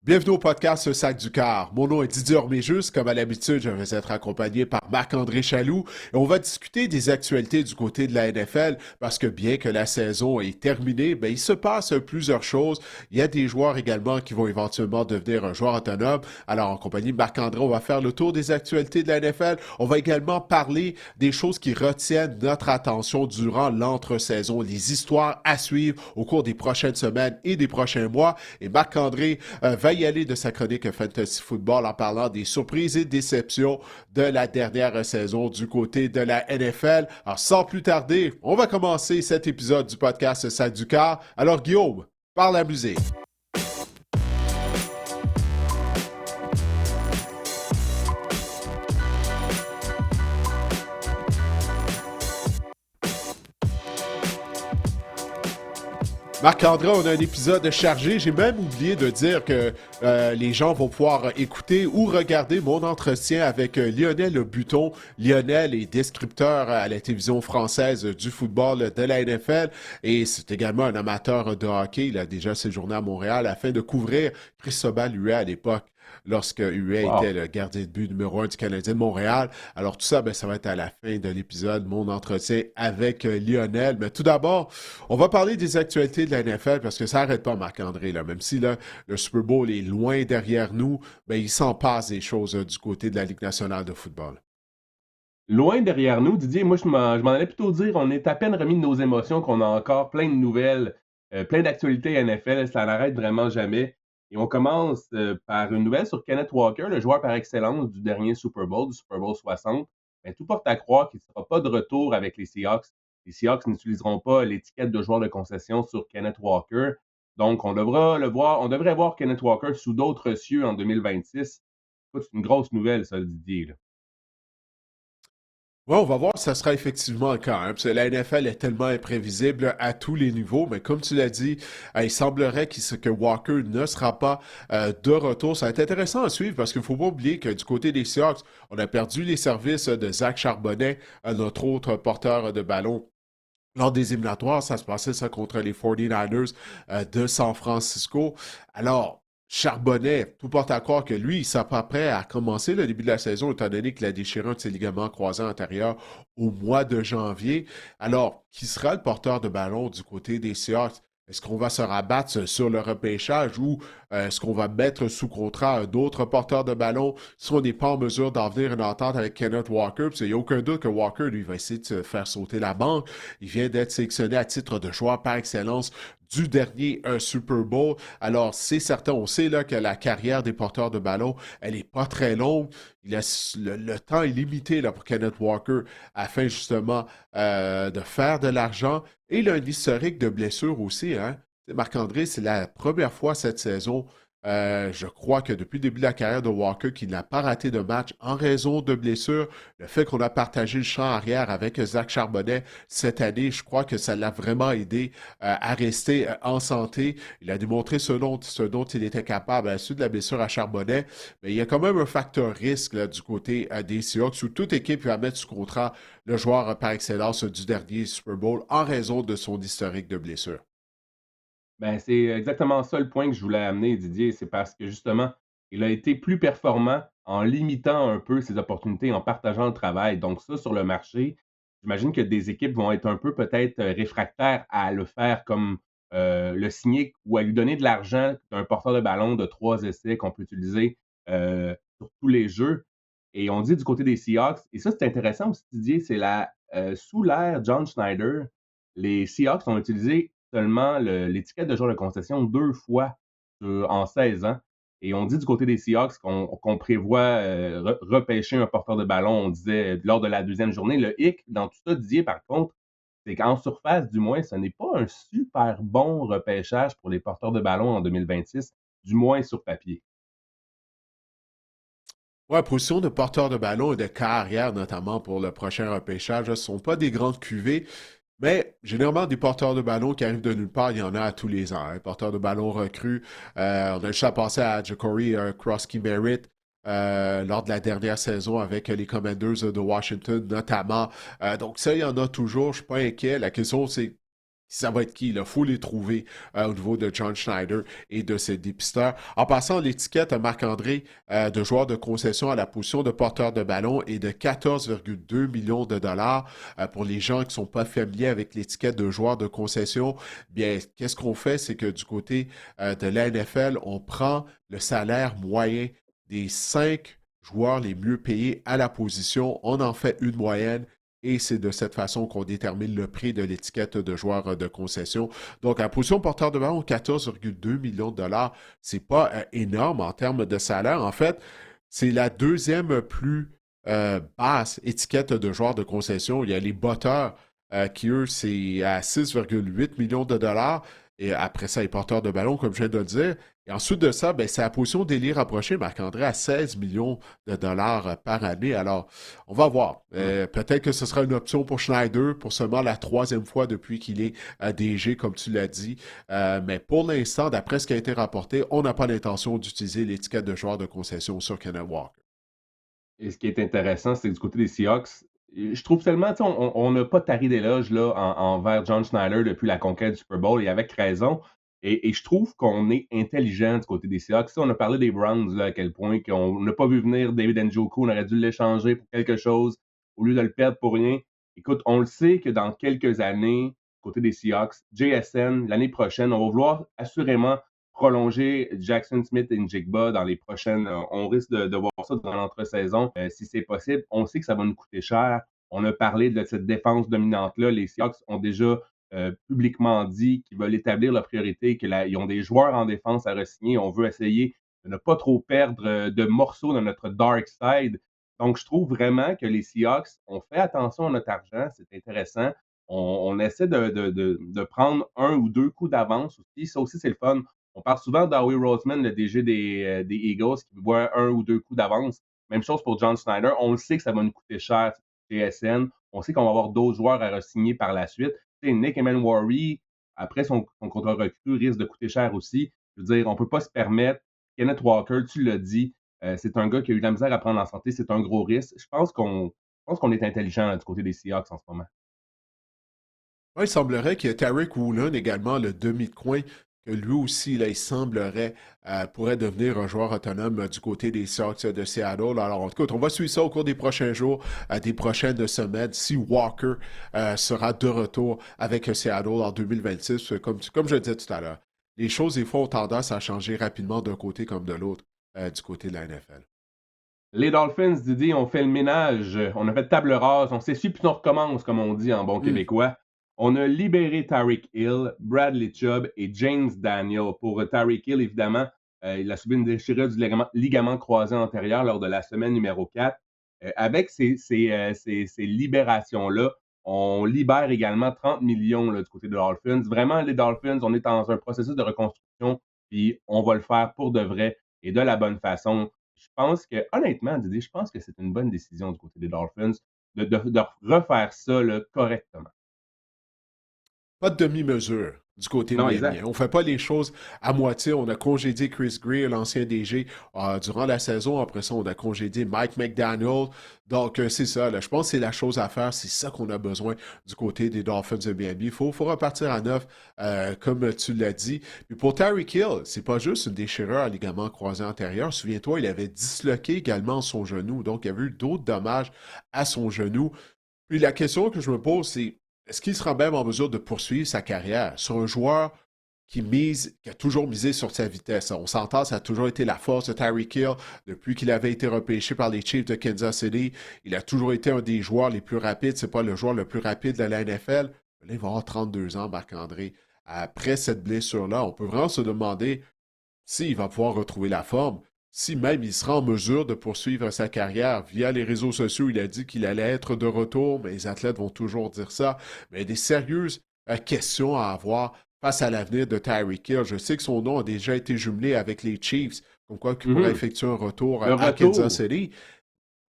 Bienvenue au podcast Sac du Car. Mon nom est Didier Orméjus. Comme à l'habitude, je vais être accompagné par Marc-André Chaloux et on va discuter des actualités du côté de la NFL parce que bien que la saison est terminée, il se passe plusieurs choses. Il y a des joueurs également qui vont éventuellement devenir un joueur autonome. Alors, en compagnie de Marc-André, on va faire le tour des actualités de la NFL. On va également parler des choses qui retiennent notre attention durant l'entre-saison, les histoires à suivre au cours des prochaines semaines et des prochains mois. Et Marc-André va y aller de sa chronique Fantasy Football en parlant des surprises et déceptions de la dernière saison du côté de la NFL. Alors, sans plus tarder, on va commencer cet épisode du podcast Sac du Car. Alors, Guillaume, par la musique. Marc-André, on a un épisode chargé. J'ai même oublié de dire que les gens vont pouvoir écouter ou regarder mon entretien avec Lionel Buton. Lionel est descripteur à la télévision française du football de la NFL et c'est également un amateur de hockey. Il a déjà séjourné à Montréal afin de couvrir Cristobal Huet à l'époque lorsque Huet était Wow. le gardien de but numéro un du Canadien de Montréal. Alors tout ça, ça va être à la fin de l'épisode, mon entretien avec Lionel. Mais tout d'abord, on va parler des actualités de la NFL parce que ça n'arrête pas, Marc-André. Là. Même si là, le Super Bowl est loin derrière nous, il s'en passe des choses du côté de la Ligue nationale de football. Loin derrière nous, Didier, moi je m'en allais plutôt dire, on est à peine remis de nos émotions, qu'on a encore plein de nouvelles, plein d'actualités NFL, ça n'arrête vraiment jamais. Et on commence par une nouvelle sur Kenneth Walker, le joueur par excellence du dernier Super Bowl, du Super Bowl 60. Mais tout porte à croire qu'il ne sera pas de retour avec les Seahawks. Les Seahawks n'utiliseront pas l'étiquette de joueur de concession sur Kenneth Walker. Donc, on devrait voir Kenneth Walker sous d'autres cieux en 2026. Écoute, c'est une grosse nouvelle, ça, Didier, là. Ouais, on va voir si ça sera effectivement le cas. Hein, parce que la NFL est tellement imprévisible à tous les niveaux, mais comme tu l'as dit, il semblerait que Walker ne sera pas de retour. Ça va être intéressant à suivre parce qu'il ne faut pas oublier que du côté des Seahawks, on a perdu les services de Zach Charbonnet, notre autre porteur de ballon. Lors des éliminatoires, ça se passait ça contre les 49ers de San Francisco. Alors, Charbonnet, tout porte à croire que lui, il ne pas prêt à commencer le début de la saison, étant donné qu'il a déchiré un de ses ligaments croisés antérieurs au mois de janvier. Alors, qui sera le porteur de ballon du côté des Seahawks? Est-ce qu'on va se rabattre sur le repêchage ou est-ce qu'on va mettre sous contrat d'autres porteurs de ballon si on n'est pas en mesure d'en venir une entente avec Kenneth Walker? Parce qu'il n'y a aucun doute que Walker, lui, va essayer de se faire sauter la banque. Il vient d'être sélectionné à titre de joueur par excellence du dernier Super Bowl. Alors, c'est certain, on sait là, que la carrière des porteurs de ballon, elle n'est pas très longue. Le temps est limité là, pour Kenneth Walker afin justement de faire de l'argent. Et il a un historique de blessures aussi. Hein? Marc-André, c'est la première fois cette saison, je crois que depuis le début de la carrière de Walker, qu'il n'a pas raté de match en raison de blessures. Le fait qu'on a partagé le champ arrière avec Zach Charbonnet cette année, je crois que ça l'a vraiment aidé à rester en santé. Il a démontré ce dont il était capable à la suite de la blessure à Charbonnet. Mais il y a quand même un facteur risque là, du côté des Seahawks où toute équipe va mettre sous contrat le joueur par excellence du dernier Super Bowl en raison de son historique de blessures. Ben, c'est exactement ça le point que je voulais amener, Didier. C'est parce que justement, il a été plus performant en limitant un peu ses opportunités, en partageant le travail. Donc, ça, sur le marché, j'imagine que des équipes vont être un peu peut-être réfractaires à le faire comme le signer ou à lui donner de l'argent d'un porteur de ballon de 3 essais qu'on peut utiliser sur tous les jeux. Et on dit du côté des Seahawks, et ça, c'est intéressant aussi, Didier, c'est sous l'ère John Schneider, les Seahawks ont utilisé seulement l'étiquette de joueur de concession 2 fois en 16 ans. Et on dit du côté des Seahawks qu'on prévoit repêcher un porteur de ballon, on disait lors de la deuxième journée. Le hic dans tout ça, Didier, par contre, c'est qu'en surface, du moins, ce n'est pas un super bon repêchage pour les porteurs de ballon en 2026, du moins sur papier. Ouais, position de porteur de ballon et de carrière, notamment pour le prochain repêchage, ce ne sont pas des grandes cuvées. Mais généralement, des porteurs de ballon qui arrivent de nulle part, il y en a à tous les ans. Hein. Porteurs de ballon recrues. On a juste à penser à Jacory Krosky Merritt lors de la dernière saison avec les Commanders de Washington, notamment. Donc ça, il y en a toujours. Je ne suis pas inquiet. La question, c'est Ça va être qui? Il faut les trouver au niveau de John Schneider et de ses dépisteurs. En passant, l'étiquette à Marc-André de joueur de concession à la position de porteur de ballon est de 14,2 millions de dollars. Pour les gens qui ne sont pas familiers avec l'étiquette de joueur de concession, bien, qu'est-ce qu'on fait? C'est que du côté de la NFL, on prend le salaire moyen des 5 joueurs les mieux payés à la position. On en fait une moyenne et c'est de cette façon qu'on détermine le prix de l'étiquette de joueur de concession. Donc, à la position porteur de ballon, 14,2 millions de dollars, c'est pas énorme en termes de salaire. En fait, c'est la deuxième plus basse étiquette de joueur de concession. Il y a les botteurs qui, eux, c'est à 6,8 millions de dollars. Et après ça, les porteurs de ballon, comme je viens de le dire. Et ensuite de ça, ben, c'est la position d'élite rapproché, Marc-André, à 16 millions de dollars par année. Alors, on va voir. Peut-être que ce sera une option pour Schneider pour seulement la troisième fois depuis qu'il est DG, comme tu l'as dit. Mais pour l'instant, d'après ce qui a été rapporté, on n'a pas l'intention d'utiliser l'étiquette de joueur de concession sur Kenneth Walker. Et ce qui est intéressant, c'est que du côté des Seahawks, je trouve seulement, tu sais, on n'a pas tari d'éloge là, envers John Schneider depuis la conquête du Super Bowl et avec raison. Et je trouve qu'on est intelligent du côté des Seahawks. Tu sais, on a parlé des Browns, là, à quel point qu'on n'a pas vu venir David Njoku, on aurait dû l'échanger pour quelque chose au lieu de le perdre pour rien. Écoute, on le sait que dans quelques années, du côté des Seahawks, JSN, l'année prochaine, on va vouloir assurément prolonger Jackson Smith et Njigba dans les prochaines. On risque de voir ça dans l'entre-saison si c'est possible. On sait que ça va nous coûter cher. On a parlé de cette défense dominante-là. Les Seahawks ont déjà publiquement dit qu'ils veulent établir la priorité, qu'ils ont des joueurs en défense à re-signer. On veut essayer de ne pas trop perdre de morceaux de notre dark side. Donc, je trouve vraiment que les Seahawks ont fait attention à notre argent. C'est intéressant. On essaie de prendre un ou deux coups d'avance aussi. Ça aussi, c'est le fun. On parle souvent d'Howie Roseman, le DG des Eagles, qui voit un ou deux coups d'avance. Même chose pour John Snyder. On le sait que ça va nous coûter cher, TSN. On sait qu'on va avoir d'autres joueurs à re-signer par la suite. Tu sais, Nick Emenwari, après son contrat recru, risque de coûter cher aussi. Je veux dire, on ne peut pas se permettre. Kenneth Walker, tu l'as dit, c'est un gars qui a eu de la misère à prendre en santé. C'est un gros risque. Je pense qu'on est intelligent là, du côté des Seahawks en ce moment. Ouais, il semblerait qu'il y a Tarek Woolen également, le demi de coin, que lui aussi, là, il semblerait, pourrait devenir un joueur autonome du côté des Sox de Seattle. Alors, en tout cas, on va suivre ça au cours des prochains jours, des prochaines semaines, si Walker sera de retour avec Seattle en 2026. Comme je le disais tout à l'heure, les choses, des fois, ont tendance à changer rapidement d'un côté comme de l'autre du côté de la NFL. Les Dolphins, Didier, ont fait le ménage. On a fait table rase. On s'essuie puis on recommence, comme on dit en bon Hmm. québécois. On a libéré Tyreek Hill, Bradley Chubb et James Daniel. Pour Tyreek Hill, évidemment, il a subi une déchirure du ligament croisé antérieur lors de la semaine numéro 4. Avec ces libérations-là, on libère également 30 millions là, du côté des Dolphins. Vraiment, les Dolphins, on est dans un processus de reconstruction, puis on va le faire pour de vrai et de la bonne façon. Je pense que, honnêtement, Didier, je pense que c'est une bonne décision du côté des Dolphins de refaire ça là, correctement. Pas de demi-mesure du côté de Non, Miami. exact. On ne fait pas les choses à moitié. On a congédié Chris Greer, l'ancien DG, durant la saison. Après ça, on a congédié Mike McDaniel. Donc, c'est ça. Là. Je pense que c'est la chose à faire. C'est ça qu'on a besoin du côté des Dolphins de Miami. Il faut repartir à neuf, comme tu l'as dit. Puis pour Tyreek Hill, c'est pas juste une déchirure à ligament croisé antérieur. Souviens-toi, il avait disloqué également son genou. Donc, il y avait eu d'autres dommages à son genou. Puis la question que je me pose, c'est est-ce qu'il sera même en mesure de poursuivre sa carrière sur un joueur qui a toujours misé sur sa vitesse? On s'entend, ça a toujours été la force de Tyreek Hill depuis qu'il avait été repêché par les Chiefs de Kansas City. Il a toujours été un des joueurs les plus rapides. C'est pas le joueur le plus rapide de la NFL. Là, il va avoir 32 ans, Marc-André. Après cette blessure-là, on peut vraiment se demander s'il va pouvoir retrouver la forme, si même il sera en mesure de poursuivre sa carrière. Via les réseaux sociaux, il a dit qu'il allait être de retour, mais les athlètes vont toujours dire ça. Mais il y a des sérieuses questions à avoir face à l'avenir de Tyreek Hill. Je sais que son nom a déjà été jumelé avec les Chiefs, comme quoi il pourrait Mhm. effectuer un retour Le à Kansas retour. City.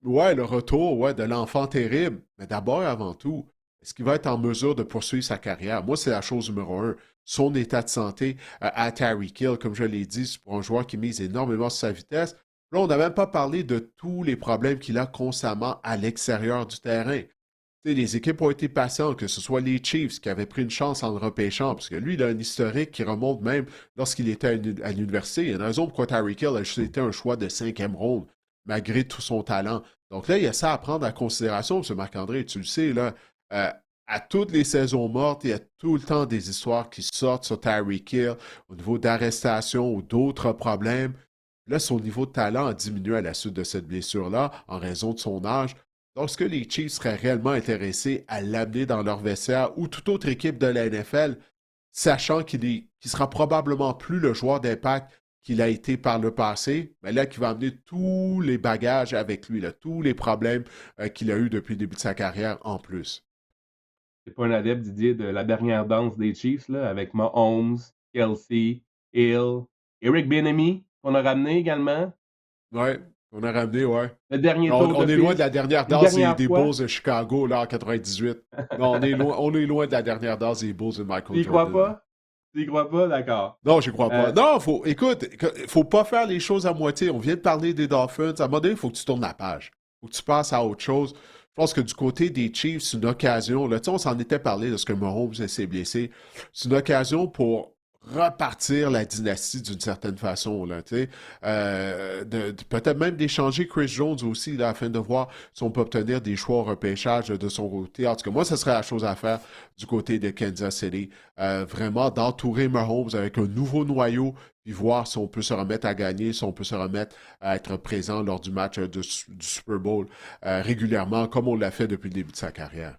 Ouais, le retour ouais, de l'enfant terrible. Mais d'abord et avant tout, est-ce qu'il va être en mesure de poursuivre sa carrière? Moi, c'est la chose numéro un. Son état de santé à Tyreek Hill, comme je l'ai dit, c'est pour un joueur qui mise énormément sur sa vitesse. Là, on n'a même pas parlé de tous les problèmes qu'il a constamment à l'extérieur du terrain. Tu sais, les équipes ont été patientes, que ce soit les Chiefs qui avaient pris une chance en le repêchant, parce que lui, il a un historique qui remonte même lorsqu'il était à l'université. Il y a une raison pourquoi Tyreek Hill a juste été un choix de 5e ronde, malgré tout son talent. Donc là, il y a ça à prendre en considération, M. Marc-André. Tu le sais, là, euh, à toutes les saisons mortes, il y a tout le temps des histoires qui sortent sur Tyreek Hill au niveau d'arrestation ou d'autres problèmes. Là, son niveau de talent a diminué à la suite de cette blessure-là en raison de son âge. Donc, est-ce que les Chiefs seraient réellement intéressés à l'amener dans leur vestiaire ou toute autre équipe de la NFL, sachant qu'il sera probablement plus le joueur d'impact qu'il a été par le passé, mais là, qui va amener tous les bagages avec lui, là, tous les problèmes qu'il a eu depuis le début de sa carrière en plus. C'est pas un adepte, Didier, de la dernière danse des Chiefs, là, avec Mahomes, Kelsey, Hill, Eric Bieniemy, qu'on a ramené également. Ouais, on a ramené, ouais. Le dernier On, tour de on est loin de piste, la dernière une danse dernière des fois. Bulls de Chicago, là, en 98. Non, on est loin de la dernière danse des Bulls de Tu Michael y crois Jordan. pas? Tu y crois pas? D'accord. Non, je crois pas. Euh, Non, écoute, faut pas faire les choses à moitié. On vient de parler des Dolphins. À un moment donné, il faut que tu tournes la page. Il faut que tu passes à autre chose. Je pense que du côté des Chiefs, c'est une occasion. Là, tu sais, on s'en était parlé lorsque Mahomes s'est blessé. C'est une occasion pour repartir la dynastie d'une certaine façon. Là, tu sais. Peut-être même d'échanger Chris Jones aussi, là, afin de voir si on peut obtenir des choix au repêchage de son côté. En tout cas, moi, ce serait la chose à faire du côté de Kansas City. Vraiment d'entourer Mahomes avec un nouveau noyau, puis voir si on peut se remettre à gagner, si on peut se remettre à être présent lors du match du Super Bowl régulièrement, comme on l'a fait depuis le début de sa carrière.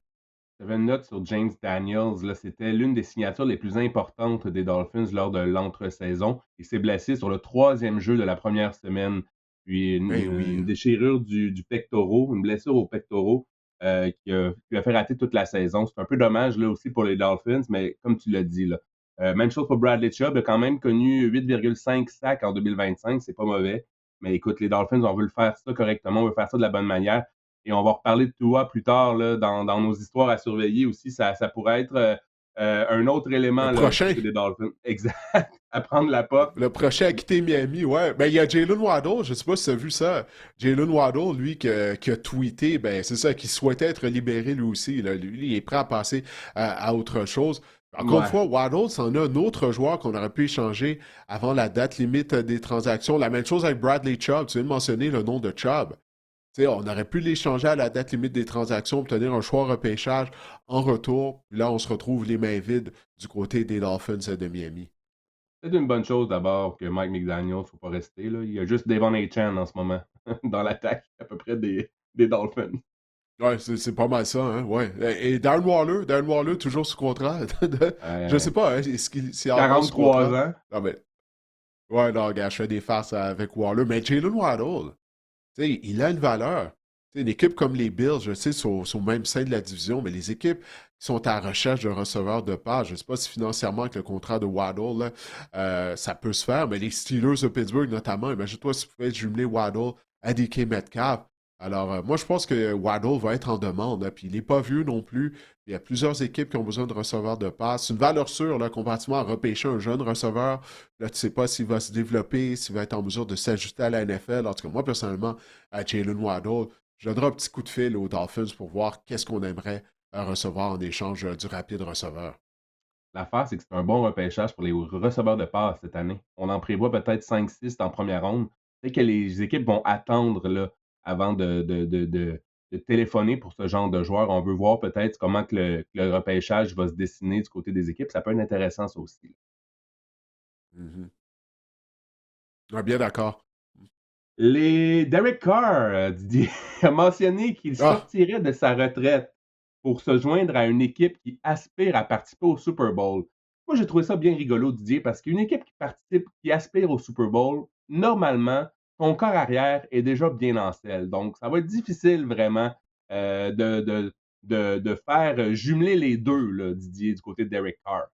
J'avais une note sur James Daniels. Là, c'était l'une des signatures les plus importantes des Dolphins lors de l'entre-saison. Il s'est blessé sur le troisième jeu de la première semaine. Puis Ben oui. une déchirure du pectoral, une blessure au pectoral qui a fait rater toute la saison. C'est un peu dommage là aussi pour les Dolphins, mais comme tu l'as dit, là, même chose pour Bradley Chubb. Il a quand même connu 8,5 sacs en 2025. C'est pas mauvais. Mais écoute, les Dolphins, on veut le faire ça correctement, on veut faire ça de la bonne manière. Et on va reparler de Tua plus tard là, dans nos histoires à surveiller aussi. Ça pourrait être un autre Le élément là, du prochain. côté des Dolphins. Exact. À prendre la porte. Le prochain à quitter Miami, ouais. Ben, il y a Jalen Waddle, je sais pas si tu as vu ça. Jalen Waddle, lui, qui a tweeté, ben, c'est ça, qui souhaitait être libéré lui aussi. Là. Lui, il est prêt à passer à autre chose. Encore une Ouais. fois, Waddle, c'en a un autre joueur qu'on aurait pu échanger avant la date limite des transactions. La même chose avec Bradley Chubb. Tu viens de mentionner le nom de Chubb. Tu sais, on aurait pu l'échanger à la date limite des transactions, obtenir un choix repêchage en retour. Puis là, on se retrouve les mains vides du côté des Dolphins de Miami. C'est une bonne chose d'abord que Mike McDaniel ne faut pas rester. Là. Il y a juste Devon Chan en ce moment dans l'attaque à peu près des Dolphins. Ouais, c'est pas mal ça, hein, ouais. Et Darren Waller, toujours sous contrat. Je sais Euh, pas, hein, est-ce qu'il est encore sous 43 contrat? ans. Non, mais, ouais, non, gars, je fais des farces avec Waller. Mais Jalen Waddle, tu sais, il a une valeur. Tu sais, une équipe comme les Bills, je sais, sont au même sein de la division, mais les équipes qui sont à la recherche d'un receveur de passe, je ne sais pas si financièrement avec le contrat de Waddle, là, ça peut se faire, mais les Steelers de Pittsburgh notamment, imagine-toi si tu pouvais jumeler Waddle à DK Metcalf. Alors, moi, je pense que Waddle va être en demande, hein, puis il n'est pas vieux non plus. Il y a plusieurs équipes qui ont besoin de receveurs de passe. C'est une valeur sûre, là, comparativement à repêcher un jeune receveur. Là, tu ne sais pas s'il va se développer, s'il va être en mesure de s'ajuster à la NFL. En tout cas, moi, personnellement, à Jalen Waddle, je donnerai un petit coup de fil aux Dolphins pour voir qu'est-ce qu'on aimerait recevoir en échange du rapide receveur. L'affaire, c'est que c'est un bon repêchage pour les receveurs de passe cette année. On en prévoit peut-être 5-6 en première ronde. C'est que les équipes vont attendre là, avant de téléphoner pour ce genre de joueurs. On veut voir peut-être comment que le repêchage va se dessiner du côté des équipes. Ça peut être intéressant, ça aussi. Mhm. Ouais, bien d'accord. Les Derek Carr, Didier, a mentionné qu'il Ah, sortirait de sa retraite pour se joindre à une équipe qui aspire à participer au Super Bowl. Moi, j'ai trouvé ça bien rigolo, Didier, parce qu'une équipe qui participe, qui aspire au Super Bowl, normalement, son corps arrière est déjà bien en selle. Donc, ça va être difficile vraiment de faire jumeler les deux, là, Didier, du côté de Derek Carr.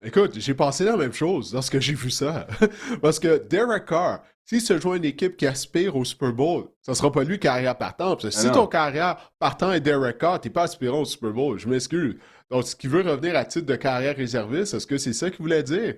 écoute, j'ai pensé la même chose lorsque j'ai vu ça. Parce que Derek Carr, s'il se joint à une équipe qui aspire au Super Bowl, ça sera pas lui carrière partant. Parce que Ah si ton non, carrière partant est Derek Carr, t'es pas aspirant au Super Bowl. Je m'excuse. Donc, ce qui veut revenir à titre de carrière réserviste, est-ce que c'est ça qu'il voulait dire?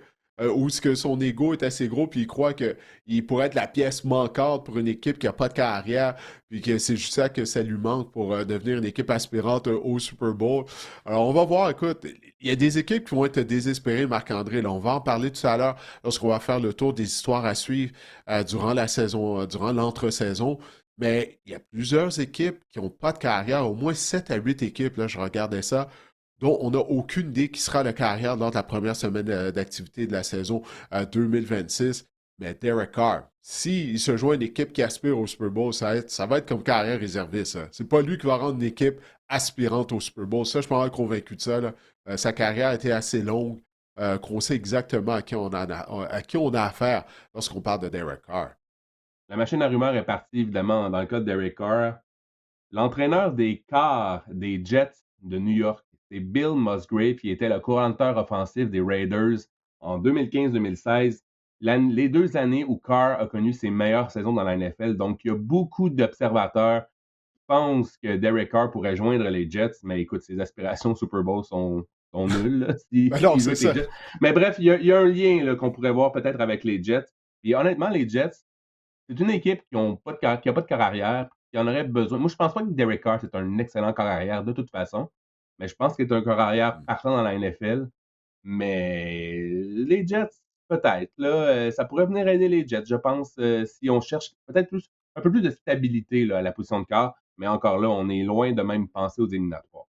où est-ce que son ego est assez gros, puis il croit qu'il pourrait être la pièce manquante pour une équipe qui n'a pas de carrière, puis que c'est juste ça que ça lui manque pour devenir une équipe aspirante au Super Bowl. Alors, on va voir, écoute, il y a des équipes qui vont être désespérées, Marc-André. Là, on va en parler tout à l'heure lorsqu'on va faire le tour des histoires à suivre durant la saison, durant l'entre-saison. Mais il y a plusieurs équipes qui n'ont pas de carrière, au moins 7 à 8 équipes, là, je regardais ça, dont on n'a aucune idée qui sera la carrière lors de la première semaine d'activité de la saison 2026. Mais Derek Carr, s'il se joint à une équipe qui aspire au Super Bowl, ça va être comme carrière réservée, ça. C'est pas lui qui va rendre une équipe aspirante au Super Bowl. Ça, je suis pas mal convaincu de ça, là. Sa carrière a été assez longue, qu'on sait exactement à qui on a affaire lorsqu'on parle de Derek Carr. La machine à rumeurs est partie, évidemment, dans le cas de Derek Carr. L'entraîneur des Carr des Jets de New York, c'est Bill Musgrave, qui était le coordonnateur offensif des Raiders en 2015-2016, les 2 années où Carr a connu ses meilleures saisons dans la NFL. Donc, il y a beaucoup d'observateurs qui pensent que Derek Carr pourrait joindre les Jets, mais écoute, ses aspirations au Super Bowl sont nulles là, Ben non, s'il veut c'est être les ça. Jets. Mais bref, il y a un lien là, qu'on pourrait voir peut-être avec les Jets. Et honnêtement, les Jets, c'est une équipe qui n'a pas de corps arrière, qui en aurait besoin. Moi, je pense pas que Derek Carr, c'est un excellent corps arrière de toute façon, mais je pense qu'il est un corps arrière partant dans la NFL. Mais les Jets, peut-être. Là, ça pourrait venir aider les Jets, je pense, si on cherche peut-être un peu plus de stabilité là, à la position de quart. Mais encore là, on est loin de même penser aux éliminatoires.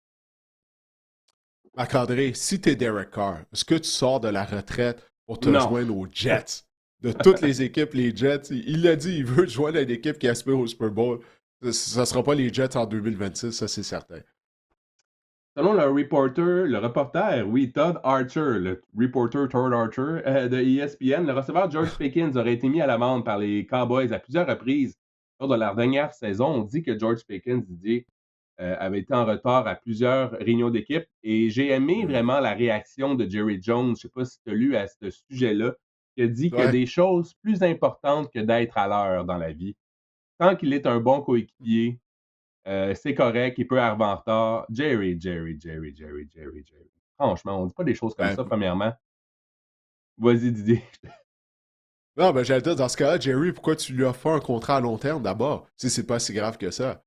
Marc-André, si tu es Derek Carr, est-ce que tu sors de la retraite pour te Non. joindre aux Jets? De toutes les équipes, les Jets, il l'a dit, il veut joindre à une équipe qui aspire au Super Bowl. Ça ne sera pas les Jets en 2026, ça c'est certain. Selon le reporter, oui, Todd Archer, le reporter Todd Archer de ESPN, le receveur George Pickens aurait été mis à l'amende par les Cowboys à plusieurs reprises lors de leur dernière saison. On dit que George Pickens, Didier, avait été en retard à plusieurs réunions d'équipe et j'ai aimé Hmm. vraiment la réaction de Jerry Jones. Je ne sais pas si tu as lu à ce sujet-là, qui a dit qu'il y a Ouais. des choses plus importantes que d'être à l'heure dans la vie. Tant qu'il est un bon coéquipier, c'est correct, il peut arriver en retard. Jerry, Jerry, Jerry, Jerry, Jerry, Jerry. Franchement, on ne dit pas des choses comme Ben, ça, premièrement. Vas-y, Didier. non, ben j'allais dire, dans ce cas-là, Jerry, pourquoi tu lui as fait un contrat à long terme d'abord? Si c'est pas si grave que ça.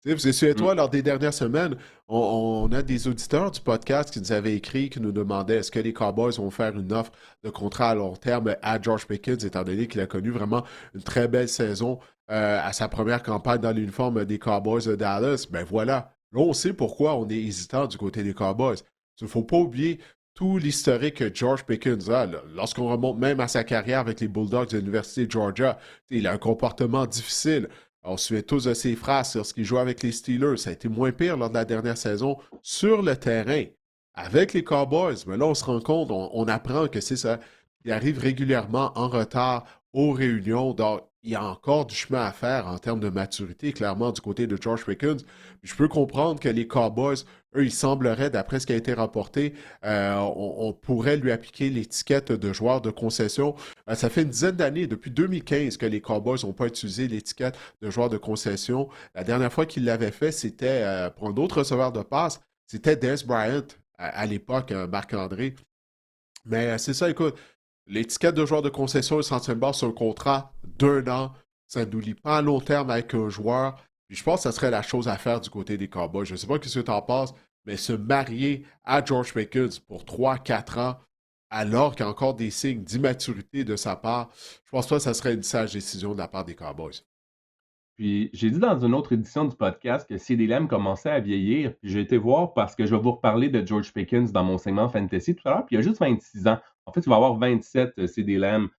Tu sais, parce que Mm. souviens-toi, lors des dernières semaines, on a des auditeurs du podcast qui nous avaient écrit, qui nous demandaient est-ce que les Cowboys vont faire une offre de contrat à long terme à George Pickens, étant donné qu'il a connu vraiment une très belle saison à sa première campagne dans l'uniforme des Cowboys de Dallas. Ben voilà, là on sait pourquoi on est hésitant du côté des Cowboys. Il ne faut pas oublier tout l'historique que George Pickens a. Lorsqu'on remonte même à sa carrière avec les Bulldogs de l'Université de Georgia, il a un comportement difficile. On se souvient tous de ses phrases lorsqu'il jouait avec les Steelers. Ça a été moins pire lors de la dernière saison sur le terrain avec les Cowboys. Mais là, on se rend compte, on apprend que c'est ça. Il arrive régulièrement en retard aux réunions. Donc, il y a encore du chemin à faire en termes de maturité, clairement, du côté de George Pickens. Je peux comprendre que les Cowboys, eux, il semblerait, d'après ce qui a été rapporté, on pourrait lui appliquer l'étiquette de joueur de concession. Ça fait une dizaine d'années, depuis 2015, que les Cowboys n'ont pas utilisé l'étiquette de joueur de concession. La dernière fois qu'ils l'avaient fait, c'était pour un autre receveur de passe. C'était Dez Bryant à l'époque, Marc-André. Mais c'est ça, écoute, l'étiquette de joueur de concession essentiellement sur un contrat d'1 an. Ça ne nous lie pas à long terme avec un joueur. Puis je pense que ça serait la chose à faire du côté des Cowboys. Je ne sais pas ce que tu en penses, mais se marier à George Pickens pour 3 4 ans, alors qu'il y a encore des signes d'immaturité de sa part, je pense pas que ça serait une sage décision de la part des Cowboys. Puis j'ai dit dans une autre édition du podcast que CD Lamb commençait à vieillir. Puis j'ai été voir parce que je vais vous reparler de George Pickens dans mon segment Fantasy tout à l'heure. Puis il a juste 26 ans. En fait, il va avoir 27 CD Lamb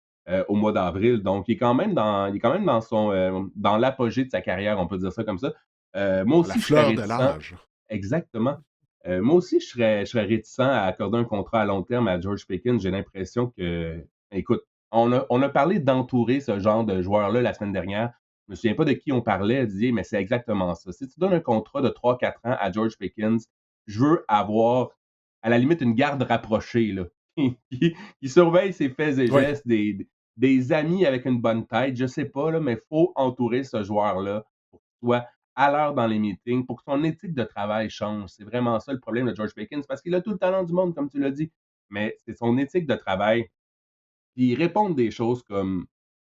au mois d'avril. Donc il est quand même dans l'apogée de sa carrière, on peut dire ça comme ça. Moi La aussi, je serais fleur de réticent. l'âge. Exactement. Moi aussi, je serais réticent à accorder un contrat à long terme à George Pickens. J'ai l'impression que, écoute, on a parlé d'entourer ce genre de joueur-là la semaine dernière. Je me souviens pas de qui on parlait, Didier, mais c'est exactement ça. Si tu donnes un contrat de 3-4 ans à George Pickens, je veux avoir, à la limite, une garde rapprochée, là, qui surveille ses faits et Oui, gestes, des amis avec une bonne tête, je sais pas, là, mais il faut entourer ce joueur-là pour qu'il soit à l'heure dans les meetings, pour que son éthique de travail change. C'est vraiment ça le problème de George Pickens, parce qu'il a tout le talent du monde, comme tu l'as dit, mais c'est son éthique de travail Puis ils répondent des choses comme: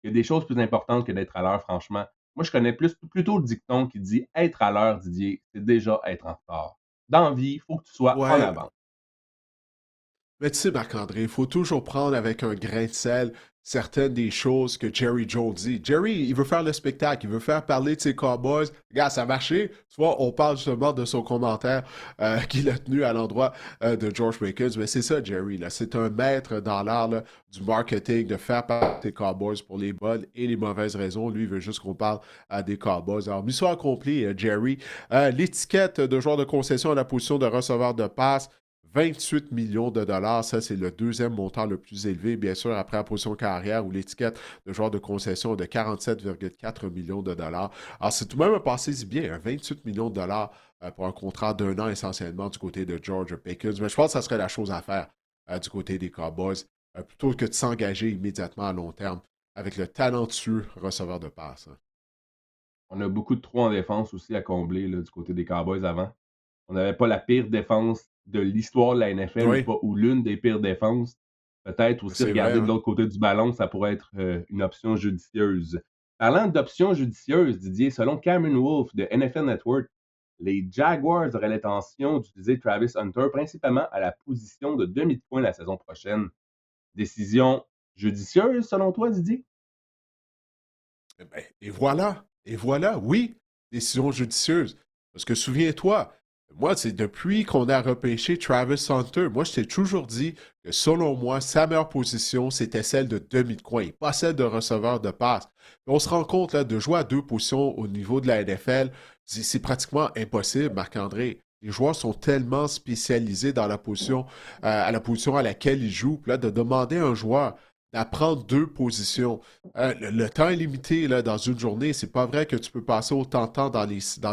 «Il y a des choses plus importantes que d'être à l'heure, franchement». Moi, je connais plutôt le dicton qui dit: «Être à l'heure, Didier, c'est déjà être en retard». Dans la vie, il faut que tu sois en Ouais, avance. mais tu sais, Marc-André, il faut toujours prendre avec un grain de sel certaines des choses que Jerry Jones dit. Jerry, il veut faire le spectacle, il veut faire parler de ses Cowboys. Regarde, ça a marché. Tu vois, on parle justement de son commentaire qu'il a tenu à l'endroit de George Pickens. Mais c'est ça, Jerry, là. C'est un maître dans l'art là, du marketing, de faire parler des Cowboys pour les bonnes et les mauvaises raisons. Lui, il veut juste qu'on parle des Cowboys. Alors, mission accomplie, Jerry. L'étiquette de joueur de concession à la position de receveur de passe, 28 millions de dollars, ça c'est le deuxième montant le plus élevé, bien sûr, après la position carrière où l'étiquette de joueur de concession est de 47,4 millions de dollars. Alors c'est tout de même un passé bien, 28 millions de dollars pour un contrat d'un an essentiellement du côté de George Pickens. Mais je pense que ça serait la chose à faire du côté des Cowboys, plutôt que de s'engager immédiatement à long terme avec le talentueux receveur de passe, hein. On a beaucoup de trous en défense aussi à combler là, du côté des Cowboys avant. On n'avait pas la pire défense de l'histoire de la NFL ou Oui, pas ou l'une des pires défenses. Peut-être aussi c'est vrai, regarder de hein? l'autre côté du ballon, ça pourrait être, une option judicieuse. Parlant d'options judicieuses, Didier, selon Cameron Wolfe de NFL Network, les Jaguars auraient l'intention d'utiliser Travis Hunter principalement à la position de demi de coin la saison prochaine. Décision judicieuse selon toi, Didier? Eh ben, et voilà, oui, décision judicieuse. Parce que souviens-toi, moi, c'est depuis qu'on a repêché Travis Hunter, moi, je t'ai toujours dit que selon moi, sa meilleure position, c'était celle de demi de coin, pas celle de receveur de passe. Mais on se rend compte là, de jouer à deux positions au niveau de la NFL, c'est pratiquement impossible, Marc-André. Les joueurs sont tellement spécialisés dans la position, à la position à laquelle ils jouent. Puis là, de demander à un joueur d'apprendre deux positions, le temps est limité là, dans une journée. C'est pas vrai que tu peux passer autant de temps dans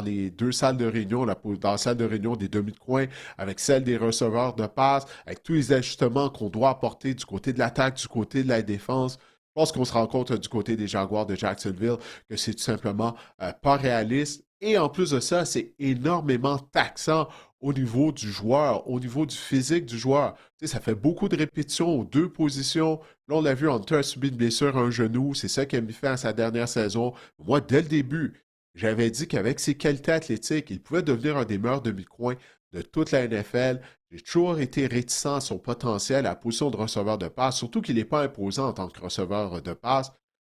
les deux salles de réunion, dans la salle de réunion des demi de coin, avec celle des receveurs de passe, avec tous les ajustements qu'on doit apporter du côté de l'attaque, du côté de la défense. Je pense qu'on se rend compte du côté des Jaguars de Jacksonville que c'est tout simplement pas réaliste. Et en plus de ça, c'est énormément taxant au niveau du joueur, au niveau du physique du joueur. Tu sais, ça fait beaucoup de répétitions aux deux positions. Là, on l'a vu, Hunter a subi une blessure à un genou. C'est ça qu'il a mis fin à sa dernière saison. Moi, dès le début, j'avais dit qu'avec ses qualités athlétiques, il pouvait devenir un des meilleurs demi-coins de toute la NFL. J'ai toujours été réticent à son potentiel à la position de receveur de passe, surtout qu'il n'est pas imposant en tant que receveur de passe.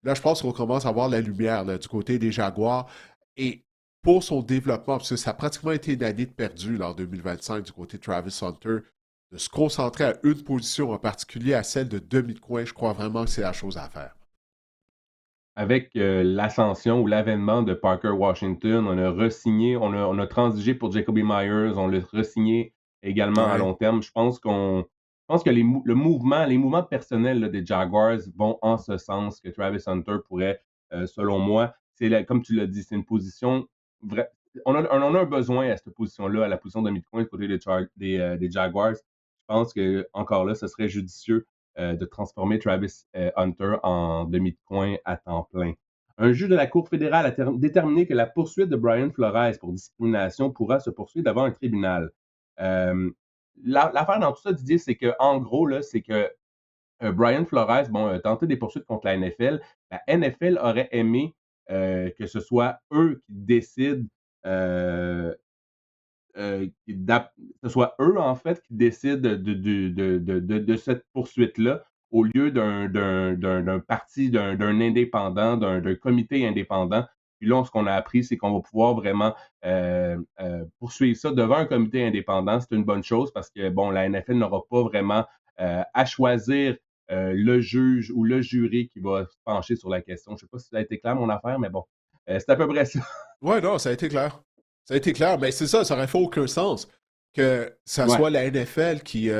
Là, je pense qu'on commence à voir la lumière là, du côté des Jaguars. Et pour son développement, parce que ça a pratiquement été une année de perdu là, en 2025 du côté de Travis Hunter, de se concentrer à une position, en particulier à celle de demi de coin, je crois vraiment que c'est la chose à faire. Avec, l'ascension ou l'avènement de Parker Washington, on a resigné, on a transigé pour Jacoby Myers, on l'a resigné également à Ouais. long terme. Je pense que les mouvements personnels là, des Jaguars vont en ce sens que Travis Hunter pourrait, selon moi, c'est comme tu l'as dit, c'est une position vrai on a un besoin à cette position-là, à la position de mi-coin du côté des Jaguars. Je pense que encore là, ce serait judicieux de transformer Travis Hunter en demi de coin à temps plein. Un juge de la Cour fédérale a déterminé que la poursuite de Brian Flores pour discrimination pourra se poursuivre devant un tribunal. Euh, L'affaire dans tout ça, Didier, c'est que en gros, là, c'est que Brian Flores, bon, a tenté des poursuites contre la NFL. La NFL aurait aimé que ce soit eux qui décident euh, que ce soit eux, en fait, qui décident de cette poursuite-là, au lieu d'un parti, d'un indépendant, d'un comité indépendant. Puis là, ce qu'on a appris, c'est qu'on va pouvoir vraiment poursuivre ça devant un comité indépendant. C'est une bonne chose parce que, bon, la NFL n'aura pas vraiment à choisir le juge ou le jury qui va se pencher sur la question. Je ne sais pas si ça a été clair, mon affaire, mais bon, c'est à peu près ça. Ouais, non, ça a été clair. Ça a été clair, mais c'est ça aurait fait aucun sens que ça Ouais. soit la NFL qui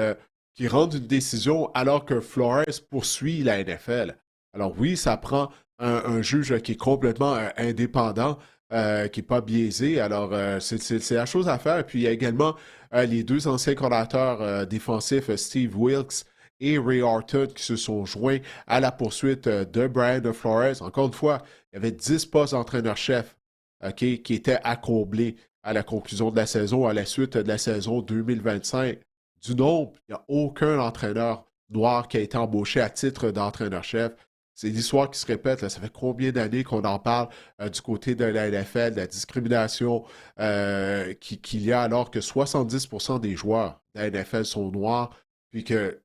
rende une décision alors que Flores poursuit la NFL. Alors oui, ça prend un juge qui est complètement indépendant, qui n'est pas biaisé. Alors, c'est la chose à faire. Et puis, il y a également les deux anciens coordinateurs défensifs, Steve Wilkes et Ray Horton, qui se sont joints à la poursuite de Brian Flores. Encore une fois, il y avait 10 postes d'entraîneur-chef qui était à combler à la conclusion de la saison, à la suite de la saison 2025. Du nombre, il n'y a aucun entraîneur noir qui a été embauché à titre d'entraîneur-chef. C'est l'histoire qui se répète. Là. Ça fait combien d'années qu'on en parle du côté de la NFL, de la discrimination qu'il y a alors que 70% des joueurs de la NFL sont noirs, puis que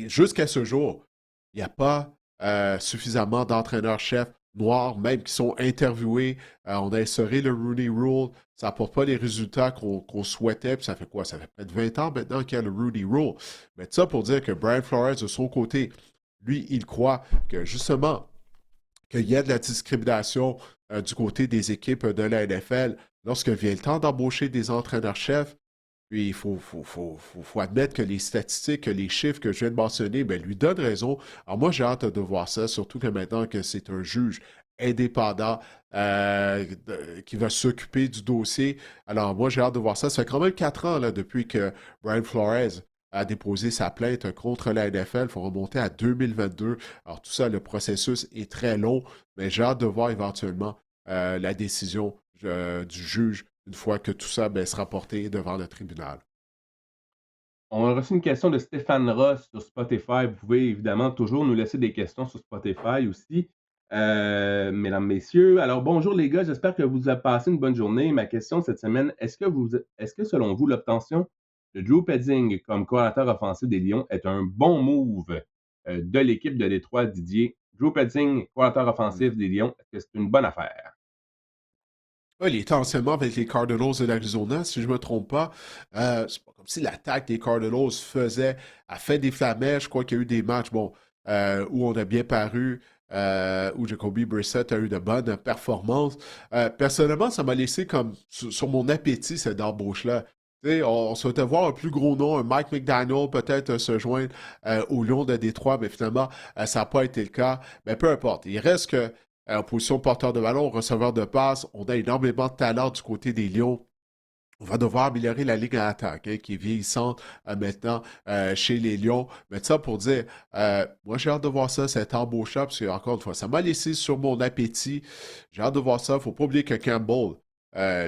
jusqu'à ce jour, il n'y a pas suffisamment d'entraîneurs-chefs noirs, même qui sont interviewés. On a instauré le Rooney Rule. Ça n'apporte pas les résultats qu'on souhaitait. Puis ça fait quoi? Ça fait près de 20 ans maintenant qu'il y a le Rooney Rule. Mais ça pour dire que Brian Flores, de son côté, lui, il croit que justement, qu'il y a de la discrimination du côté des équipes de la NFL lorsque vient le temps d'embaucher des entraîneurs-chefs. Puis il faut admettre que les statistiques, que les chiffres que je viens de mentionner, ben, lui donnent raison. Alors moi, j'ai hâte de voir ça, surtout que maintenant que c'est un juge indépendant qui va s'occuper du dossier. Alors moi, j'ai hâte de voir ça. Ça fait quand même 4 ans là, depuis que Brian Flores a déposé sa plainte contre la NFL. Il faut remonter à 2022. Alors tout ça, le processus est très long, mais j'ai hâte de voir éventuellement la décision du juge une fois que tout ça ben, sera porté devant le tribunal. On a reçu une question de Stéphane Ross sur Spotify. Vous pouvez évidemment toujours nous laisser des questions sur Spotify aussi, mesdames, messieurs. Alors, bonjour les gars, j'espère que vous avez passé une bonne journée. Ma question cette semaine, est-ce que selon vous, l'obtention de Drew Petzing comme coordinateur offensif des Lions est un bon move de l'équipe de Détroit, Didier? Drew Petzing, coordinateur offensif des Lions, est-ce que c'est une bonne affaire? Ouais, il était anciennement avec les Cardinals de l'Arizona, si je ne me trompe pas. C'est pas comme si l'attaque des Cardinals a fait des flamèches. Je crois qu'il y a eu des matchs bon, où on a bien paru, où Jacoby Brissett a eu de bonnes performances. Personnellement, ça m'a laissé comme sur mon appétit cette embauche-là. Tu sais, on souhaitait voir un plus gros nom, un Mike McDaniel peut-être se joindre au Lions de Détroit, mais finalement, ça n'a pas été le cas. Mais peu importe. Il reste que en position porteur de ballon, receveur de passe, on a énormément de talent du côté des Lions. On va devoir améliorer la ligne à attaque, hein, qui est vieillissante maintenant chez les Lions. Mais ça pour dire, moi j'ai hâte de voir ça, cet embauche-là, parce que encore une fois, ça m'a laissé sur mon appétit. J'ai hâte de voir ça. Il ne faut pas oublier que Campbell,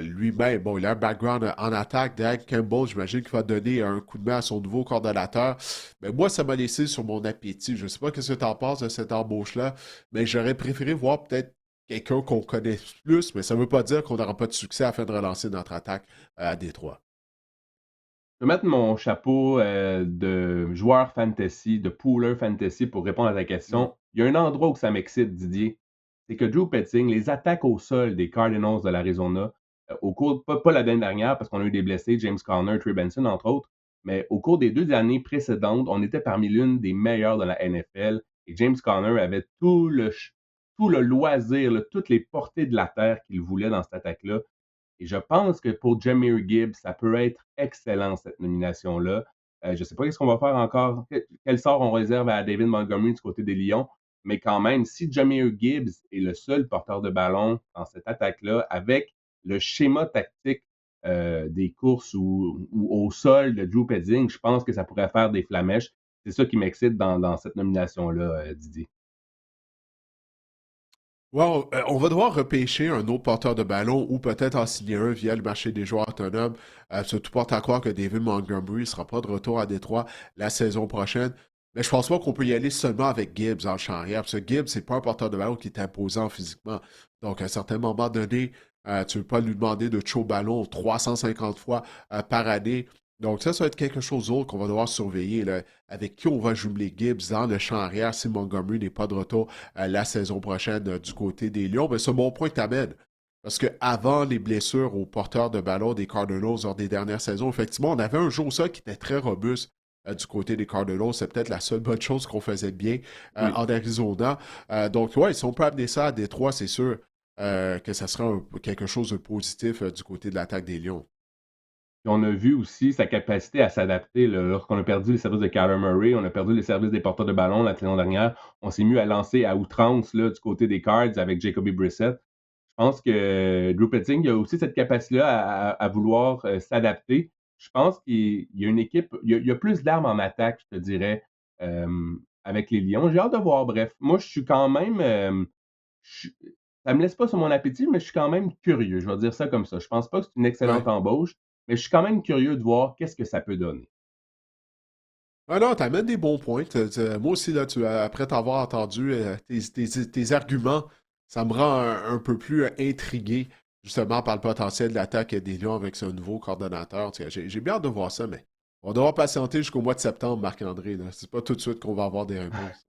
lui-même, bon, il a un background en attaque. Dan Campbell, j'imagine qu'il va donner un coup de main à son nouveau coordonnateur. Mais moi, ça m'a laissé sur mon appétit. Je ne sais pas ce que tu en penses de cette embauche-là, mais j'aurais préféré voir peut-être quelqu'un qu'on connaît plus, mais ça ne veut pas dire qu'on n'aura pas de succès afin de relancer notre attaque à Détroit. Je vais mettre mon chapeau de joueur fantasy, de pooler fantasy pour répondre à ta Mm. question. Il y a un endroit où ça m'excite, Didier. C'est que Drew Petting, les attaques au sol des Cardinals de l'Arizona, au cours, pas l'année dernière parce qu'on a eu des blessés, James Conner, Trey Benson, entre autres, mais au cours des 2 années précédentes, on était parmi l'une des meilleures de la NFL et James Conner avait tout le loisir, là, toutes les portées de la terre qu'il voulait dans cette attaque-là. Et je pense que pour Jahmyr Gibbs, ça peut être excellent, cette nomination-là. Je ne sais pas ce qu'on va faire encore, quel sort on réserve à David Montgomery du côté des Lions, mais quand même, si Jahmyr Gibbs est le seul porteur de ballon dans cette attaque-là, avec le schéma tactique des courses ou au sol de Drew Petzing, je pense que ça pourrait faire des flamèches. C'est ça qui m'excite dans cette nomination-là, Didier. Ouais, on va devoir repêcher un autre porteur de ballon ou peut-être en signer un via le marché des joueurs autonomes. Tout porte à croire que David Montgomery ne sera pas de retour à Détroit la saison prochaine. Mais je pense pas qu'on peut y aller seulement avec Gibbs en champ arrière, parce que Gibbs, c'est pas un porteur de ballon qui est imposant physiquement. Donc, à un certain moment donné, tu ne veux pas lui demander de tuer au ballon 350 fois par année. Donc, ça va être quelque chose d'autre qu'on va devoir surveiller, là, avec qui on va jumeler Gibbs dans le champ arrière si Montgomery n'est pas de retour la saison prochaine du côté des Lions. Mais c'est un bon point que tu amènes. Parce qu'avant les blessures aux porteurs de ballon des Cardinals lors des dernières saisons, effectivement, on avait un jeu au sol qui était très robuste du côté des Cardinals. C'est peut-être la seule bonne chose qu'on faisait bien Oui. en Arizona. Donc, ouais, si on peut amener ça à Détroit, c'est sûr que ça sera quelque chose de positif du côté de l'attaque des Lions. Puis on a vu aussi sa capacité à s'adapter là, lorsqu'on a perdu les services de Kyler Murray, on a perdu les services des porteurs de ballon la saison dernière. On s'est mis à lancer à outrance là, du côté des Cards avec Jacoby Brissett. Je pense que Drew Petting a aussi cette capacité-là à vouloir s'adapter. Je pense qu'il y a une équipe, il y a plus d'armes en attaque, je te dirais, euh, avec les Lions. J'ai hâte de voir. Bref, moi, je suis quand même. Je- ça me laisse pas sur mon appétit, mais je suis quand même curieux. Je vais dire ça comme ça. Je pense pas que c'est une excellente Ouais. embauche, mais je suis quand même curieux de voir qu'est-ce que ça peut donner. Ah non, t'amènes des bons points. Moi aussi, là, après t'avoir entendu tes arguments, ça me rend un peu plus intrigué, justement, par le potentiel de l'attaque des Lions avec ce nouveau coordonnateur. Tu sais, j'ai bien hâte de voir ça, mais on va devoir patienter jusqu'au mois de septembre, Marc-André, là. C'est pas tout de suite qu'on va avoir des réponses.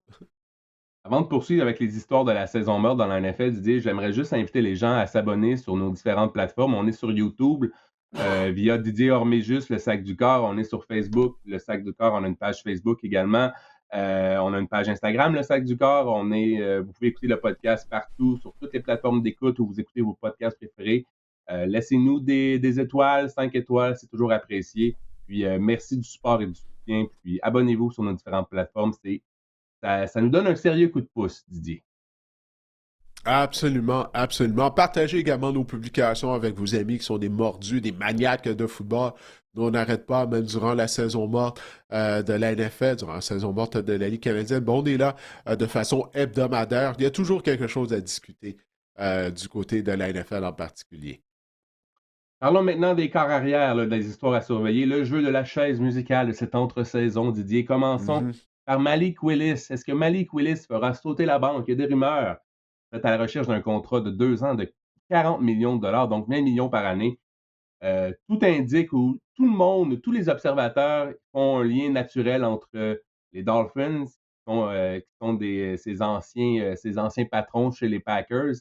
Avant de poursuivre avec les histoires de la saison morte dans la NFL, Didier, j'aimerais juste inviter les gens à s'abonner sur nos différentes plateformes. On est sur YouTube via Didier Orméjus, le sac du corps. On est sur Facebook, le sac du corps. On a une page Facebook également. On a une page Instagram, le sac du corps. Vous pouvez écouter le podcast partout, sur toutes les plateformes d'écoute où vous écoutez vos podcasts préférés. Laissez-nous des étoiles, 5 étoiles, c'est toujours apprécié. Puis merci du support et du soutien. Puis abonnez-vous sur nos différentes plateformes. Ça nous donne un sérieux coup de pouce, Didier. Absolument, absolument. Partagez également nos publications avec vos amis qui sont des mordus, des maniaques de football. Nous, on n'arrête pas, même durant la saison morte de la NFL, durant la saison morte de la Ligue canadienne. Bon, on est là de façon hebdomadaire. Il y a toujours quelque chose à discuter du côté de la NFL en particulier. Parlons maintenant des corps arrière, là, des histoires à surveiller. Le jeu de la chaise musicale de cette entre-saison, Didier. Commençons Mhm. par Malik Willis. Est-ce que Malik Willis fera sauter la banque? Il y a des rumeurs. Vous êtes à la recherche d'un contrat de 2 ans de 40 millions de dollars, donc 20 millions par année. Tout indique ou tout le monde, tous les observateurs font un lien naturel entre les Dolphins, qui sont ses anciens patrons chez les Packers,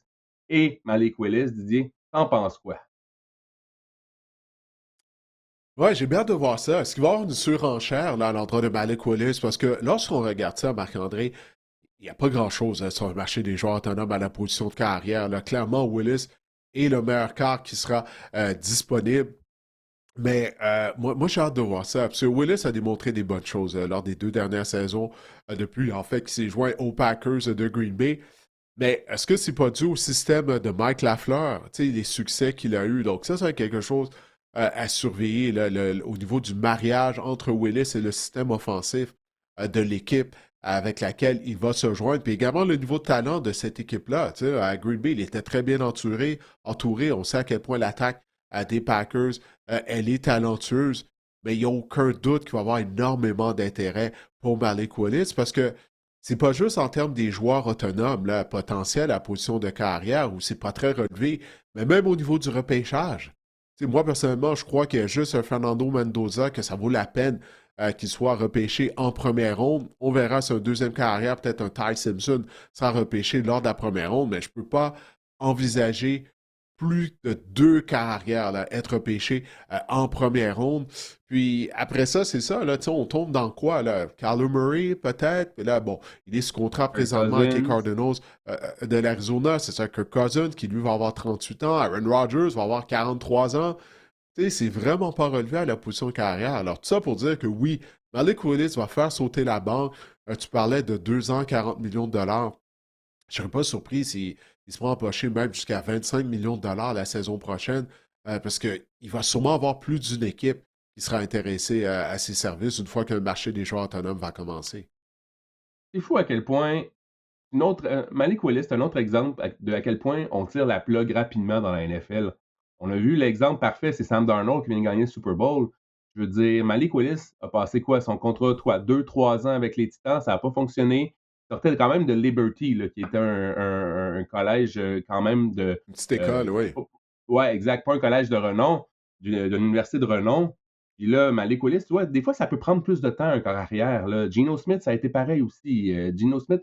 et Malik Willis. Didier, t'en penses quoi? Ouais, j'ai bien hâte de voir ça. Est-ce qu'il va y avoir une surenchère là, à l'endroit de Malik Willis? Parce que lorsqu'on regarde ça, Marc-André, il n'y a pas grand-chose sur le marché des joueurs autonomes à la position de carrière. Là. Clairement, Willis est le meilleur quart qui sera disponible. Mais moi j'ai hâte de voir ça. Parce que Willis a démontré des bonnes choses lors des 2 dernières saisons, depuis en fait qu'il s'est joint aux Packers de Green Bay. Mais est-ce que c'est pas dû au système de Mike Lafleur, tu sais, les succès qu'il a eu? Donc ça, c'est quelque chose à surveiller là, au niveau du mariage entre Willis et le système offensif de l'équipe avec laquelle il va se joindre. Puis également le niveau de talent de cette équipe-là. Tu sais, à Green Bay, il était très bien entouré. On sait à quel point l'attaque des Packers, elle est talentueuse. Mais il n'y a aucun doute qu'il va y avoir énormément d'intérêt pour Malik Willis parce que c'est pas juste en termes des joueurs autonomes, là, potentiels à position de carrière où c'est pas très relevé, mais même au niveau du repêchage. Tu sais, moi, personnellement, je crois qu'il y a juste un Fernando Mendoza que ça vaut la peine qu'il soit repêché en première ronde. On verra si un deuxième carrière, peut-être un Ty Simpson, sera repêché lors de la première ronde, mais je ne peux pas envisager plus de 2 carrières là, être repêché en première ronde. Puis après ça, c'est ça, là, on tombe dans quoi, là? Kyler Murray, peut-être? Puis là, bon, il est sous contrat Kirk présentement avec les Cousins. Cardinals de l'Arizona. C'est ça, Kirk Cousins, qui lui va avoir 38 ans. Aaron Rodgers va avoir 43 ans. Tu sais, c'est vraiment pas relevé à la position de carrière. Alors, tout ça pour dire que oui, Malik Willis va faire sauter la banque. Tu parlais de 2 ans, 40 millions de dollars. Je serais pas surpris s'il se prend empocher même jusqu'à 25 millions de dollars la saison prochaine, parce qu'il va sûrement avoir plus d'une équipe qui sera intéressée à ses services une fois que le marché des joueurs autonomes va commencer. C'est fou à quel point Malik Willis, c'est un autre exemple de à quel point on tire la plug rapidement dans la NFL. On a vu l'exemple parfait, c'est Sam Darnold qui vient de gagner le Super Bowl. Je veux dire, Malik Willis a passé quoi? Son contrat, 2, 3 ans avec les Titans, ça n'a pas fonctionné. Il sortait quand même de Liberty, là, qui était un collège quand même de. Une petite école, oui. Ouais, exact. Pas un collège de renom, d'une université de renom. Puis là, Malik Willis, tu vois, des fois, ça peut prendre plus de temps, un corps arrière. Là. Geno Smith, ça a été pareil aussi. Geno Smith,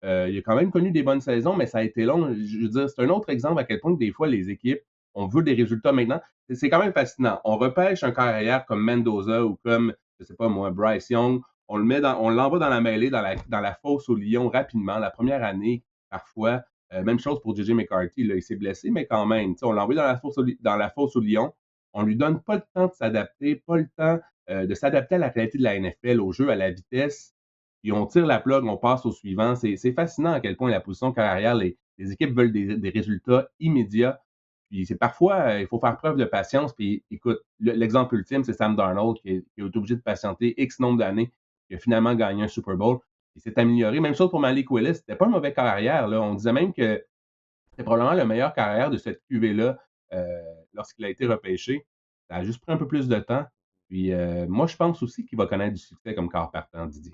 il a quand même connu des bonnes saisons, mais ça a été long. Je veux dire, c'est un autre exemple à quel point, des fois, les équipes, on veut des résultats maintenant. C'est quand même fascinant. On repêche un corps arrière comme Mendoza ou comme, je sais pas moi, Bryce Young. On l'envoie dans la mêlée, dans la fosse au lion rapidement, la première année, parfois. Même chose pour JJ McCarthy, là, il s'est blessé, mais quand même, on l'envoie dans la fosse au lion. On lui donne pas le temps de s'adapter, pas le temps de s'adapter à la réalité de la NFL, au jeu, à la vitesse. Puis on tire la plug, on passe au suivant. C'est fascinant à quel point la position carrière, les équipes veulent des résultats immédiats. Puis c'est parfois, il faut faire preuve de patience. Puis écoute, l'exemple ultime, c'est Sam Darnold qui est obligé de patienter X nombre d'années, qui a finalement gagné un Super Bowl. Il s'est amélioré. Même chose pour Malik Willis. C'était pas un mauvais carrière. Là. On disait même que c'était probablement le meilleur carrière de cette QV-là lorsqu'il a été repêché. Ça a juste pris un peu plus de temps. Puis, moi, je pense aussi qu'il va connaître du succès comme corps partant, Didier.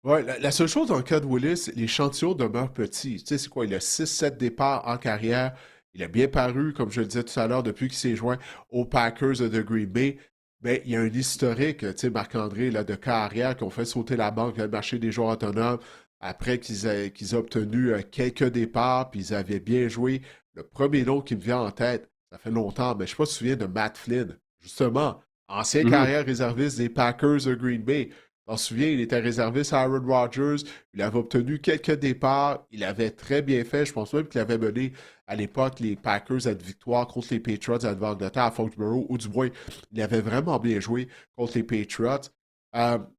Ouais, la seule chose dans le cas de Willis, l'échantillon demeure petit. Tu sais, c'est quoi? Il a 6-7 départs en carrière. Il a bien paru, comme je le disais tout à l'heure, depuis qu'il s'est joint aux Packers de Green Bay. Mais il y a un historique, tu sais, Marc-André, là, de carrière qui ont fait sauter la banque, le marché des joueurs autonomes, après qu'ils aient obtenu quelques départs, puis ils avaient bien joué. Le premier nom qui me vient en tête, ça fait longtemps, mais je ne sais pas si tu te souviens de Matt Flynn. Justement, ancien Mhm. carrière réserviste des Packers de Green Bay. T'en souviens, il était réserviste à Aaron Rodgers. Il avait obtenu quelques départs. Il avait très bien fait. Je pense même qu'il avait mené à l'époque les Packers à une victoire contre les Patriots à Nouvelle-Angleterre à Foxborough, ou du moins, il avait vraiment bien joué contre les Patriots.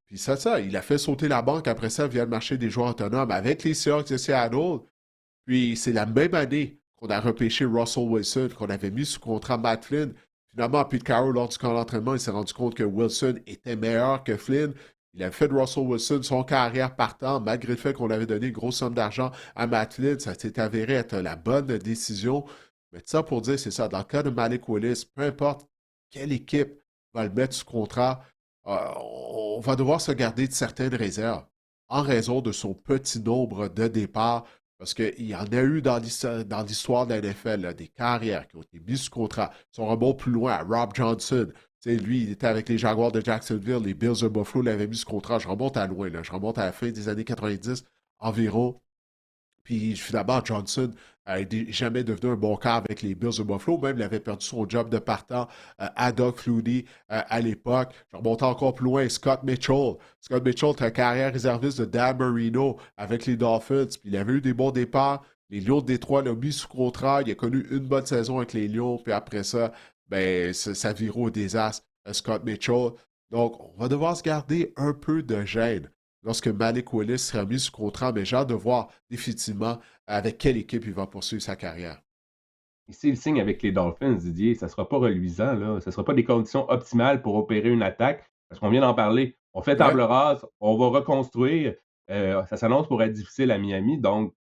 Puis ça, il a fait sauter la banque après ça via le marché des joueurs autonomes avec les Seahawks de Seattle. Puis c'est la même année qu'on a repêché Russell Wilson, qu'on avait mis sous contrat Matt Flynn. Finalement, Pete Carroll, lors du camp d'entraînement, il s'est rendu compte que Wilson était meilleur que Flynn. Il a fait de Russell Wilson son carrière partant, malgré le fait qu'on avait donné une grosse somme d'argent à Matt Flynn. Ça s'est avéré être la bonne décision. Mais tout ça pour dire, c'est ça. Dans le cas de Malik Willis, peu importe quelle équipe va le mettre sous contrat, on va devoir se garder de certaines réserves en raison de son petit nombre de départs. Parce qu'il y en a eu dans l'histoire de la NFL, là, des carrières qui ont été mises sous contrat. Si on remonte plus loin, Rob Johnson, lui, il était avec les Jaguars de Jacksonville, les Bills de Buffalo l'avaient mis sous contrat. Je remonte à loin, là. Je remonte à la fin des années 90 environ. Puis finalement, Johnson n'a jamais devenu un bon quart avec les Bills de Buffalo. Même, il avait perdu son job de partant à Doug Flutie à l'époque. Je remonte encore plus loin, Scott Mitchell. Scott Mitchell était un carrière réserviste de Dan Marino avec les Dolphins. Puis il avait eu des bons départs. Les Lions de Détroit l'ont mis sous contrat. Il a connu une bonne saison avec les Lions. Puis après ça, ben, ça virait au désastre, Scott Mitchell. Donc, on va devoir se garder un peu de gêne lorsque Malik Willis sera mis sous contrat, mais j'ai hâte de voir définitivement avec quelle équipe il va poursuivre sa carrière. Et s'il signe avec les Dolphins, Didier, ça ne sera pas reluisant, là. Ça ne sera pas des conditions optimales pour opérer une attaque, parce qu'on vient d'en parler. On fait Ouais. table rase, on va reconstruire. Ça s'annonce pour être difficile à Miami, donc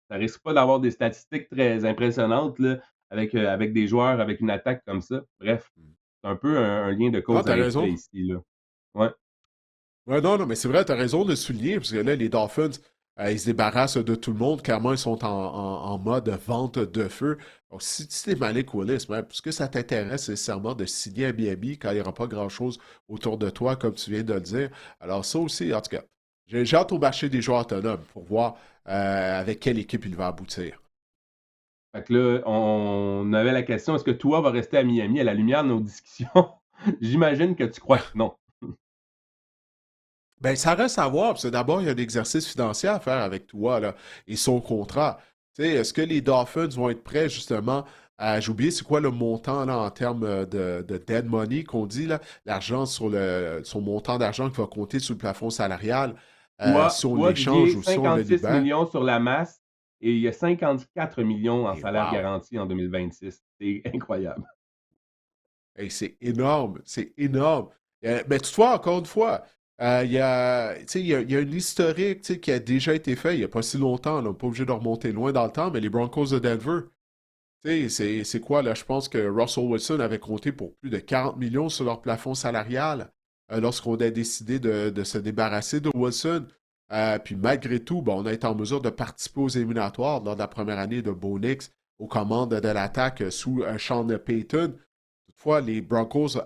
ça risque pas d'avoir des statistiques très impressionnantes là, avec des joueurs avec une attaque comme ça. Bref, c'est un peu un lien de Non, cause t'as à effet raison. ici, là. Ouais. Ouais, non, non, mais c'est vrai, t'as raison de le souligner, parce que là, les Dolphins, ils se débarrassent de tout le monde. Clairement, ils sont en mode vente de feu. Donc, si t'es Malik Willis, même, est-ce que ça t'intéresse nécessairement de signer à Miami quand il n'y aura pas grand-chose autour de toi, comme tu viens de le dire? Alors, ça aussi, en tout cas, j'ai hâte au marché des joueurs autonomes pour voir avec quelle équipe il va aboutir. Fait que là, on avait la question, est-ce que toi va rester à Miami à la lumière de nos discussions? J'imagine que tu crois que non. Ben, ça reste à voir, parce que d'abord, il y a un exercice financier à faire avec toi, là, et son contrat. Tu sais, est-ce que les Dolphins vont être prêts, justement, à, j'ai oublié, c'est quoi le montant, là, en termes de dead money qu'on dit, là, l'argent son montant d'argent qui va compter sur le plafond salarial, si on l'échange Didier, ou si on le 56 libère. millions sur la masse et il y a 54 millions en Et salaire wow! garanti en 2026. C'est incroyable. Hey, c'est énorme, c'est énorme. Mais toutefois, encore une fois, il y a, tu sais, il y a un historique, tu sais, qui a déjà été fait il n'y a pas si longtemps. On n'est pas obligé de remonter loin dans le temps, mais les Broncos de Denver, tu sais, c'est quoi, là? Je pense que Russell Wilson avait compté pour plus de 40 millions sur leur plafond salarial lorsqu'on a décidé de se débarrasser de Wilson. Puis malgré tout, bon, on a été en mesure de participer aux éliminatoires lors de la première année de Bo Nix aux commandes de l'attaque sous Sean Payton. Toutefois, les Broncos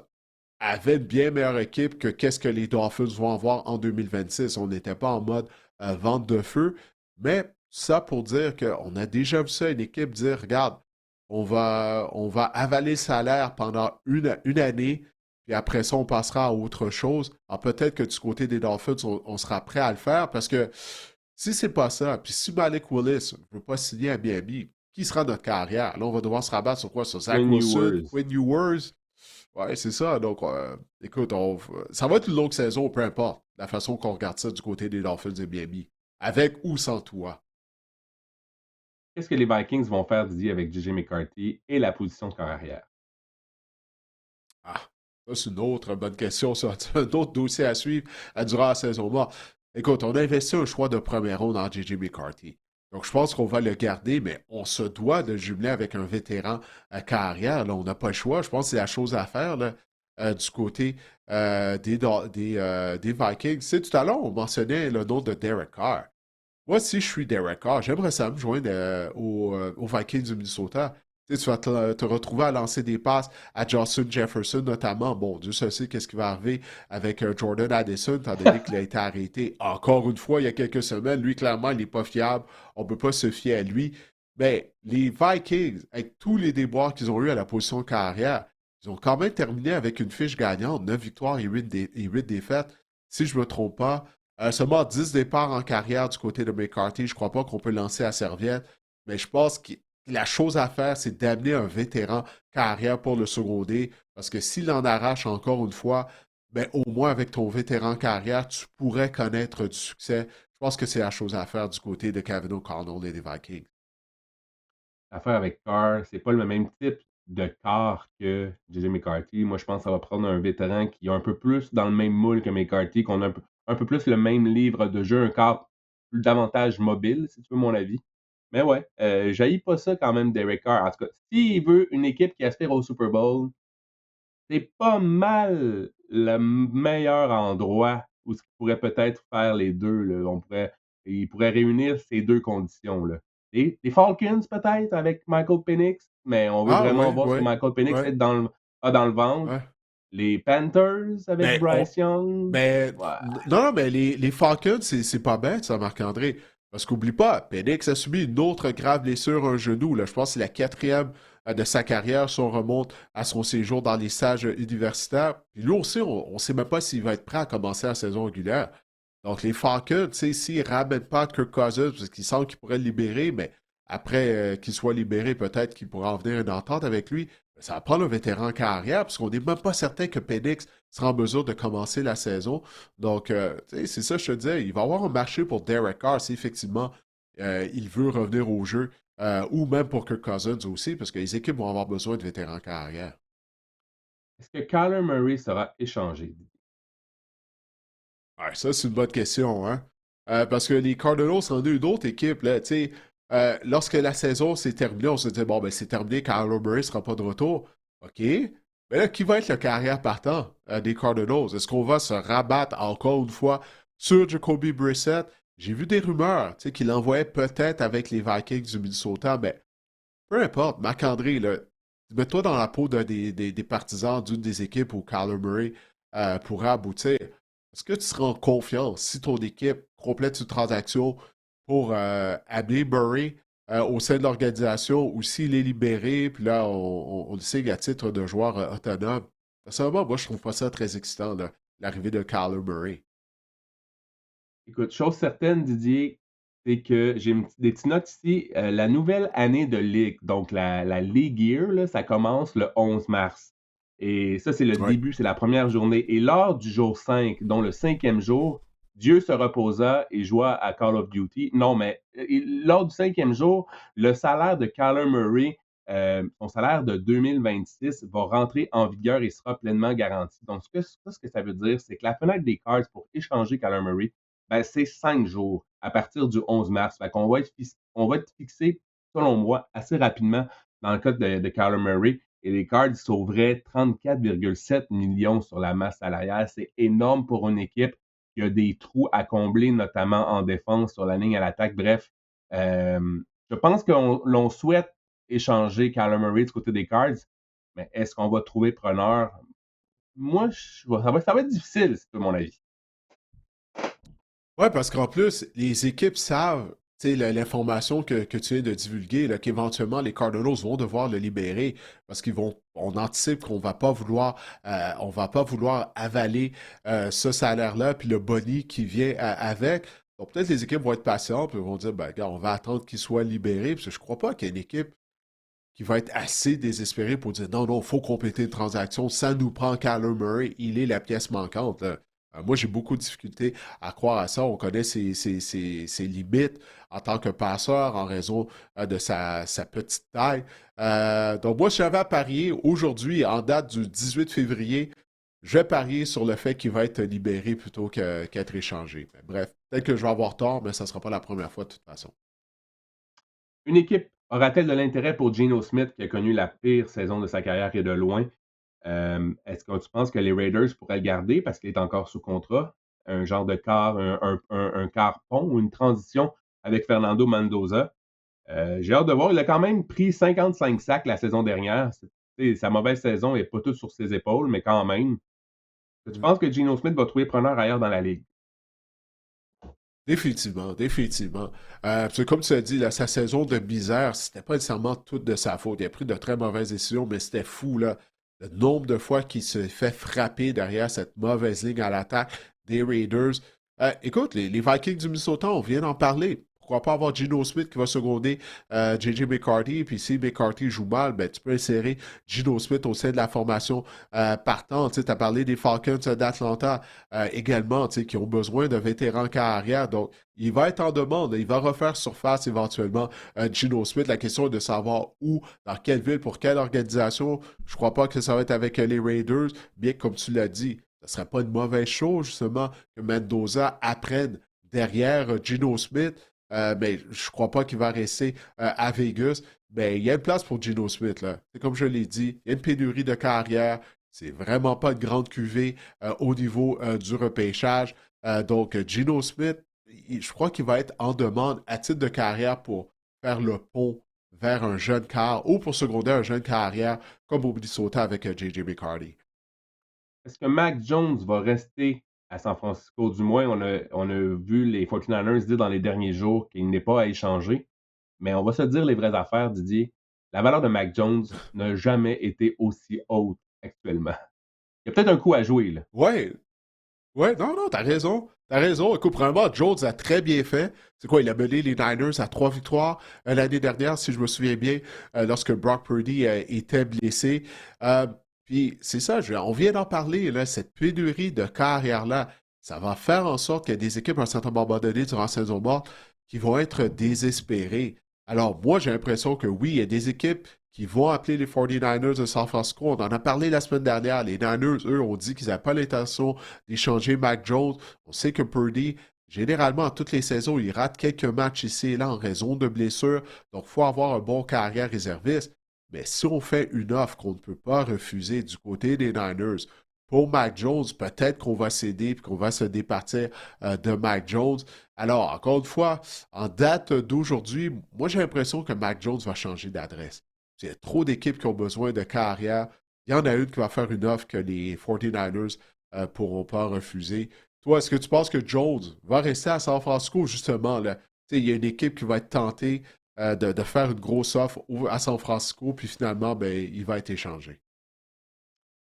avaient une bien meilleure équipe que qu'est-ce que les Dolphins vont avoir en 2026. On n'était pas en mode vente de feu, mais ça pour dire qu'on a déjà vu ça, une équipe dire, regarde, on va avaler le salaire pendant une année, puis après ça, on passera à autre chose. Alors peut-être que du côté des Dolphins, on sera prêt à le faire, parce que si c'est pas ça, puis si Malik Willis ne veut pas signer à Miami, qui sera notre carrière? Là, on va devoir se rabattre sur quoi? Sur Zach Quinn Wilson, Ewers. Quinn Ewers. Ouais, c'est ça. Donc, écoute, ça va être une longue saison, peu importe la façon qu'on regarde ça du côté des Dolphins et Miami. Avec ou sans toi. Qu'est-ce que les Vikings vont faire, Didier, avec JJ McCarthy et la position de corps arrière? Ah, ça, c'est une autre bonne question, ça. C'est un autre dossier à suivre durant la saison morte. Écoute, on a investi un choix de première ronde en J.J. McCarthy. Donc, je pense qu'on va le garder, mais on se doit de le jumeler avec un vétéran à carrière. Là, on n'a pas le choix. Je pense que c'est la chose à faire là, du côté des Vikings. Tu sais, tout à l'heure, on mentionnait le nom de Derek Carr. Moi, si je suis Derek Carr, j'aimerais ça me joindre aux Vikings du Minnesota. Tu sais, tu vas te retrouver à lancer des passes à Justin Jefferson notamment. Bon, Dieu seul sait qu'est-ce qui va arriver avec Jordan Addison, étant donné qu'il a été arrêté encore une fois il y a quelques semaines. Lui, clairement, il n'est pas fiable. On ne peut pas se fier à lui. Mais les Vikings, avec tous les déboires qu'ils ont eu à la position de carrière, ils ont quand même terminé avec une fiche gagnante, 9 victoires et 8 défaites. Si je ne me trompe pas, seulement 10 départs en carrière du côté de McCarthy. Je ne crois pas qu'on peut lancer à serviette, mais je pense que la chose à faire, c'est d'amener un vétéran carrière pour le seconder, parce que s'il en arrache encore une fois, ben, au moins avec ton vétéran carrière, tu pourrais connaître du succès. Je pense que c'est la chose à faire du côté de Kevin O'Connell et des Vikings. L'affaire avec Carr, c'est pas le même type de Carr que J.J. McCarthy. Moi, je pense que ça va prendre un vétéran qui est un peu plus dans le même moule que McCarthy, qu'on a un peu plus le même livre de jeu, un Carr davantage mobile, si tu veux mon avis. Mais ouais, j'haïs pas ça quand même, Derek Carr. En tout cas, s'il veut une équipe qui aspire au Super Bowl, c'est pas mal le meilleur endroit où ce qu'il pourrait peut-être faire les deux. Là. Il pourrait réunir ces deux conditions-là. Les Falcons, peut-être, avec Michael Penix, mais on veut Ah vraiment ouais, voir ce que ouais, Michael Penix ouais, a dans le ventre. ouais. Les Panthers avec Mais Bryce Young. Mais Ouais. non, non, mais les Falcons, c'est pas bête, ça, Marc-André. Parce qu'oublie pas, Penix a subi une autre grave blessure à un genou. Là. Je pense que c'est la quatrième de sa carrière si on remonte à son séjour dans les stages universitaires. Puis lui aussi, on ne sait même pas s'il va être prêt à commencer la saison régulière. Donc les Falcons, tu sais, s'ils ne ramènent pas Kirk Cousins, parce qu'ils sentent qu'ils pourraient le libérer, mais après qu'il soit libéré, peut-être qu'il pourra en venir une entente avec lui. Ça va prendre un vétéran carrière, parce qu'on n'est même pas certain que Penix sera en mesure de commencer la saison. Donc, c'est ça, je te dis, il va y avoir un marché pour Derek Carr si effectivement il veut revenir au jeu, ou même pour Kirk Cousins aussi, parce que les équipes vont avoir besoin de vétérans carrière. Est-ce que Kyler Murray sera échangé? Ouais, ça, c'est une bonne question, hein? Parce que les Cardinals sont eu d'autres équipes, là, tu sais. Lorsque la saison s'est terminée, on se dit, bon, ben, c'est terminé, Kyler Murray ne sera pas de retour. OK. Mais là, qui va être le carrière partant des Cardinals? Est-ce qu'on va se rabattre encore une fois sur Jacoby Brissett? J'ai vu des rumeurs, tu sais, qu'il envoyait peut-être avec les Vikings du Minnesota, mais peu importe, Marc-André, là, mets-toi dans la peau des partisans d'une des équipes où Kyler Murray pourrait aboutir. Est-ce que tu seras en confiance si ton équipe complète une transaction pour amener Murray au sein de l'organisation ou s'il est libéré, puis là, on le signe à titre de joueur autonome? Personnellement, moi, je trouve pas ça très excitant, là, l'arrivée de Kyler Murray. Écoute, chose certaine, Didier, c'est que j'ai des petites notes ici. La nouvelle année de Ligue, donc la League Year, là, ça commence le 11 mars. Et ça, c'est le Oui. début, c'est la première journée. Et lors du jour 5, dont le cinquième jour, Dieu se reposa et joua à Call of Duty. Non, mais lors du cinquième jour, le salaire de Kyler Murray, son salaire de 2026, va rentrer en vigueur et sera pleinement garanti. Donc, ce que ça veut dire, c'est que la fenêtre des Cards pour échanger Kyler Murray, ben, c'est 5 jours à partir du 11 mars. Fait qu'on on va être fixé, selon moi, assez rapidement dans le cas de Kyler Murray. Et les Cards sauveraient 34,7 millions sur la masse salariale. C'est énorme pour une équipe qui a des trous à combler, notamment en défense, sur la ligne à l'attaque. Bref, je pense qu'on l'on souhaite échanger Kyler Murray du côté des Cards, mais est-ce qu'on va trouver preneur? Moi, ça va être difficile, c'est mon avis. Ouais, parce qu'en plus, les équipes savent, tu sais, l'information que tu viens de divulguer, là, qu'éventuellement les Cardinals vont devoir le libérer parce on anticipe qu'on on va pas vouloir avaler ce salaire-là puis le boni qui vient avec. Donc peut-être les équipes vont être patientes et vont dire, ben, regarde, on va attendre qu'il soit libéré parce que je crois pas qu'il y ait une équipe qui va être assez désespéré pour dire non, non, il faut compléter une transaction. Ça nous prend Kyler Murray. Il est la pièce manquante, là. Moi, j'ai beaucoup de difficultés à croire à ça. On connaît ses limites en tant que passeur en raison de sa petite taille. Donc, moi, si j'avais à parier aujourd'hui, en date du 18 février, je vais parier sur le fait qu'il va être libéré plutôt qu'être échangé. Mais bref, peut-être que je vais avoir tort, mais ça ne sera pas la première fois de toute façon. Une équipe aura-t-elle de l'intérêt pour Geno Smith qui a connu la pire saison de sa carrière et de loin? Est-ce que tu penses que les Raiders pourraient le garder parce qu'il est encore sous contrat? Un genre de quart, un quart pont ou une transition avec Fernando Mendoza? J'ai hâte de voir. Il a quand même pris 55 sacs la saison dernière. Sa mauvaise saison n'est pas toute sur ses épaules, mais quand même. Tu penses que Geno Smith va trouver preneur ailleurs dans la ligue? Définitivement, définitivement. Parce que comme tu as dit, là, sa saison de misère, c'était pas nécessairement toute de sa faute. Il a pris de très mauvaises décisions, mais c'était fou, là. Le nombre de fois qu'il se fait frapper derrière cette mauvaise ligne à l'attaque des Raiders. Écoute, les Vikings du Minnesota, on vient d'en parler. Pourquoi pas avoir Geno Smith qui va seconder J.J. McCarthy, puis si McCarthy joue mal, ben, tu peux insérer Geno Smith au sein de la formation partante. Tu as parlé des Falcons d'Atlanta également, qui ont besoin de vétérans carrière. Donc, il va être en demande. Il va refaire surface éventuellement Geno Smith. La question est de savoir où, dans quelle ville, pour quelle organisation. Je ne crois pas que ça va être avec les Raiders, bien que, comme tu l'as dit, ce ne serait pas une mauvaise chose, justement, que Mendoza apprenne derrière Geno Smith. Mais je ne crois pas qu'il va rester à Vegas. Mais il y a une place pour Geno Smith, là. C'est comme je l'ai dit, il y a une pénurie de carrière. C'est vraiment pas une grande cuvée au niveau du repêchage. Donc, Geno Smith, je crois qu'il va être en demande à titre de carrière pour faire le pont vers un jeune quart ou pour seconder un jeune carrière comme au Minnesota avec J.J. McCarthy. Est-ce que Mac Jones va rester à San Francisco? Du moins, on a vu les 49ers dire dans les derniers jours qu'il n'est pas à échanger. Mais on va se dire les vraies affaires, Didier. La valeur de Mac Jones n'a jamais été aussi haute actuellement. Il y a peut-être un coup à jouer, là. Ouais, ouais, non, non, t'as raison. T'as raison. Écoute, vraiment, Jones a très bien fait. C'est quoi, il a mené les Niners à 3 victoires l'année dernière, si je me souviens bien, lorsque Brock Purdy était blessé. Euh, Puis c'est ça, on vient d'en parler, là, cette pénurie de carrière-là, ça va faire en sorte qu'il y a des équipes à un certain moment donné durant la saison morte qui vont être désespérées. Alors, moi, j'ai l'impression que oui, il y a des équipes qui vont appeler les 49ers de San Francisco. On en a parlé la semaine dernière. Les Niners, eux, ont dit qu'ils n'avaient pas l'intention d'échanger Mac Jones. On sait que Purdy, généralement, toutes les saisons, il rate quelques matchs ici et là en raison de blessures. Donc, il faut avoir un bon carrière réserviste. Mais si on fait une offre qu'on ne peut pas refuser du côté des Niners pour Mac Jones, peut-être qu'on va céder et qu'on va se départir de Mac Jones. Alors, encore une fois, en date d'aujourd'hui, moi j'ai l'impression que Mac Jones va changer d'adresse. Il y a trop d'équipes qui ont besoin de carrière. Il y en a une qui va faire une offre que les 49ers ne pourront pas refuser. Toi, est-ce que tu penses que Jones va rester à San Francisco, justement, là? Il y a une équipe qui va être tentée de faire une grosse offre à San Francisco, puis finalement, ben, il va être échangé.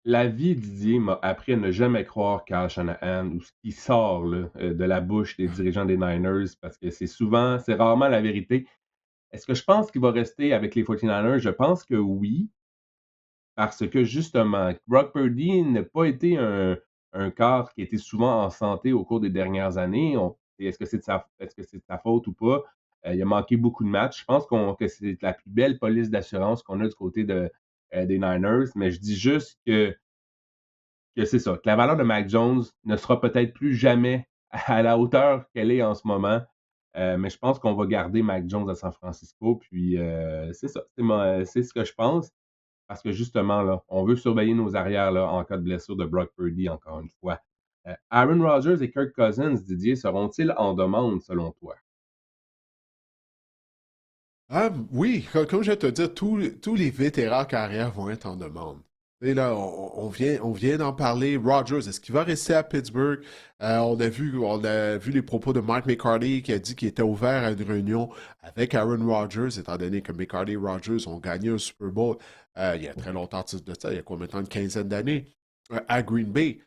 La vie, Didier, m'a appris à ne jamais croire Kyle Shanahan ou ce qui sort là, de la bouche des dirigeants des Niners parce que c'est rarement la vérité. Est-ce que je pense qu'il va rester avec les 49ers? Je pense que oui, parce que justement, Brock Purdy n'a pas été un corps qui était souvent en santé au cours des dernières années. Est-ce que c'est de sa faute ou pas? Il a manqué beaucoup de matchs. Je pense que c'est la plus belle police d'assurance qu'on a du côté des Niners, mais je dis juste que c'est ça, que la valeur de Mac Jones ne sera peut-être plus jamais à la hauteur qu'elle est en ce moment. Mais je pense qu'on va garder Mac Jones à San Francisco. Puis c'est ça, c'est ce que je pense. Parce que justement, là, on veut surveiller nos arrières là, en cas de blessure de Brock Purdy, encore une fois. Aaron Rodgers et Kirk Cousins, Didier, seront-ils en demande selon toi? Ah, oui, comme je vais te dire, tous les vétérans carrière vont être en demande. Et là, on vient d'en parler. Rodgers, est-ce qu'il va rester à Pittsburgh? On a vu les propos de Mike McCarthy qui a dit qu'il était ouvert à une réunion avec Aaron Rodgers, étant donné que McCarthy et Rodgers ont gagné un Super Bowl il y a très longtemps de ça, il y a combien de temps, une quinzaine d'années, à Green Bay.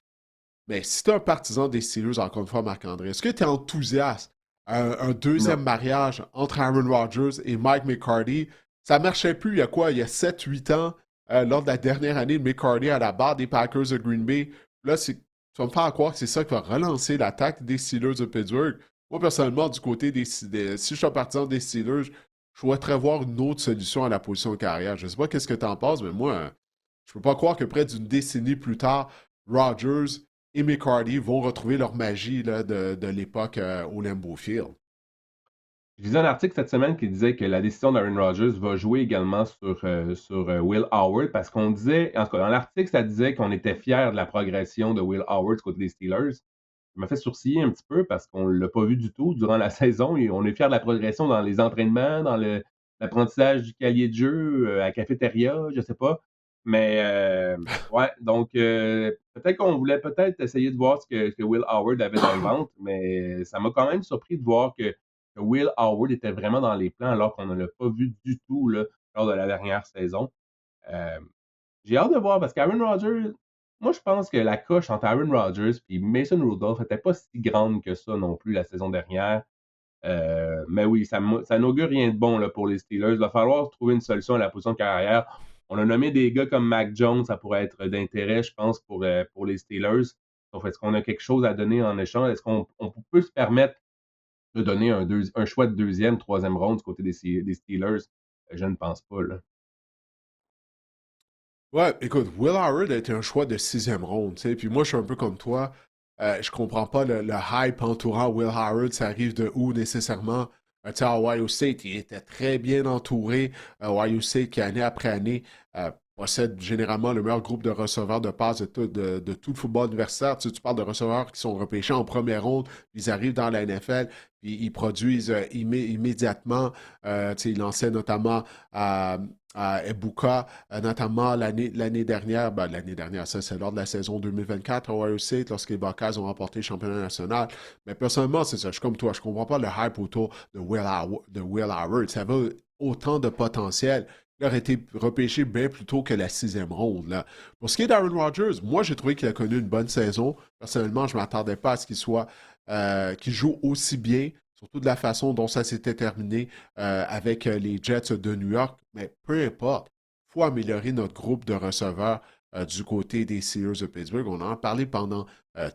Mais si tu es un partisan des Steelers, encore une fois, Marc-André, est-ce que tu es enthousiaste à un deuxième Non. mariage entre Aaron Rodgers et Mike McCarthy? Ça marchait plus il y a quoi? Il y a 7 8 ans, lors de la dernière année de McCarthy à la barre des Packers de Green Bay. Là, tu vas me faire croire que c'est ça qui va relancer l'attaque des Steelers de Pittsburgh. Moi, personnellement, du côté si je suis un partisan des Steelers, je souhaiterais voir une autre solution à la position de carrière. Je ne sais pas qu'est-ce que tu en penses, mais moi, je peux pas croire que près d'une décennie plus tard, Rodgers et McCarthy vont retrouver leur magie là, de l'époque au Lambeau Field. Je lisais un article cette semaine qui disait que la décision d'Aaron Rodgers va jouer également sur Will Howard parce qu'on disait, en tout cas, dans l'article, ça disait qu'on était fiers de la progression de Will Howard du côté des Steelers. Ça m'a fait sourciller un petit peu parce qu'on ne l'a pas vu du tout durant la saison et on est fiers de la progression dans les entraînements, dans l'apprentissage du cahier de jeu, à la cafétéria, je sais pas. Mais ouais, donc peut-être qu'on voulait peut-être essayer de voir ce que Will Howard avait dans le ventre, mais ça m'a quand même surpris de voir que Will Howard était vraiment dans les plans alors qu'on ne l'a pas vu du tout là, lors de la dernière saison. Euh, j'ai hâte de voir parce qu'Aaron Rodgers, moi je pense que la coche entre Aaron Rodgers et Mason Rudolph n'était pas si grande que ça non plus la saison dernière. Mais oui, ça n'augure rien de bon là, pour les Steelers. Il va falloir trouver une solution à la position de carrière. On a nommé des gars comme Mac Jones, ça pourrait être d'intérêt, je pense, pour les Steelers. Donc, est-ce qu'on a quelque chose à donner en échange? Est-ce qu'on peut se permettre de donner un choix de deuxième, troisième ronde du côté des Steelers? Je ne pense pas. Là. Ouais, écoute, Will Howard a été un choix de sixième ronde, tu sais, puis moi, je suis un peu comme toi. Je comprends pas le hype entourant Will Howard, ça arrive de où nécessairement? Tu sais, à Ohio State, il était très bien entouré. Ohio State, qui année après année possède généralement le meilleur groupe de receveurs de passe de tout le football universitaire. Tu sais, tu parles de receveurs qui sont repêchés en première ronde, ils arrivent dans la NFL, puis ils produisent immédiatement. Tu sais, ils lançaient notamment à Ebuka, notamment l'année dernière. Ben, l'année dernière, ça, c'est lors de la saison 2024 à Ohio State, lorsque les Buckeyes ont remporté le championnat national. Mais personnellement, c'est ça. Je suis comme toi. Je comprends pas le hype autour de Will Howard. Ça avait autant de potentiel. Il aurait été repêché bien plus tôt que la sixième ronde. Là. Pour ce qui est d'Aaron Rodgers, moi, j'ai trouvé qu'il a connu une bonne saison. Personnellement, je ne m'attendais pas à ce qu'il joue aussi bien, surtout de la façon dont ça s'était terminé avec les Jets de New York. Mais peu importe, il faut améliorer notre groupe de receveurs du côté des Steelers de Pittsburgh. On en a parlé pendant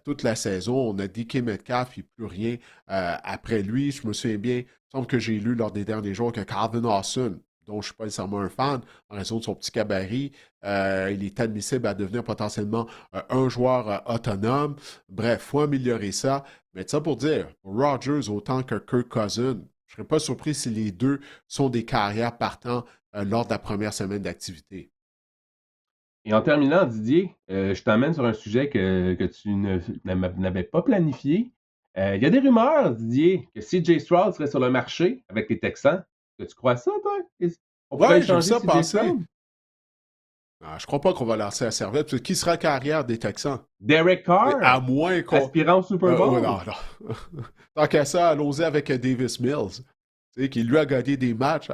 toute la saison. On a dit DK Metcalf, il n'y a plus rien après lui. Je me souviens bien, il me semble que j'ai lu lors des derniers jours que Calvin Austin, dont je ne suis pas nécessairement un fan, en raison de son petit gabarit, il est admissible à devenir potentiellement un joueur autonome. Bref, il faut améliorer ça. Mais ça pour dire, Rodgers autant que Kirk Cousins, je ne serais pas surpris si les deux sont des carrières partant lors de la première semaine d'activité. Et en terminant, Didier, je t'emmène sur un sujet que tu n'avais pas planifié. Il y a des rumeurs, Didier, que CJ Stroud serait sur le marché avec les Texans. Est-ce que tu crois ça, toi? On pourrait Ouais, j'ai vu échanger ça CJ passer. Stroud? Ah, je crois pas qu'on va lancer la servette. Parce que qui sera carrière des Texans? Derek Et à Carr, moins qu'on. aspirant au Super Ouais, non, Bowl? non. Tant qu'à ça, allons-y avec Davis Mills. Tu sais, qui lui a gagné des matchs.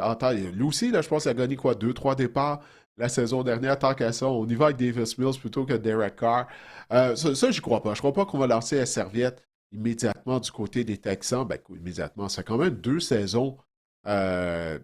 Lui aussi, là, je pense qu'il a gagné quoi, deux, trois départs la saison dernière. Tant qu'à ça, on y va avec Davis Mills plutôt que Derek Carr. Ça, j'y crois pas. Je crois pas qu'on va lancer la serviette immédiatement du côté des Texans. Ben, immédiatement, c'est quand même deux saisons euh,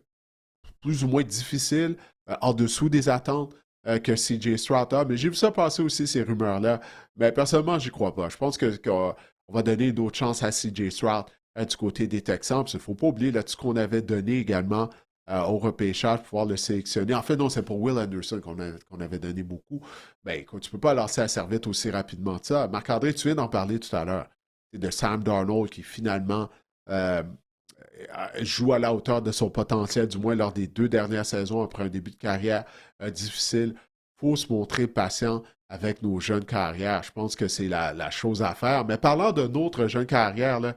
plus ou moins difficiles, en dessous des attentes que CJ Stroud a. Mais j'ai vu ça passer aussi, ces rumeurs-là. Mais personnellement, j'y crois pas. Je pense qu'on va donner d'autres chances à CJ Stroud du côté des Texans. Il ne faut pas oublier là, tout ce qu'on avait donné également au repêchage pour pouvoir le sélectionner. En fait, non, c'est pour Will Anderson qu'on avait donné beaucoup. Ben, écoute, tu ne peux pas lancer la serviette aussi rapidement que ça. Marc-André, tu viens d'en parler tout à l'heure. C'est de Sam Darnold qui finalement euh, joue à la hauteur de son potentiel, du moins lors des deux dernières saisons après un début de carrière difficile. Il faut se montrer patient avec nos jeunes carrières. Je pense que c'est la chose à faire. Mais parlant d'un autre jeune carrière, là,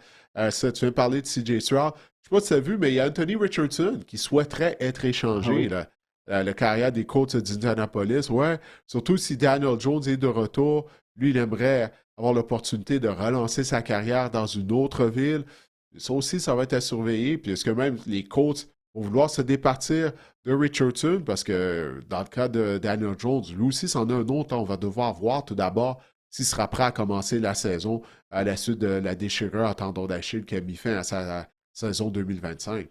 tu viens de parler de CJ Stroud. Je ne sais pas si tu as vu, mais il y a Anthony Richardson qui souhaiterait être Ah échangé. oui. Là. Le carrière des Colts d'Indianapolis. Ouais, surtout si Daniel Jones est de retour. Lui, il aimerait avoir l'opportunité de relancer sa carrière dans une autre ville. Ça aussi, ça va être à surveiller. Puis est-ce que même les Colts vont vouloir se départir de Richardson? Parce que dans le cas de Daniel Jones, lui aussi, c'en a un autre. On va devoir voir tout d'abord s'il sera prêt à commencer la saison à la suite de la déchirure à tendon d'Achille qui a mis fin à sa saison 2025.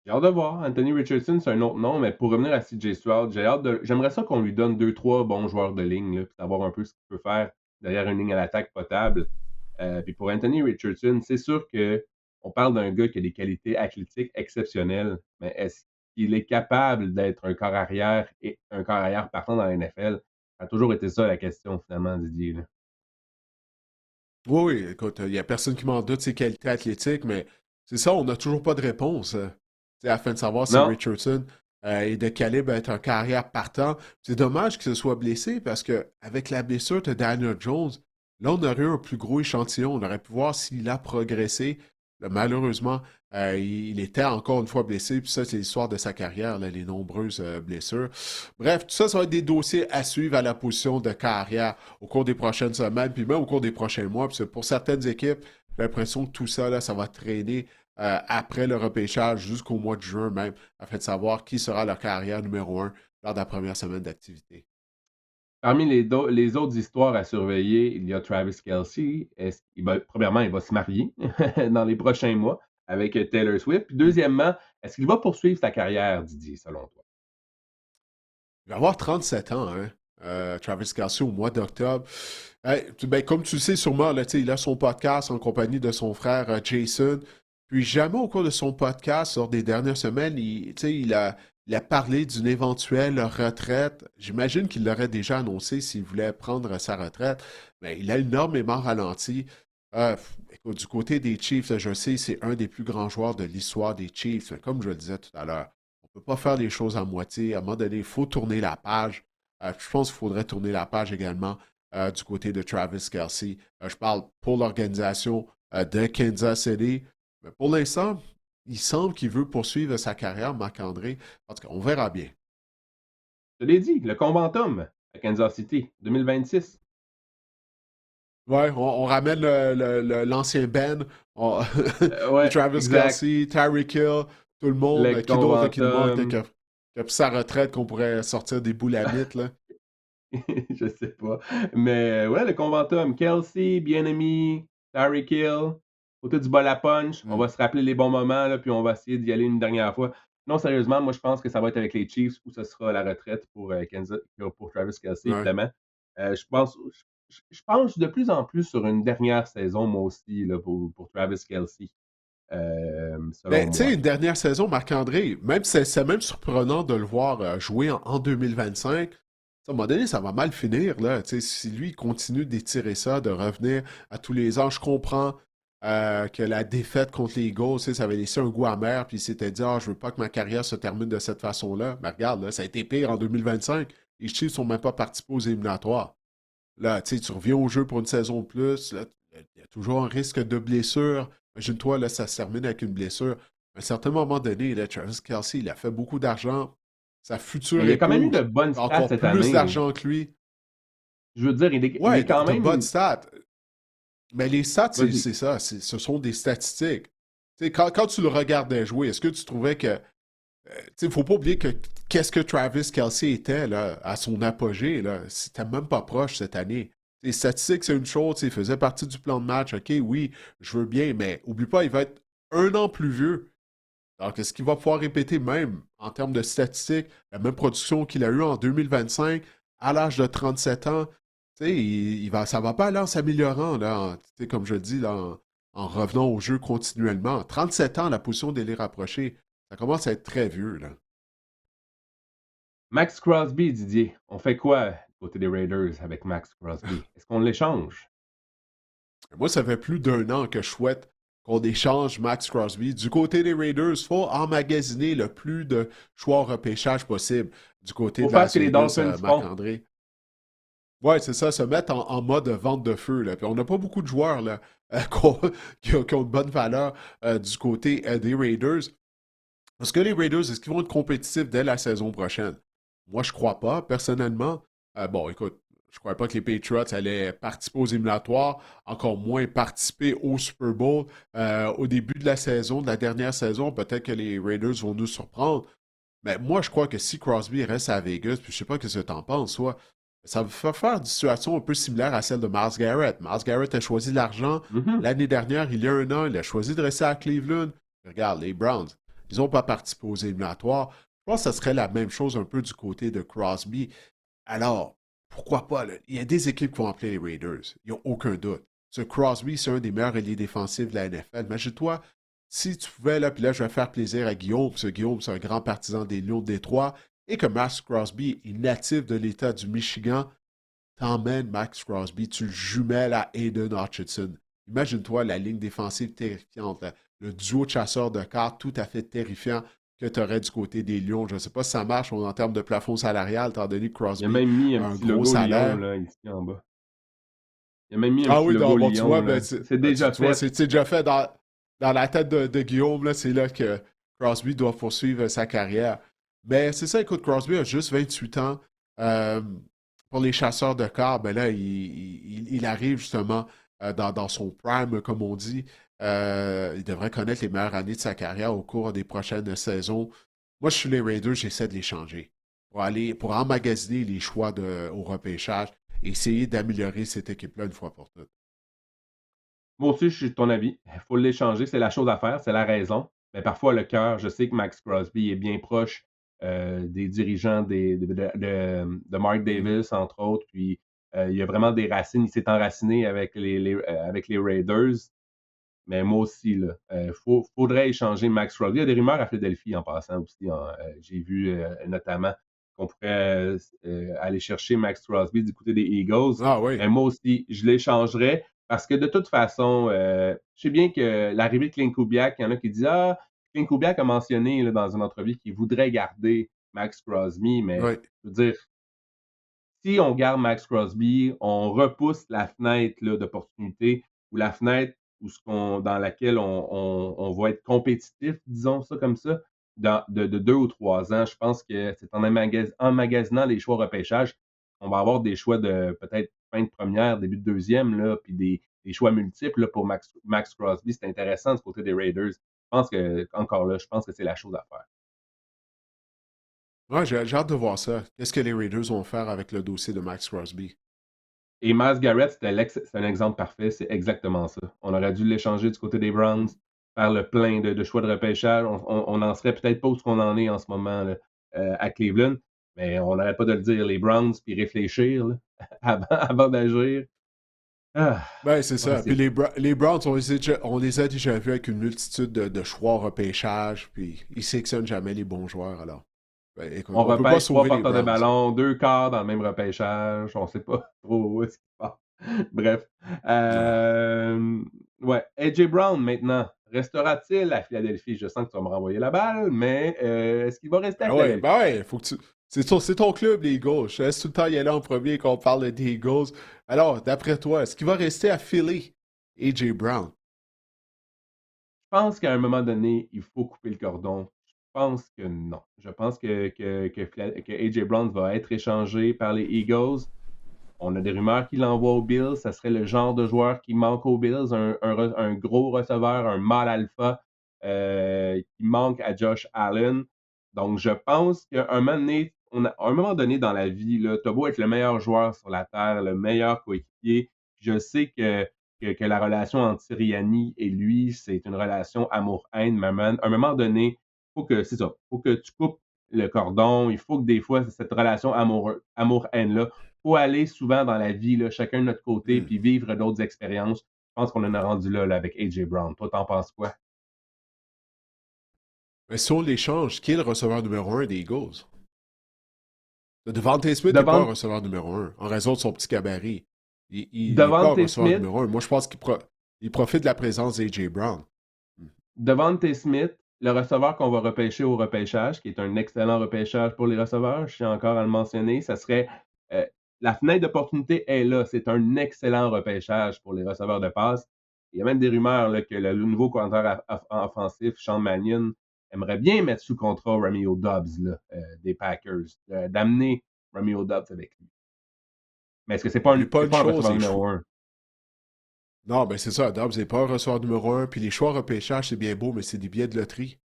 J'ai hâte de voir. Anthony Richardson, c'est un autre nom, mais pour revenir à CJ Stroud, j'aimerais ça qu'on lui donne deux, trois bons joueurs de ligne, là, puis savoir un peu ce qu'il peut faire derrière une ligne à l'attaque potable. Puis pour Anthony Richardson, c'est sûr que on parle d'un gars qui a des qualités athlétiques exceptionnelles, mais est-ce qu'il est capable d'être un corps arrière et un corps arrière partant dans la NFL? Ça a toujours été ça la question, finalement, Didier. Là. Oui, oui, écoute, il n'y a personne qui m'en doute ses qualités athlétiques, mais C'est ça, on n'a toujours pas de réponse. Afin de savoir si Non, Richardson est de calibre à être un carrière partant. C'est dommage qu'il se soit blessé parce que avec la blessure de Daniel Jones, là, on aurait eu un plus gros échantillon. On aurait pu voir s'il a progressé. Là, malheureusement, il était encore une fois blessé. Puis ça, c'est l'histoire de sa carrière, là, les nombreuses blessures. Bref, tout ça, ça va être des dossiers à suivre à la position de carrière au cours des prochaines semaines, puis même au cours des prochains mois. Parce que pour certaines équipes, j'ai l'impression que tout ça, là, ça va traîner après le repêchage jusqu'au mois de juin même, afin de savoir qui sera leur carrière numéro un lors de la première semaine d'activité. parmi les autres histoires à surveiller, il y a Travis Kelce. Premièrement, il va se marier dans les prochains mois avec Taylor Swift. Puis Mm. deuxièmement, est-ce qu'il va poursuivre sa carrière, Didier, selon toi? Il va avoir 37 ans, hein? Travis Kelce au mois d'octobre. Ben, comme tu le sais sûrement, là, il a son podcast en compagnie de son frère Jason. Puis jamais au cours de son podcast, lors des dernières semaines, il a parlé d'une éventuelle retraite. J'imagine qu'il l'aurait déjà annoncé s'il voulait prendre sa retraite. Mais il a énormément ralenti. Écoute, du côté des Chiefs, je sais, c'est un des plus grands joueurs de l'histoire des Chiefs. Mais comme je le disais tout à l'heure, on ne peut pas faire les choses à moitié. À un moment donné, il faut tourner la page. Je pense qu'il faudrait tourner la page également du côté de Travis Kelce. Je parle pour l'organisation de Kansas City. Mais pour l'instant, il semble qu'il veut poursuivre sa carrière, Marc-André. En tout cas, on verra bien. Je l'ai dit, le Conventum à Kansas City, 2026. Ouais, on ramène l'ancien Ben, Ouais, Travis exact. Kelce, Tyreek Hill, tout le monde. Le Qui d'autre là, qui nous manque, là, Conventum. qui a pris sa retraite, qu'on pourrait sortir des boulamites, là. Je sais pas. Mais ouais, le Conventum. Kelsey, Bien-Aimé, Tyreek Hill, côté du bol à punch. On Mm. va se rappeler les bons moments, là, puis on va essayer d'y aller une dernière fois. Non, sérieusement, moi, je pense que ça va être avec les Chiefs où ce sera la retraite pour, pour Travis Kelsey, Ouais. évidemment. Je pense de plus en plus sur une dernière saison, moi aussi, là, pour Travis Kelsey, selon Ben, tu sais, moi. une dernière saison, Marc-André, même c'est même surprenant de le voir jouer en 2025. À un moment donné, ça va mal finir, là. Tu sais, si lui, il continue d'étirer ça, de revenir à tous les ans, je comprends que la défaite contre les Eagles, tu sais, ça avait laissé un goût amer, puis il s'était dit, ah, je veux pas que ma carrière se termine de cette façon-là. Mais regarde, là, ça a été pire en 2025. Les Chiefs sont même pas participés aux éliminatoires. Là, tu sais, tu reviens au jeu pour une saison de plus. Là, il y a toujours un risque de blessure. Imagine-toi, là, ça se termine avec une blessure. À un certain moment donné, là, Travis Kelce, il a fait beaucoup d'argent. Sa Mais future il y a quand même eu de épouse bonnes a stats encore cette plus année. d'argent que lui. Je veux dire, il Ouais, est quand de bonnes même. stats. Mais les stats, Vas-y. c'est ça. Ce sont des statistiques. Tu sais, quand tu le regardais jouer, est-ce que tu trouvais que il ne faut pas oublier que qu'est-ce que Travis Kelce était là, à son apogée. Là, c'était même pas proche cette année. Les statistiques, c'est une chose, il faisait partie du plan de match. OK, oui, je veux bien, mais oublie pas, il va être un an plus vieux. Donc, est-ce qu'il va pouvoir répéter même en termes de statistiques la même production qu'il a eue en 2025 à l'âge de 37 ans? Ça va pas aller en s'améliorant, là, comme je le dis, là, en revenant au jeu continuellement. 37 ans, la position d'ailier rapproché, ça commence à être très vieux, là. Max Crosby, Didier, on fait quoi du côté des Raiders avec Max Crosby? Est-ce qu'on l'échange? Moi, ça fait plus d'un an que je souhaite qu'on échange Max Crosby. Du côté des Raiders, il faut emmagasiner le plus de choix au repêchage possible du côté Faut de faire ce Las que les Vegas, Dolphins font. Marc-André. Ouais, c'est ça, se mettre en mode vente de feu. Là. Puis on n'a pas beaucoup de joueurs là, qui ont de bonne valeur du côté des Raiders. Est-ce que les Raiders, est-ce qu'ils vont être compétitifs dès la saison prochaine? Moi, je crois pas, personnellement. Bon, écoute, je crois pas que les Patriots allaient participer aux éliminatoires, encore moins participer au Super Bowl. Au début de la saison, de la dernière saison, peut-être que les Raiders vont nous surprendre. Mais moi, je crois que si Crosby reste à Vegas, puis je sais pas ce que tu en penses, soit, ça va faire une situation un peu similaire à celle de Myles Garrett. Myles Garrett a choisi l'argent. Mhm. L'année dernière, il y a un an, il a choisi de rester à Cleveland. Regarde, les Browns, ils n'ont pas participé aux éliminatoires. Je pense que ça serait la même chose un peu du côté de Crosby. Alors, pourquoi pas? Là? Il y a des équipes qui vont appeler les Raiders. Il n'y a aucun doute. Ce Crosby, c'est un des meilleurs alliés défensifs de la NFL. Imagine-toi, si tu pouvais, là, puis là, je vais faire plaisir à Guillaume, parce que Guillaume, c'est un grand partisan des Lions de Détroit, et que Max Crosby est natif de l'État du Michigan, t'emmènes Max Crosby, tu le jumelles à Aiden Hutchinson. Imagine-toi la ligne défensive terrifiante, là. le duo de chasseurs de cartes tout à fait terrifiant que tu aurais du côté des Lions. Je ne sais pas si ça marche en termes de plafond salarial, étant donné que Il a Crosby même mis un a un petit gros logo Lion, salaire. là, ici en bas. Il a même mis un Ah petit oui, logo bon, tu Lion, vois, ben, là. C'est déjà tu vois, fait. c'est déjà fait dans la tête de Guillaume, là, c'est là que Crosby doit poursuivre sa carrière. Mais c'est ça, écoute, Crosby a juste 28 ans. Euh, pour les chasseurs de cartes, ben là, il arrive justement dans son prime, comme on dit. Il devrait connaître les meilleures années de sa carrière au cours des prochaines saisons. Moi, je suis les Raiders, j'essaie de les changer pour emmagasiner les choix au repêchage et essayer d'améliorer cette équipe-là une fois pour toutes. Moi aussi, je suis de ton avis. Il faut l'échanger, c'est la chose à faire, c'est la raison. Mais parfois, le cœur, je sais que Max Crosby est bien proche des dirigeants de Mark Mhm. Davis, entre autres. Puis, il y a vraiment des racines. Il s'est enraciné avec les Raiders. Mais moi aussi, là, faudrait échanger Max Crosby. Il y a des rumeurs à Philadelphie en passant aussi. J'ai vu notamment qu'on pourrait aller chercher Max Crosby du côté des Eagles. Ah oui. Mais moi aussi, je l'échangerais parce que de toute façon, je sais bien que l'arrivée de Clint Kubiak, il y en a qui disent Ah, Clint Kubiak a mentionné là, dans une entrevue qu'il voudrait garder Max Crosby, mais Oui. je veux dire, si on garde Max Crosby, on repousse la fenêtre là, d'opportunité ou la fenêtre dans laquelle on va être compétitif, disons ça comme ça, de 2 ou 3 ans. Je pense que c'est en emmagasinant les choix repêchage, on va avoir des choix de peut-être fin de première, début de deuxième, là, puis des choix multiples là, pour Max Crosby. C'est intéressant du côté des Raiders. Je pense que, encore là, je pense que c'est la chose à faire. Ouais, j'ai hâte de voir ça. Qu'est-ce que les Raiders vont faire avec le dossier de Max Crosby? Et Myles Garrett, c'est un exemple parfait, c'est exactement ça. On aurait dû l'échanger du côté des Browns, Mm. faire le plein de choix de repêchage. On n'en serait peut-être pas où ce qu'on en est en ce moment là, à Cleveland, mais on n'arrête pas de le dire, les Browns, puis réfléchir là, avant d'agir. Ah, Ben, c'est ouais, ça. Puis les Browns, on les a déjà vus avec une multitude de choix au repêchage, puis ils sélectionnent jamais les bons joueurs, alors. Ben, écoute, on on peut pas repêche 3 sauver les porteurs de Browns. ballon, 2 quarts dans le même repêchage, on ne sait pas trop où est-ce qu'il passe. Bref. Ah. Ouais. AJ Brown, maintenant, restera-t-il à Philadelphie? Je sens que tu vas me renvoyer la balle, mais est-ce qu'il va rester à Philadelphie? Ben ouais, faut que tu. C'est ton club, les Eagles. Je te laisse tout le temps y aller en premier quand on parle des Eagles. Alors, d'après toi, est-ce qu'il va rester à Philly, AJ Brown? Je pense qu'à un moment donné, il faut couper le cordon. Je pense que non. Je pense que AJ Brown va être échangé par les Eagles. On a des rumeurs qu'il envoie aux Bills. Ça serait le genre de joueur qui manque aux Bills, un gros receveur, un mâle alpha qui manque à Josh Allen. Donc, je pense qu'à un moment donné dans la vie, tu as beau être le meilleur joueur sur la Terre, le meilleur coéquipier. Je sais que la relation entre Sirianni et lui, c'est une relation amour-haine. Mais à un moment donné, c'est ça. Faut que tu coupes le cordon. Il faut que des fois, cette relation amour-haine-là, faut aller souvent dans la vie, là, chacun de notre côté, Hmm. puis vivre d'autres expériences. Je pense qu'on en a rendu là, avec AJ Brown. Toi, t'en penses quoi? Mais si on l'échange, qui est le receveur numéro un des Eagles? Devante Smith n'est pas un Devant, receveur numéro un en raison de son petit gabarit. Il n'est pas un Devante receveur Smith, numéro un. Moi, je pense qu'il profite de la présence d'AJ Brown. Hmm. Devante Smith, le receveur qu'on va repêcher au repêchage, qui est un excellent repêchage pour les receveurs, je tiens encore à le mentionner, ça serait euh, la fenêtre d'opportunité est là. C'est un excellent repêchage pour les receveurs de passe. Il y a même des rumeurs là, que le nouveau coordinateur offensif, Sean Mannion, aimerait bien mettre sous contrat Romeo Dobbs là, des Packers, d'amener Romeo Dobbs avec lui. Mais est-ce que Oublie pas c'est une pas un chose, receveur les numéro choix. un? Non, ben c'est ça. Dobbs n'est pas un receveur numéro un. Puis les choix repêchage, c'est bien beau, mais c'est des billets de loterie.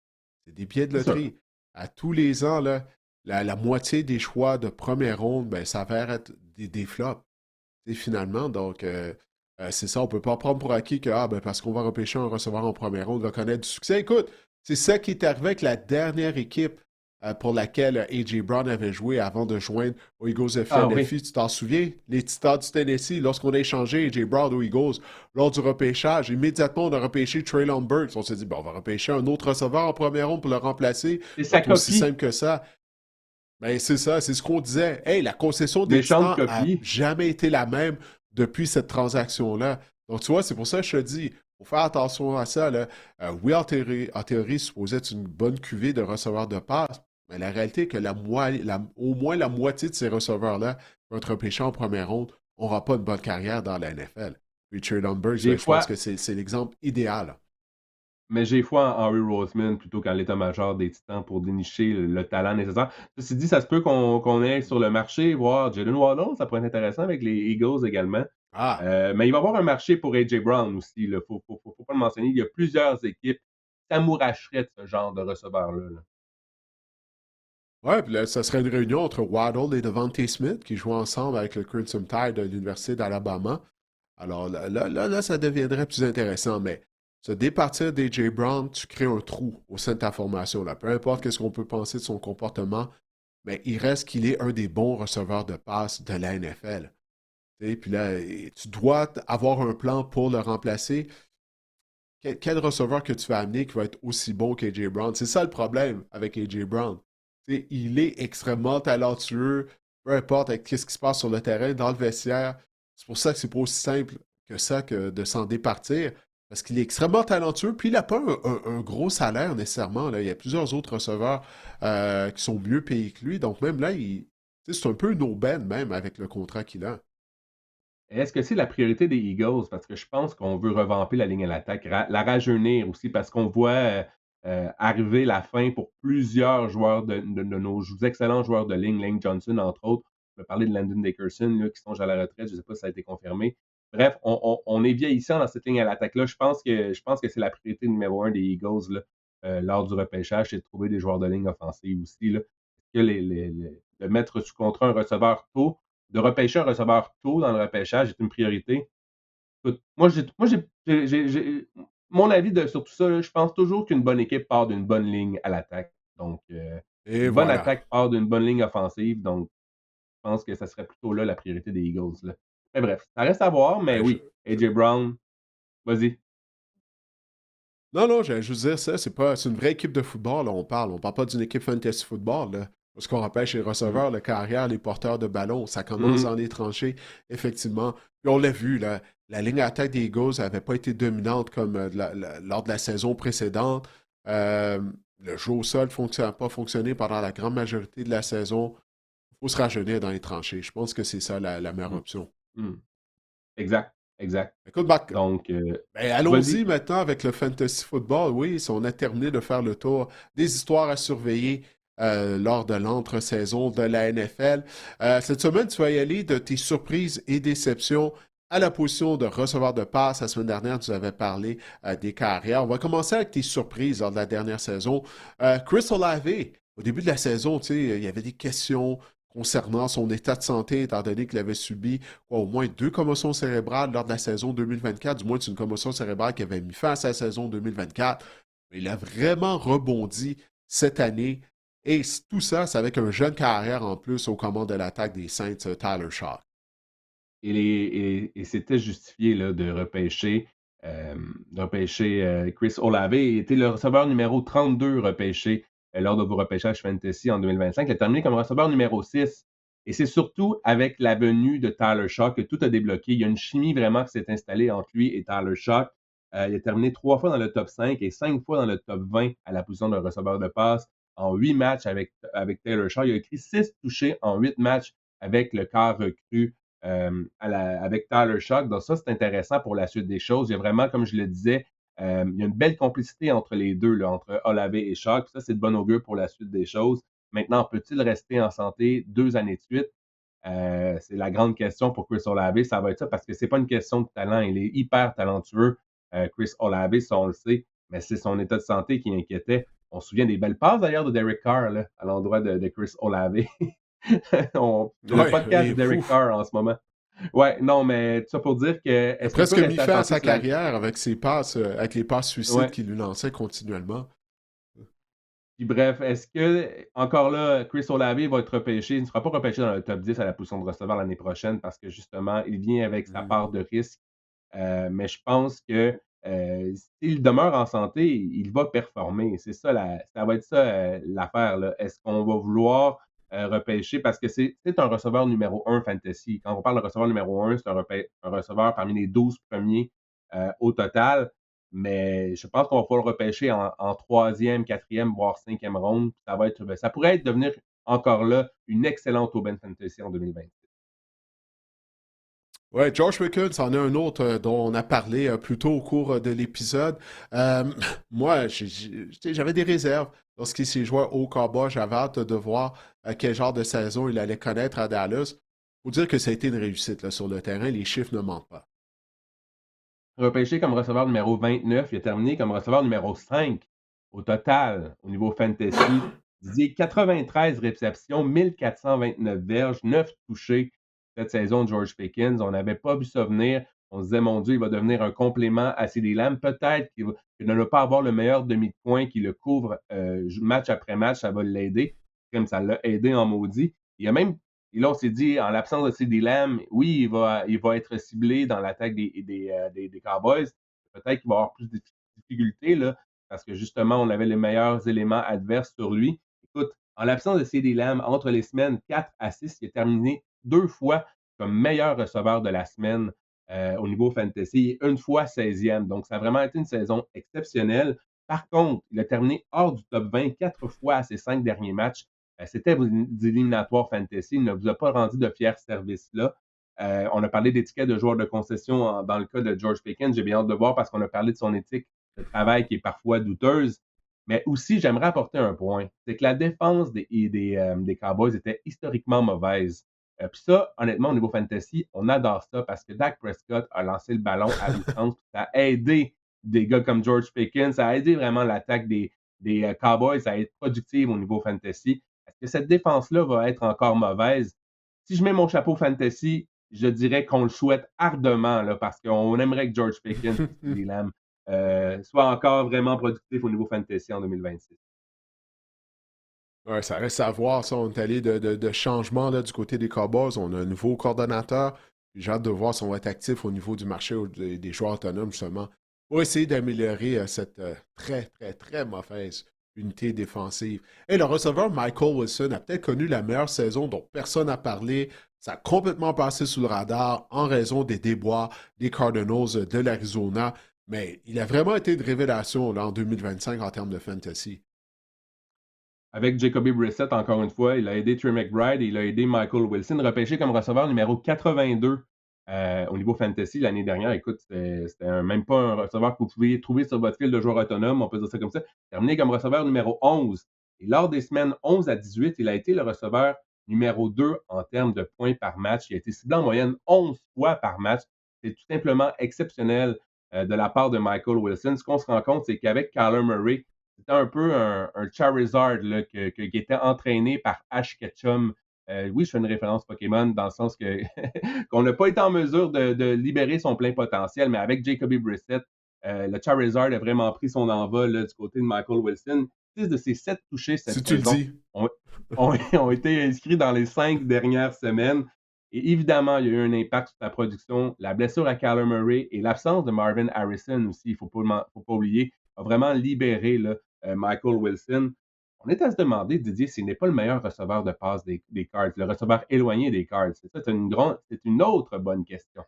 C'est des billets de C'est sûr. loterie. À tous les ans, là, la moitié des choix de première ronde, ben, ça va être des flops. Et finalement, donc, c'est ça, on peut pas prendre pour acquis que ben, parce qu'on va repêcher un receveur en première ronde, on va connaître du succès. Écoute, c'est ça qui est arrivé avec la dernière équipe pour laquelle A.J. Brown avait joué avant de joindre aux Eagles de Ah oui. Philadelphie. Tu t'en souviens? Les Titans du Tennessee, lorsqu'on a échangé A.J. Brown aux Eagles lors du repêchage, immédiatement, on a repêché Traylon Burks. On s'est dit, bon, on va repêcher un autre receveur en première ronde pour le remplacer. C'est Ça va sa être aussi copie. simple que ça. Ben, c'est ça, c'est ce qu'on disait. Hey, la concession des Méchante Titans a copie. jamais été la même depuis cette transaction-là. Donc, tu vois, c'est pour ça que je te dis, faut faire attention à ça, là. Oui, en théorie, supposé être une bonne cuvée de receveurs de passe, mais la réalité est que au moins la moitié de ces receveurs-là vont être repêchés en première ronde, n'aura pas une bonne carrière dans la NFL. Richard Humbergs, Des ben, je pense fois, que c'est l'exemple idéal. mais j'ai foi en Henry Roseman plutôt qu'en l'état-major des Titans pour dénicher le talent nécessaire. Ceci dit, ça se peut qu'on aille sur le marché voir Jalen Waddle, ça pourrait être intéressant avec les Eagles également. Ah, Mais il va y avoir un marché pour A.J. Brown aussi, il faut pas le mentionner. Il y a plusieurs équipes qui s'amouracheraient de ce genre de receveur-là. Là. ouais, puis là, ça serait une réunion entre Waddle et Devontae Smith qui jouent ensemble avec le Crimson Tide de l'Université d'Alabama. Alors là, ça deviendrait plus intéressant, mais se départir d'A.J. Brown, tu crées un trou au sein de ta formation. Là. Peu importe ce qu'on peut penser de son comportement, mais il reste qu'il est un des bons receveurs de passe de la NFL. Puis là, tu dois avoir un plan pour le remplacer. Quel receveur que tu vas amener qui va être aussi bon qu'A.J. Brown? C'est ça le problème avec A.J. Brown. Il est extrêmement talentueux, peu importe avec ce qui se passe sur le terrain, dans le vestiaire. C'est pour ça que c'est pas aussi simple que ça que de s'en départir. Parce qu'il est extrêmement talentueux, puis il n'a pas un gros salaire nécessairement. Là. Il y a plusieurs autres receveurs qui sont mieux payés que lui. Donc même là, c'est un peu une aubaine même avec le contrat qu'il a. Est-ce que c'est la priorité des Eagles? Parce que je pense qu'on veut revamper la ligne à l'attaque, la rajeunir aussi, parce qu'on voit arriver la fin pour plusieurs joueurs de nos excellents joueurs de ligne, Lane Johnson, entre autres. Je vais parler de Landon Dickerson, là, qui sont à la retraite. Je ne sais pas si ça a été confirmé. Bref, on est vieillissant dans cette ligne à l'attaque-là. Je pense que c'est la priorité numéro un des Eagles là, lors du repêchage, c'est de trouver des joueurs de ligne offensive aussi. Là. Que de mettre sous contrat un receveur tôt, de repêcher un receveur tôt dans le repêchage est une priorité. Écoute, mon avis sur tout ça, là, je pense toujours qu'une bonne équipe part d'une bonne ligne à l'attaque. Donc, Et une bonne voilà. attaque part d'une bonne ligne offensive. Donc, je pense que ça serait plutôt là la priorité des Eagles. Là. Mais bref, ça reste à voir, mais Ben, oui, A.J. Brown, vas-y. non, non, j'allais juste dire ça, c'est une vraie équipe de football, là, on parle. On parle pas d'une équipe fantasy football, là. Parce qu'on repêche les Mhm. receveurs, le carrière, les porteurs de ballon. Ça commence Mhm. dans les tranchées, effectivement. Puis on l'a vu, là, la ligne attaque des Eagles n'avait pas été dominante comme lors de la saison précédente. Euh, le jeu au sol n'a pas fonctionné pendant la grande majorité de la saison. Il faut se rajeunir dans les tranchées. Je pense que c'est ça la meilleure Mhm. option. Mhm. Exact, exact. Écoute, Marc, Donc, ben, vas-y. allons-y maintenant avec le fantasy football. Oui, si on a terminé de faire le tour des histoires à surveiller lors de l'entre-saison de la NFL. Cette semaine, tu vas y aller de tes surprises et déceptions à la position de receveur de passe. La semaine dernière, tu avais parlé des carrières. On va commencer avec tes surprises lors de la dernière saison. Chris Olave, au début de la saison, tu sais, il y avait des questions concernant son état de santé, étant donné qu'il avait subi au moins deux commotions cérébrales lors de la saison 2024. Du moins, c'est une commotion cérébrale qui avait mis fin à sa saison 2024. Mais il a vraiment rebondi cette année. Et tout ça, c'est avec un jeune carrière en plus aux commandes de l'attaque des Saints, Tyler Shaw. Et c'était justifié là, de repêcher Chris Olave. Il était le receveur numéro 32 repêché lors de vos repêchages fantasy en 2025. Il a terminé comme receveur numéro 6. Et c'est surtout avec la venue de Tyler Shaw que tout a débloqué. Il y a une chimie vraiment qui s'est installée entre lui et Tyler Shaw. Il a terminé 3 fois dans le top 5 et 5 fois dans le top 20 à la position de receveur de passe en 8 matchs avec Taylor Shaw. Il a écrit 6 touchés en 8 matchs avec le quart recru avec Tyler Shock. Donc ça, c'est intéressant pour la suite des choses. Il y a vraiment, comme je le disais, il y a une belle complicité entre les deux, là, entre Olave et Shock. Ça, c'est de bon augure pour la suite des choses. Maintenant, peut-il rester en santé 2 années de suite? C'est la grande question pour Chris Olave. Ça va être ça parce que c'est pas une question de talent. Il est hyper talentueux, Chris Olave, ça on le sait, mais c'est son état de santé qui inquiétait. On se souvient des belles passes d'ailleurs de Derek Carr là, à l'endroit de Chris Olave. C'est le Ouais, podcast de et Derek ouf, Carr en ce moment. Ouais, non, mais tout ça pour dire que il a est-ce qu'il peut presque mis rester en fin à santé sa sur la. carrière avec ses passes, avec les passes suicides Ouais. qu'il lui lançait continuellement. Puis bref, est-ce que, encore là, Chris Olave va être repêché? Il ne sera pas repêché dans le top 10 à la position de receveur l'année prochaine parce que justement, il vient avec sa Mhm. part de risque. Mais je pense que s'il demeure en santé, il va performer. Ça va être ça l'affaire. Là. Est-ce qu'on va vouloir repêcher? Parce que c'est un receveur numéro un fantasy. Quand on parle de receveur numéro un, c'est un receveur parmi les 12 premiers au total. Mais je pense qu'on va pouvoir le repêcher en troisième, quatrième, voire cinquième ronde. Ça pourrait devenir encore là une excellente aubaine fantasy en 2020. Ouais, George Pickens en est un autre dont on a parlé plus tôt au cours de l'épisode. Euh, moi, j'avais des réserves lorsqu'il s'est joué au Cowboys. J'avais hâte de voir quel genre de saison il allait connaître à Dallas. Faut dire que ça a été une réussite là, sur le terrain. Les chiffres ne mentent pas. Repêché comme receveur numéro 29, il a terminé comme receveur numéro 5 au total au niveau fantasy. Didier, 93 réceptions, 1429 verges, 9 touchés cette saison de George Pickens. On n'avait pas vu ça venir. On se disait, mon Dieu, il va devenir un complément à CeeDee Lamb. Peut-être qu'il ne va pas avoir le meilleur demi de coin qui le couvre match après match. Ça va l'aider. Comme ça l'a aidé en maudit. Il y a même et là, on s'est dit, en l'absence de CeeDee Lamb, oui, il va être ciblé dans l'attaque des Cowboys. Peut-être qu'il va avoir plus de difficultés, là, parce que justement, on avait les meilleurs éléments adverses sur lui. Écoute, en l'absence de CeeDee Lamb, entre les semaines 4 à 6, il a terminé 2 fois comme meilleur receveur de la semaine au niveau fantasy et une fois 16e. Donc, ça a vraiment été une saison exceptionnelle. Par contre, il a terminé hors du top 20 4 fois à ses 5 derniers matchs. C'était des éliminatoires fantasy. Il ne vous a pas rendu de fiers services là. On a parlé d'étiquette de joueur de concession dans le cas de George Pickens. J'ai bien hâte de voir parce qu'on a parlé de son éthique de travail qui est parfois douteuse. Mais aussi, j'aimerais apporter un point. C'est que la défense des Cowboys était historiquement mauvaise. Puis ça, honnêtement, au niveau fantasy, on adore ça parce que Dak Prescott a lancé le ballon à outrance. Ça a aidé des gars comme George Pickens. Ça a aidé vraiment l'attaque des Cowboys à être productive au niveau fantasy. Est-ce que cette défense-là va être encore mauvaise? Si je mets mon chapeau fantasy, je dirais qu'on le souhaite ardemment là, parce qu'on aimerait que George Pickens et CeeDee Lamb soient encore vraiment productifs au niveau fantasy en 2026. Ouais, ça reste à voir. Ça. On est allé de changement là, du côté des Cowboys. On a un nouveau coordonnateur. J'ai hâte de voir si on va être actif au niveau du marché des joueurs autonomes, justement, pour essayer d'améliorer cette très, très, très mauvaise unité défensive. Et le receveur Michael Wilson a peut-être connu la meilleure saison dont personne n'a parlé. Ça a complètement passé sous le radar en raison des déboires des Cardinals de l'Arizona. Mais il a vraiment été une révélation là, en 2025 en termes de fantasy. Avec Jacoby Brissett, encore une fois, il a aidé Trey McBride et il a aidé Michael Wilson, repêché comme receveur numéro 82 au niveau fantasy l'année dernière. Écoute, c'était même pas un receveur que vous pouviez trouver sur votre fil de joueur autonome, on peut dire ça comme ça. Terminé comme receveur numéro 11. Et lors des semaines 11 à 18, il a été le receveur numéro 2 en termes de points par match. Il a été ciblé en moyenne 11 fois par match. C'est tout simplement exceptionnel de la part de Michael Wilson. Ce qu'on se rend compte, c'est qu'avec Kyler Murray, c'était un peu un Charizard là, qui était entraîné par Ash Ketchum. Oui, je fais une référence Pokémon dans le sens que qu'on n'a pas été en mesure de libérer son plein potentiel, mais avec Jacoby Brissett, le Charizard a vraiment pris son envol là, du côté de Michael Wilson. 6 de ses 7 touchés cette Si tu le saison dis. ont été inscrits dans les 5 dernières semaines. Et évidemment, il y a eu un impact sur sa production. La blessure à Kyler Murray et l'absence de Marvin Harrison aussi, il ne faut pas oublier, a vraiment libéré là, Michael Wilson. On est à se demander, Didier, s'il n'est pas le meilleur receveur de passe des Cards, le receveur éloigné des Cards. C'est une autre bonne question.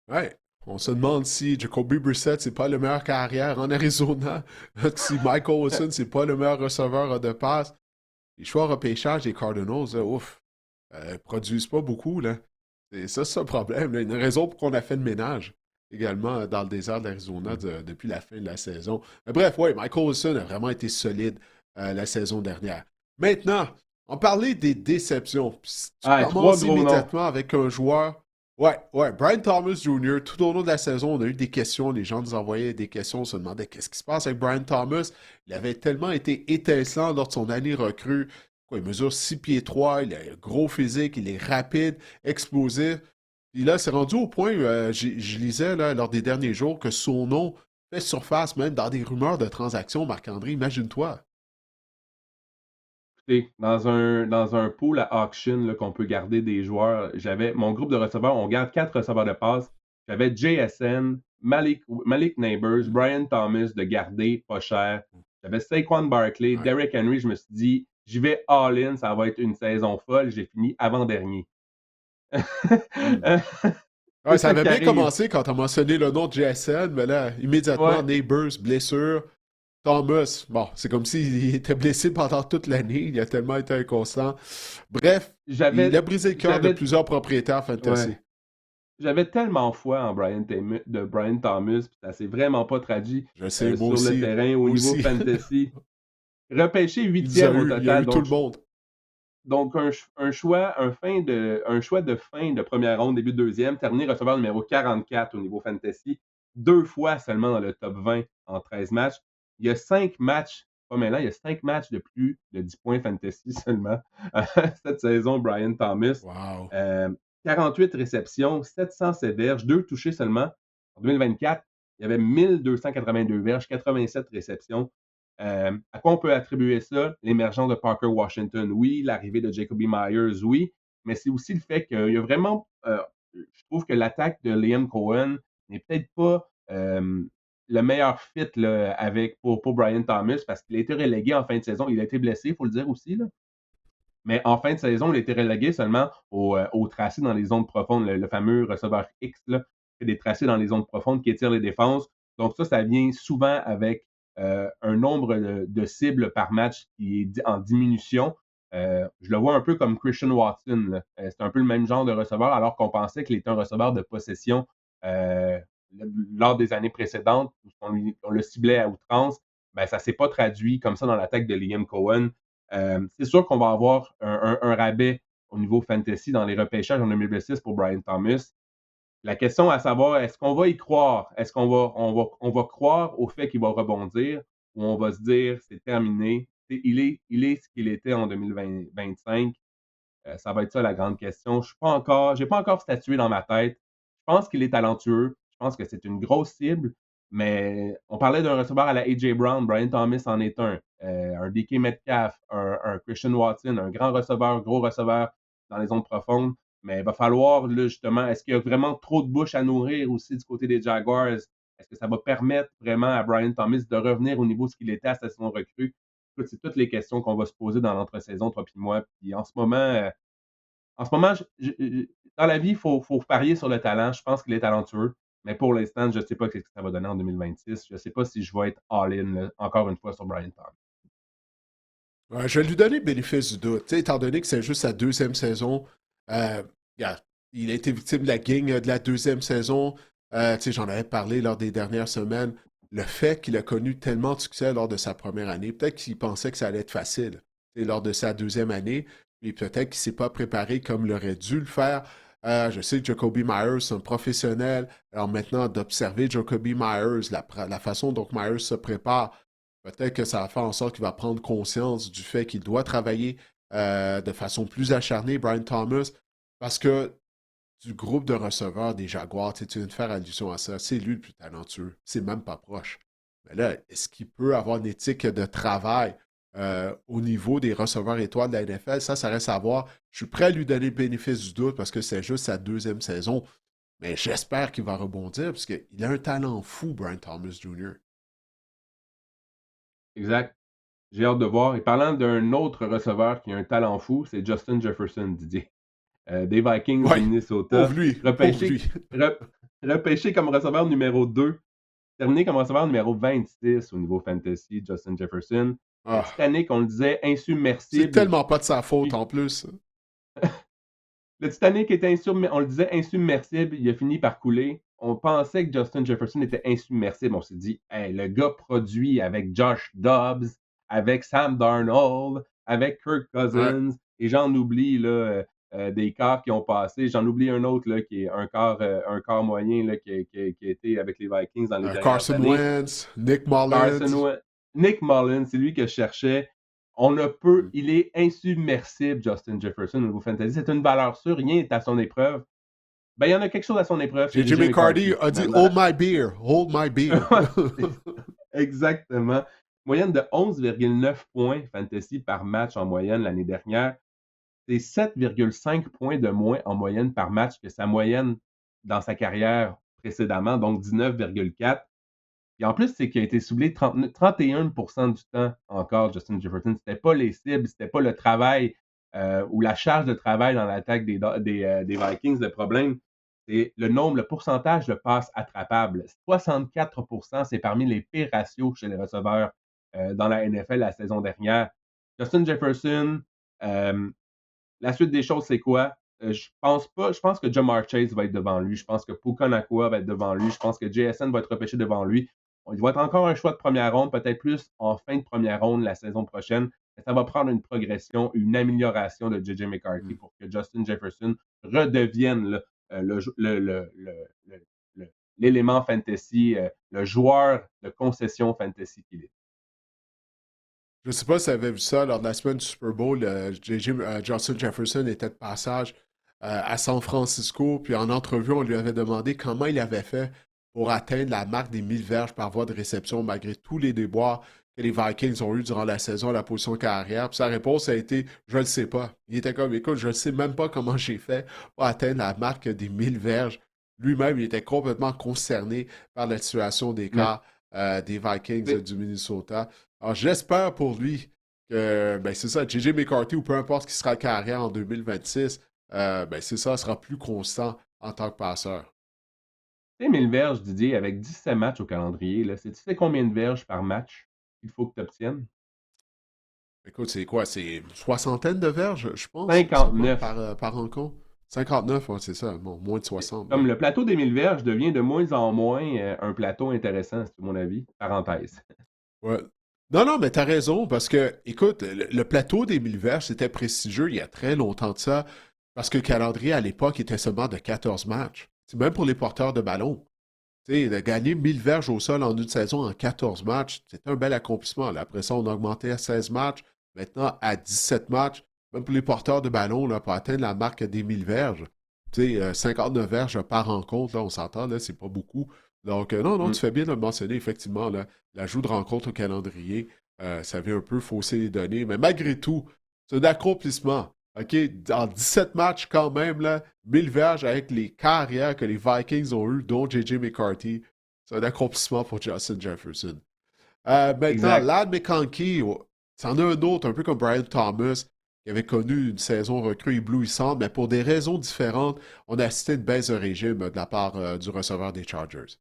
Ouais. On se demande si Jacoby Brissett, c'est pas le meilleur carrière en Arizona, si Michael Wilson, c'est pas le meilleur receveur de passe. Les choix repêchage des Cardinals, là, ouf, produisent pas beaucoup, là. C'est le problème, là. Une raison pour qu'on a fait le ménage également dans le désert de l'Arizona depuis la fin de la saison. Mais bref, oui, Michael Wilson a vraiment été solide la saison dernière. Maintenant, on parlait des déceptions. Puis tu Ah, trois commences gros noms. immédiatement avec un joueur. Ouais, ouais, Brian Thomas Jr., tout au long de la saison, on a eu des questions, les gens nous envoyaient des questions, on se demandait qu'est-ce qui se passe avec Brian Thomas. Il avait tellement été étincelant lors de son année recrue. Quoi, il mesure 6 pieds 3, il a un gros physique, il est rapide, explosif. Puis là, c'est rendu au point, je lisais là, lors des derniers jours que son nom fait surface même dans des rumeurs de transactions, Marc-André, imagine-toi. Écoutez, dans un pool à auction là, qu'on peut garder des joueurs, j'avais mon groupe de receveurs, on garde 4 receveurs de passe. J'avais JSN, Malik Neighbors, Brian Thomas de garder, pas cher. J'avais Saquon Barkley, Ouais. Derrick Henry. Je me suis dit, j'y vais all-in, ça va être une saison folle. J'ai fini avant-dernier. Hmm. Ouais, C'est ça ça avait qui bien arrive. commencé quand t'as mentionné le nom de JSN, mais là, immédiatement, Ouais, Neighbors, blessure. Thomas, bon, c'est comme s'il était blessé pendant toute l'année. Il a tellement été inconstant. Bref, il a j'avais, brisé le cœur de j'avais, plusieurs propriétaires ouais, fantasy. j'avais tellement foi en Brian Thomas, puis ça s'est vraiment pas traduit Je sais, moi sur le aussi. terrain au Moi niveau aussi. fantasy. Repêché Il nous a huitième au eu. Il a total, eu tout le monde. donc un choix de fin de première ronde, début de deuxième, terminé receveur numéro 44 au niveau fantasy, deux fois seulement dans le top 20 en 13 matchs. Il y a 5 matchs, pas maintenant, il y a 5 matchs de plus de 10 points fantasy seulement cette saison, Brian Thomas. Wow. Euh, 48 réceptions, 707 verges, 2 touchés seulement. En 2024, il y avait 1282 verges, 87 réceptions. À quoi on peut attribuer ça? L'émergence de Parker Washington, oui. L'arrivée de Jacoby Myers, oui. Mais c'est aussi le fait qu'il y a vraiment. Je trouve que l'attaque de Liam Cohen n'est peut-être pas le meilleur fit là, pour Brian Thomas parce qu'il a été relégué en fin de saison. Il a été blessé, il faut le dire aussi. Là. Mais en fin de saison, il a été relégué seulement au tracé dans les zones profondes, le fameux receveur X, là, qui fait des tracés dans les zones profondes qui étirent les défenses. Donc ça vient souvent avec un nombre de cibles par match qui est en diminution. Je le vois un peu comme Christian Watson. C'est un peu le même genre de receveur, alors qu'on pensait qu'il était un receveur de possession euh, lors des années précédentes, où on le ciblait à outrance. Ben, ça ne s'est pas traduit comme ça dans l'attaque de Liam Cohen. C'est sûr qu'on va avoir un rabais au niveau fantasy dans les repêchages en 2026 pour Brian Thomas. La question à savoir, est-ce qu'on va y croire? Est-ce qu'on va croire au fait qu'il va rebondir ou on va se dire c'est terminé? Il est ce qu'il était en 2025. Ça va être ça la grande question. J'ai pas encore statué dans ma tête. Je pense qu'il est talentueux. Je pense que c'est une grosse cible, mais on parlait d'un receveur à la A.J. Brown. Brian Thomas en est un DK Metcalf, un Christian Watson, un grand receveur, gros receveur dans les zones profondes. Mais il va falloir, là, justement, est-ce qu'il y a vraiment trop de bouches à nourrir aussi du côté des Jaguars? Est-ce que ça va permettre vraiment à Brian Thomas de revenir au niveau de ce qu'il était à sa saison recrue? Écoute, c'est toutes les questions qu'on va se poser dans l'entre-saison, toi et moi. Puis en ce moment, dans la vie, il faut parier sur le talent. Je pense qu'il est talentueux. Mais pour l'instant, je ne sais pas ce que ça va donner en 2026. Je ne sais pas si je vais être all-in, là, encore une fois, sur Brian Thomas. Ouais, je vais lui donner le bénéfice du doute. Tu sais, étant donné que c'est juste sa deuxième saison, euh, regarde, il a été victime de la gang de la deuxième saison. Tu sais, j'en avais parlé lors des dernières semaines. Le fait qu'il a connu tellement de succès lors de sa première année, peut-être qu'il pensait que ça allait être facile lors de sa deuxième année, et peut-être qu'il ne s'est pas préparé comme il aurait dû le faire. Je sais que Jacoby Myers, c'est un professionnel. Alors maintenant, d'observer Jacoby Myers, la façon dont Myers se prépare, peut-être que ça va faire en sorte qu'il va prendre conscience du fait qu'il doit travailler de façon plus acharnée, Brian Thomas, parce que du groupe de receveurs des Jaguars, tu viens de faire allusion à ça, c'est lui le plus talentueux. C'est même pas proche. Mais là, est-ce qu'il peut avoir une éthique de travail au niveau des receveurs étoiles de la NFL? Ça reste à voir. Je suis prêt à lui donner le bénéfice du doute parce que c'est juste sa deuxième saison. Mais j'espère qu'il va rebondir parce qu'il a un talent fou, Brian Thomas Jr. Exact. J'ai hâte de voir. Et parlant d'un autre receveur qui a un talent fou, c'est Justin Jefferson, Didier. Des Vikings du Ouais, pauvre Minnesota. lui, pauvre Repêché, lui. re- repêché comme receveur numéro 2. Terminé comme receveur numéro 26 au niveau fantasy, Justin Jefferson. Le Ah, Titanic, on le disait, c'est insubmersible. tellement pas de sa faute en plus. Le Titanic était on le disait insubmersible, il a fini par couler. On pensait que Justin Jefferson était insubmersible. On s'est dit, hey, le gars produit avec Josh Dobbs, avec Sam Darnold, avec Kirk Ouais. Cousins, et j'en oublie là, des corps qui ont passé. J'en oublie un autre là, qui est un corps moyen là, qui a été avec les Vikings dans les dernières Carson années. Wentz, Nick Carson Mullins. Wentz, Nick Mullins, c'est lui que je cherchais. Il est insubmersible, Justin Jefferson, au niveau fantasy. C'est une valeur sûre, rien n'est à son épreuve. Ben, il y en a quelque chose à son épreuve, c'est JJ JJ McCarthy McCarthy, a dit finalement. Hold my beer, hold my beer. Exactement. Moyenne de 11,9 points fantasy par match en moyenne l'année dernière. C'est 7,5 points de moins en moyenne par match que sa moyenne dans sa carrière précédemment, donc 19,4. Et en plus, c'est qu'il a été ciblé 31% du temps encore, Justin Jefferson. C'était pas les cibles, c'était pas le travail ou la charge de travail dans l'attaque des Vikings. Le problème, c'est le pourcentage de passes attrapables. 64%, c'est parmi les pires ratios chez les receveurs dans la NFL la saison dernière. Justin Jefferson, la suite des choses, c'est quoi? Je pense pas. Je pense que Jamar Chase va être devant lui. Je pense que Puka Nacua va être devant lui. Je pense que JSN va être repêché devant lui. Il va être encore un choix de première ronde, peut-être plus en fin de première ronde la saison prochaine. Mais ça va prendre une progression, une amélioration de J.J. McCarthy pour que Justin Jefferson redevienne l'élément fantasy, le joueur de concession fantasy qu'il est. Je ne sais pas si tu avais vu ça lors de la semaine du Super Bowl. Justin Jefferson était de passage à San Francisco. Puis en entrevue, on lui avait demandé comment il avait fait pour atteindre la marque des 1000 verges par voie de réception malgré tous les déboires que les Vikings ont eu durant la saison à la position carrière. Puis sa réponse a été je ne le sais pas. Il était comme écoute, je ne sais même pas comment j'ai fait pour atteindre la marque des 1000 verges. Lui-même, il était complètement concerné par la situation des Mais, cas des Vikings mais du Minnesota. Alors, j'espère pour lui que, ben, c'est ça, J.J. McCarthy, ou peu importe ce qui sera carrière en 2026, ben, c'est ça, sera plus constant en tant que passeur. tu sais, 1000 verges, Didier, avec 17 matchs au calendrier, là, tu sais combien de verges par match il faut que tu obtiennes? Écoute, c'est quoi? C'est une soixantaine de verges, je pense, il me semble, hein, 59. par rencontre. 59, ouais, c'est ça. Bon, moins de Et 60, ouais. comme le plateau des 1000 verges devient de moins en moins un plateau intéressant, c'est mon avis. Parenthèse. Ouais. Non, non, mais t'as raison, parce que, écoute, le plateau des 1000 verges, c'était prestigieux il y a très longtemps de ça, parce que le calendrier à l'époque était seulement de 14 matchs. C'est même pour les porteurs de ballon. Tu sais, de gagner 1000 verges au sol en une saison en 14 matchs, c'est un bel accomplissement. Là. Après ça, on a augmenté à 16 matchs, maintenant à 17 matchs. Même pour les porteurs de ballon, là, pour atteindre la marque des 1000 verges. Tu sais, 59 verges par rencontre, là, on s'entend, là, c'est pas beaucoup. Donc, non, non, tu Mm. fais bien de le mentionner, effectivement, là, l'ajout de rencontre au calendrier, ça vient un peu fausser les données, mais malgré tout, c'est un accomplissement. OK, en 17 matchs quand même, là, 1000 verges avec les carrières que les Vikings ont eues, dont J.J. McCarthy. C'est un accomplissement pour Justin Jefferson. Maintenant, Exact. Ladd McConkey, c'en a un autre, un peu comme Brian Thomas, qui avait connu une saison recrue éblouissante, mais pour des raisons différentes, on a assisté à une baisse de régime de la part du receveur des Chargers.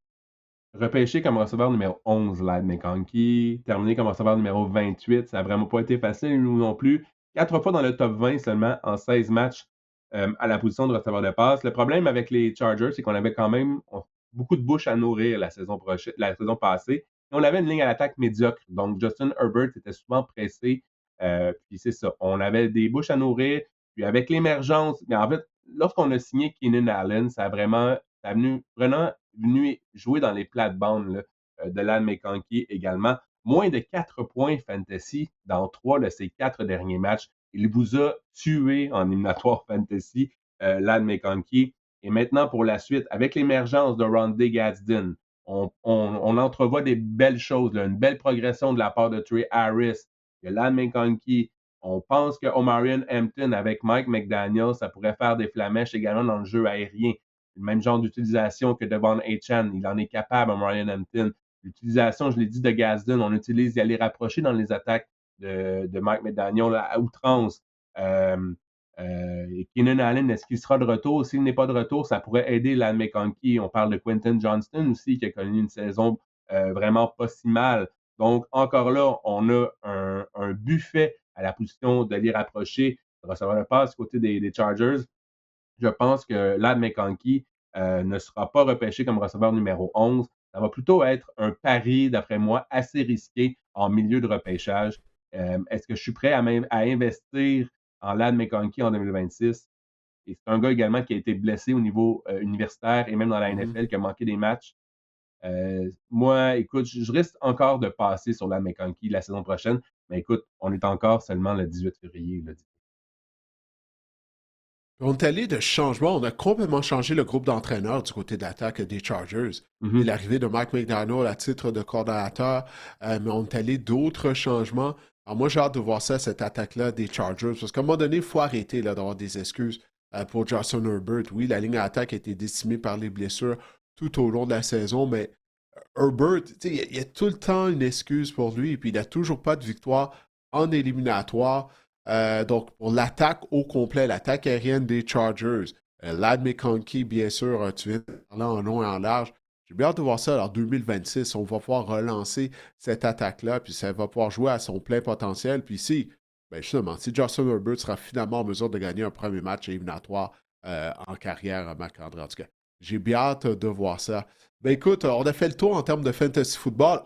Repêché comme receveur numéro 11, Ladd McConkey. Terminé comme receveur numéro 28. Ça n'a vraiment pas été facile, nous non plus. 4 fois dans le top 20 seulement en 16 matchs à la position de receveur de passe. Le problème avec les Chargers, c'est qu'on avait quand même beaucoup de bouches à nourrir la saison passée. Et on avait une ligne à l'attaque médiocre. Donc, Justin Herbert était souvent pressé. Puis c'est ça. On avait des bouches à nourrir. Puis avec l'émergence, mais en fait, lorsqu'on a signé Keenan Allen, ça a venu jouer dans les plates-bandes là, de Ladd McConkey également. Moins de 4 points fantasy dans 3 de ses 4 derniers matchs. Il vous a tué en éliminatoire fantasy, Ladd McConkey. Et maintenant, pour la suite, avec l'émergence de Rondé Gadsden, on entrevoit des belles choses, là, une belle progression de la part de Trey Harris, de Ladd McConkey. On pense que Omarion Hampton avec Mike McDaniel, ça pourrait faire des flamèches également dans le jeu aérien. Le même genre d'utilisation que Devon Achan. Il en est capable, Ryan Hampton. L'utilisation, je l'ai dit, de Gadsden, on utilise y aller rapprocher dans les attaques de Mike McDaniel à outrance. Et Keenan Allen, est-ce qu'il sera de retour? S'il n'est pas de retour, ça pourrait aider Ladd McConkey. On parle de Quentin Johnston aussi, qui a connu une saison vraiment pas si mal. Donc, encore là, on a un buffet à la position de les rapprocher, de recevoir le passe côté des Chargers. Je pense que Ladd McConkey ne sera pas repêché comme receveur numéro 11. Ça va plutôt être un pari, d'après moi, assez risqué en milieu de repêchage. Est-ce que je suis prêt à investir en Ladd McConkey en 2026? Et c'est un gars également qui a été blessé au niveau universitaire et même dans la Mhm. NFL, qui a manqué des matchs. Moi, écoute, je risque encore de passer sur Ladd McConkey la saison prochaine. Mais écoute, on est encore seulement le 18 février. Là. On est allé de changement, on a complètement changé le groupe d'entraîneurs du côté d'attaque des Chargers. Et Mhm. l'arrivée de Mike McDaniel à titre de coordonnateur, mais on est allé d'autres changements. Alors moi, j'ai hâte de voir ça, cette attaque-là des Chargers, parce qu'à un moment donné, il faut arrêter là, d'avoir des excuses pour Justin Herbert. Oui, la ligne à attaque a été décimée par les blessures tout au long de la saison, mais Herbert, il y a tout le temps une excuse pour lui, et puis il n'a toujours pas de victoire en éliminatoire. Donc, pour l'attaque au complet, l'attaque aérienne des Chargers, Ladd McConkey, bien sûr, tu viens de parler en long et en large. J'ai bien hâte de voir ça en 2026. On va pouvoir relancer cette attaque-là, puis ça va pouvoir jouer à son plein potentiel. Puis si, ben justement, si Justin Herbert sera finalement en mesure de gagner un premier match éliminatoire en carrière, Marc-André, en tout cas, j'ai bien hâte de voir ça. Ben écoute, on a fait le tour en termes de fantasy football.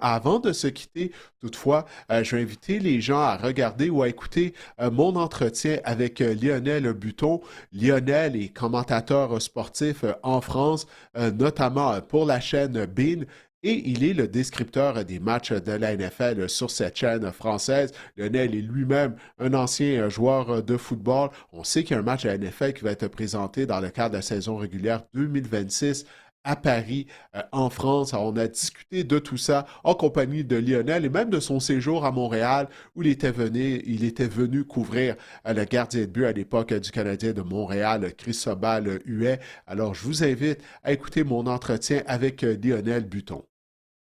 Avant de se quitter, toutefois, je vais inviter les gens à regarder ou à écouter mon entretien avec Lionel Buton. Lionel est commentateur sportif en France, notamment pour la chaîne Bean. Et il est le descripteur des matchs de la NFL sur cette chaîne française. Lionel est lui-même un ancien joueur de football. On sait qu'il y a un match de la NFL qui va être présenté dans le cadre de la saison régulière 2026 à Paris, en France. Alors, on a discuté de tout ça en compagnie de Lionel et même de son séjour à Montréal où il était venu couvrir le gardien de but à l'époque du Canadien de Montréal, Cristobal Huet. Alors, je vous invite à écouter mon entretien avec Lionel Buton.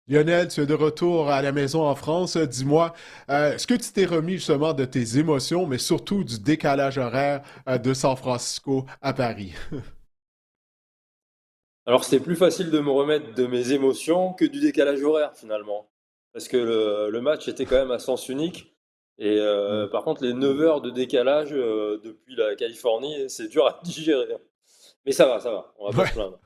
Lionel, tu es de retour à la maison en France. Dis-moi, est-ce que tu t'es remis justement de tes émotions, mais surtout du décalage horaire de San Francisco à Paris? Alors, c'était plus facile de me remettre de mes émotions que du décalage horaire finalement. Parce que le match était quand même à sens unique. Et Hmm. par contre, les 9 heures de décalage depuis la Californie, c'est dur à digérer, hein. Mais ça va, on va pas se Ouais. plaindre.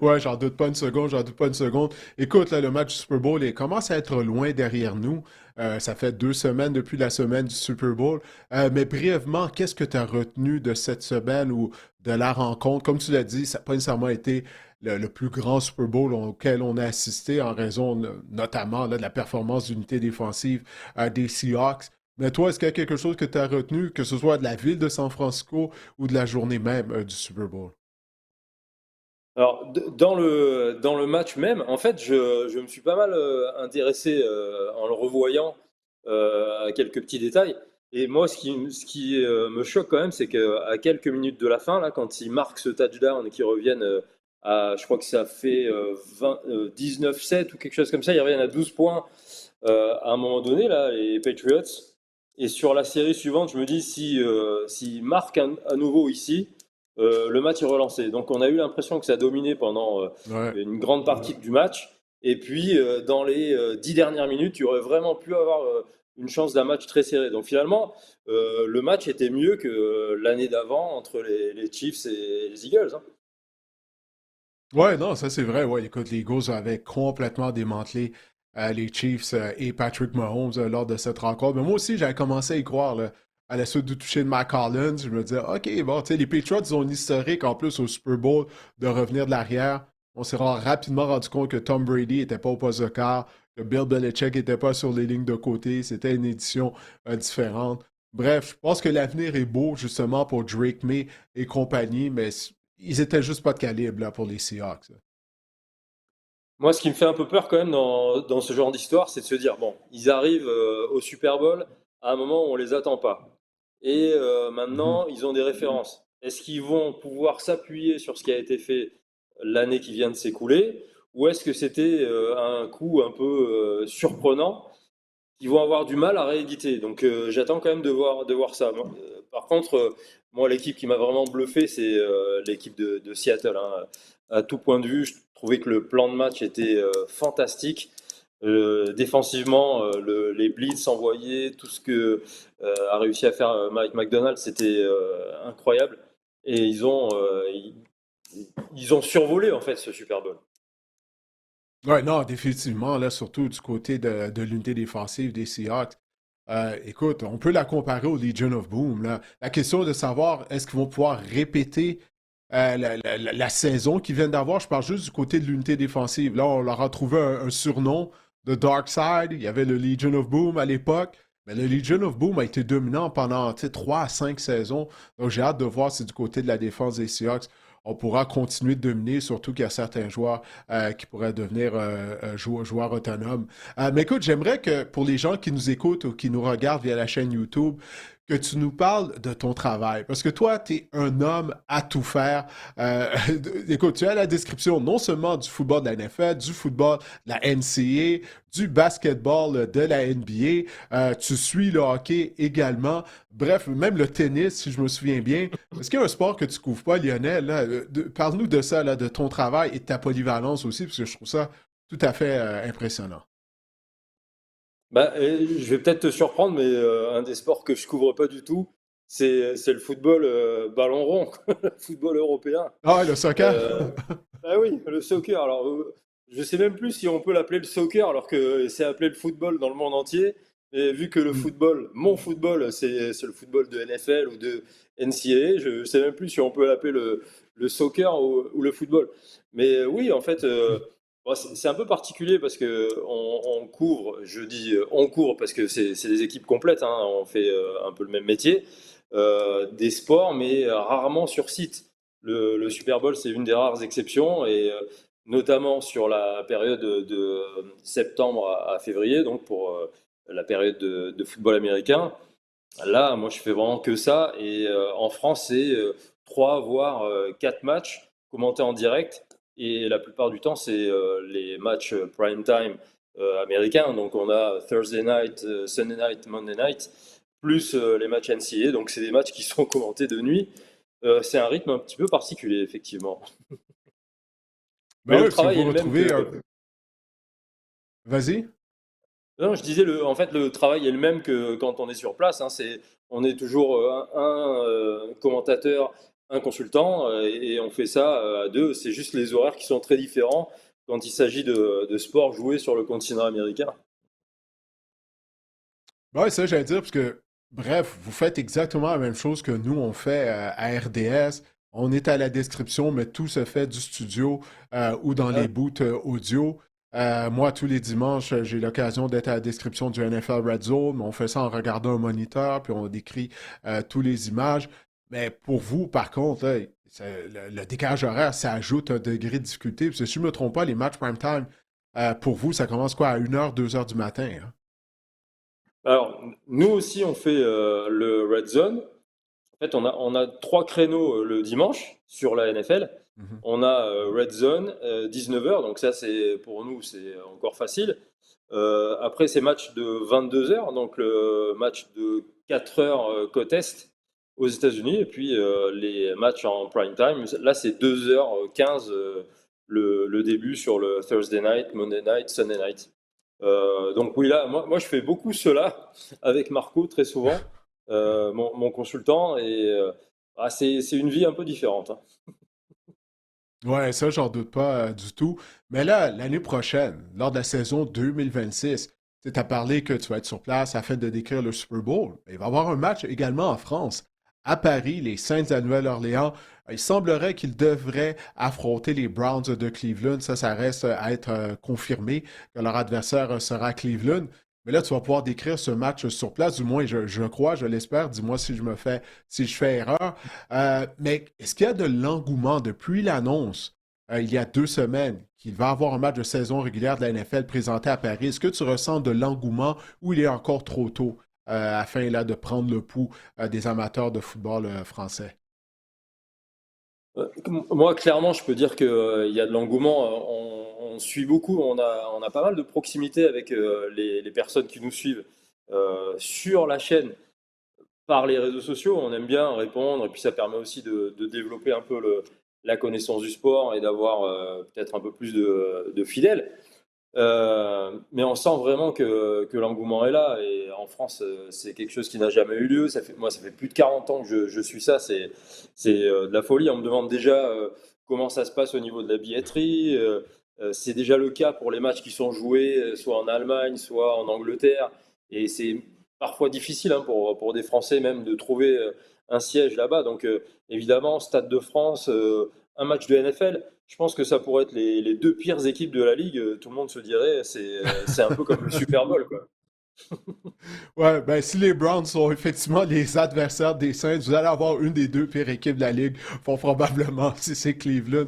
Ouais, j'en doute pas une seconde, j'en doute pas une seconde. Écoute, là, le match du Super Bowl, il commence à être loin derrière nous. Ça fait 2 semaines depuis la semaine du Super Bowl. Mais brièvement, qu'est-ce que tu as retenu de cette semaine ou de la rencontre? Comme tu l'as dit, ça n'a pas nécessairement été le plus grand Super Bowl auquel on a assisté en raison notamment là, de la performance d'unité défensive des Seahawks. Mais toi, est-ce qu'il y a quelque chose que tu as retenu, que ce soit de la ville de San Francisco ou de la journée même du Super Bowl? Alors, dans le match même, en fait, je me suis pas mal intéressé en le revoyant à quelques petits détails. Et moi, ce qui me choque quand même, c'est qu'à quelques minutes de la fin, là, quand ils marquent ce touchdown et qu'ils reviennent je crois que ça fait 19-7 ou quelque chose comme ça, ils reviennent à 12 points à un moment donné, là, les Patriots. Et sur la série suivante, je me dis, si, s'ils marquent à nouveau ici, le match est relancé. Donc on a eu l'impression que ça dominait pendant Ouais. une grande partie du match. Et puis dans les 10 dernières minutes, il aurait vraiment pu avoir une chance d'un match très serré. Donc finalement, le match était mieux que l'année d'avant entre les Chiefs et les Eagles, hein. Ouais, non, ça c'est vrai. Ouais, écoute, les Eagles avaient complètement démantelé les Chiefs et Patrick Mahomes lors de cette rencontre. Mais moi aussi, j'avais commencé à y croire là, à la suite du toucher de Matt Collins. Je me disais, OK, bon, tu sais, les Patriots ils ont une historique en plus au Super Bowl de revenir de l'arrière. On s'est rapidement rendu compte que Tom Brady n'était pas au poste de quart, que Bill Belichick n'était pas sur les lignes de côté. C'était une édition différente. Bref, je pense que l'avenir est beau justement pour Drake May et compagnie, mais ils étaient juste pas de calibre là, pour les Seahawks. Moi, ce qui me fait un peu peur quand même dans ce genre d'histoire, c'est de se dire, bon, ils arrivent au Super Bowl à un moment où on les attend pas. Et Mhm. maintenant, ils ont des références. Est-ce qu'ils vont pouvoir s'appuyer sur ce qui a été fait l'année qui vient de s'écouler, ou est-ce que c'était un coup un peu surprenant qu'ils vont avoir du mal à rééditer? Donc j'attends quand même de voir ça. Par contre, moi, l'équipe qui m'a vraiment bluffé, c'est l'équipe de Seattle, hein. À tout point de vue, je trouvais que le plan de match était fantastique. Défensivement, les blitz envoyés, tout ce que a réussi à faire Mike McDonald, c'était incroyable. Et ils ont survolé en fait ce Super Bowl. Ouais, non, définitivement, là, surtout du côté de l'unité défensive des Seahawks. Écoute, on peut la comparer au Legion of Boom. Là. La question est de savoir est-ce qu'ils vont pouvoir répéter la saison qu'ils viennent d'avoir. Je parle juste du côté de l'unité défensive. Là, on leur a trouvé un surnom de Dark Side. Il y avait le Legion of Boom à l'époque. Mais le Legion of Boom a été dominant pendant 3 à 5 saisons. Donc, j'ai hâte de voir si du côté de la défense des Seahawks, on pourra continuer de dominer, surtout qu'il y a certains joueurs qui pourraient devenir joueurs autonomes. Mais écoute, j'aimerais que pour les gens qui nous écoutent ou qui nous regardent via la chaîne YouTube, que tu nous parles de ton travail. Parce que toi, tu es un homme à tout faire. Euh, écoute, tu as la description non seulement du football de la NFL, du football de la NCAA, du basketball de la NBA. Tu suis le hockey également. Bref, même le tennis, si je me souviens bien. Est-ce qu'il y a un sport que tu couvres pas, Lionel? Là? Parle-nous de ça, là, de ton travail et de ta polyvalence aussi, parce que je trouve ça tout à fait impressionnant. Bah, je vais peut-être te surprendre, mais un des sports que je couvre pas du tout, c'est le football ballon rond, le football européen. Ah, le soccer? Euh, Ah oui, le soccer. Alors, je sais même plus si on peut l'appeler le soccer alors que c'est appelé le football dans le monde entier. Mais vu que le Hmm. football, mon football, c'est le football de NFL ou de NCAA, je sais même plus si on peut l'appeler le soccer ou le football. Mais oui, en fait, bon, c'est un peu particulier parce que on couvre, je dis on couvre parce que c'est des équipes complètes, hein, on fait un peu le même métier, des sports, mais rarement sur site. Le Super Bowl, c'est une des rares exceptions, et notamment sur la période de septembre à février, donc pour la période de football américain. Là, moi, je fais vraiment que ça. Et en France, c'est 3 voire 4 matchs commentés en direct. Et la plupart du temps, c'est les matchs prime time américains. Donc, on a Thursday night, Sunday night, Monday night, plus les matchs NCAA. Donc, c'est des matchs qui sont commentés de nuit. C'est un rythme un petit peu particulier, effectivement. Ben Mais oui, le parce que travail vous est le même retrouvez... que. Vas-y. Non, je disais, en fait, le travail est le même que quand on est sur place, hein. On est toujours un commentateur, un consultant, et on fait ça à deux. C'est juste les horaires qui sont très différents quand il s'agit de sport joué sur le continent américain. Ouais, ça, j'allais dire, parce que, bref, vous faites exactement la même chose que nous, on fait à RDS. On est à la description, mais tout se fait du studio ou dans les Ouais. booths audio. Moi, tous les dimanches, j'ai l'occasion d'être à la description du NFL Red Zone. On fait ça en regardant un moniteur, puis on décrit tous les images. Mais pour vous, par contre, là, le décalage horaire, ça ajoute un degré de difficulté. Parce que si je ne me trompe pas, les matchs prime time, pour vous, ça commence quoi, à 1h, 2h du matin, hein? Alors, nous aussi, on fait le Red Zone. En fait, on a 3 créneaux le dimanche sur la NFL. Mhm. On a Red Zone, 19h, donc ça, c'est pour nous, c'est encore facile. Après, c'est match de 22h, donc le match de 4 heures côte Est aux États-Unis. Et puis les matchs en prime time, là, c'est 2h15 le début sur le Thursday night, Monday night, Sunday night. Donc oui, là, moi, je fais beaucoup cela avec Marco très souvent, mon consultant, et c'est une vie un peu différente, hein. Ouais, ça, j'en doute pas du tout. Mais là, l'année prochaine, lors de la saison 2026, tu as parlé que tu vas être sur place afin de décrire le Super Bowl. Il va y avoir un match également en France, à Paris, les Saints de la Nouvelle-Orléans. Il semblerait qu'ils devraient affronter les Browns de Cleveland. Ça reste à être confirmé que leur adversaire sera Cleveland. Mais là, tu vas pouvoir décrire ce match sur place, du moins, je crois, je l'espère. Dis-moi si je fais erreur. Mais est-ce qu'il y a de l'engouement depuis l'annonce, il y a 2 semaines, qu'il va y avoir un match de saison régulière de la NFL présenté à Paris? Est-ce que tu ressens de l'engouement ou il est encore trop tôt afin là, de prendre le pouls des amateurs de football français? Moi, clairement, je peux dire qu'il y a de l'engouement. On suit beaucoup, on a pas mal de proximité avec les personnes qui nous suivent sur la chaîne par les réseaux sociaux. On aime bien répondre, et puis ça permet aussi de développer un peu la connaissance du sport et d'avoir peut-être un peu plus de fidèles. Mais on sent vraiment que l'engouement est là. Et en France, c'est quelque chose qui n'a jamais eu lieu. Moi, ça fait plus de 40 ans que je suis ça. C'est de la folie. On me demande déjà comment ça se passe au niveau de la billetterie. C'est déjà le cas pour les matchs qui sont joués, soit en Allemagne, soit en Angleterre. Et c'est parfois difficile, hein, pour des Français même de trouver un siège là-bas. Donc, évidemment, Stade de France, un match de NFL. Je pense que ça pourrait être les 2 pires équipes de la ligue. Tout le monde se dirait, c'est un peu comme le Super Bowl, quoi. Ouais, ben si les Browns sont effectivement les adversaires des Saints, vous allez avoir une des 2 pires équipes de la Ligue, font probablement si c'est Cleveland.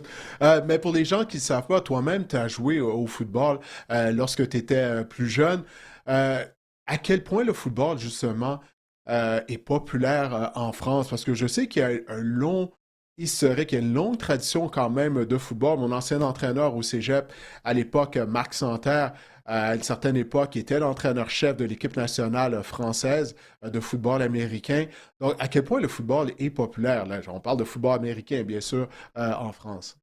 Mais pour les gens qui ne savent pas, toi-même, tu as joué au football lorsque tu étais plus jeune. Euh, à quel point le football, justement, est populaire en France? Parce que je sais qu'il y a un long historique, il y a une longue tradition quand même de football. Mon ancien entraîneur au Cégep, à l'époque, Marc Santerre, à une certaine époque, était l'entraîneur-chef de l'équipe nationale française de football américain. Donc, à quel point le football est populaire, là? On parle de football américain, bien sûr, en France.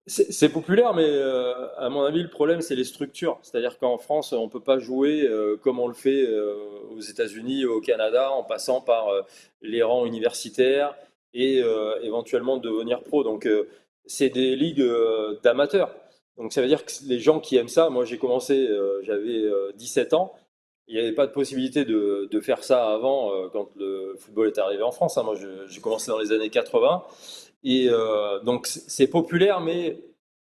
C'est populaire, mais à mon avis, le problème, c'est les structures. C'est-à-dire qu'en France, on ne peut pas jouer comme on le fait aux États-Unis, au Canada, en passant par les rangs universitaires et éventuellement devenir pro. Donc, c'est des ligues d'amateurs. Donc, ça veut dire que les gens qui aiment ça, moi j'ai commencé, j'avais 17 ans. Il n'y avait pas de possibilité de faire ça avant, quand le football est arrivé en France, hein. Moi, j'ai commencé dans les années 80. Et donc c'est populaire, mais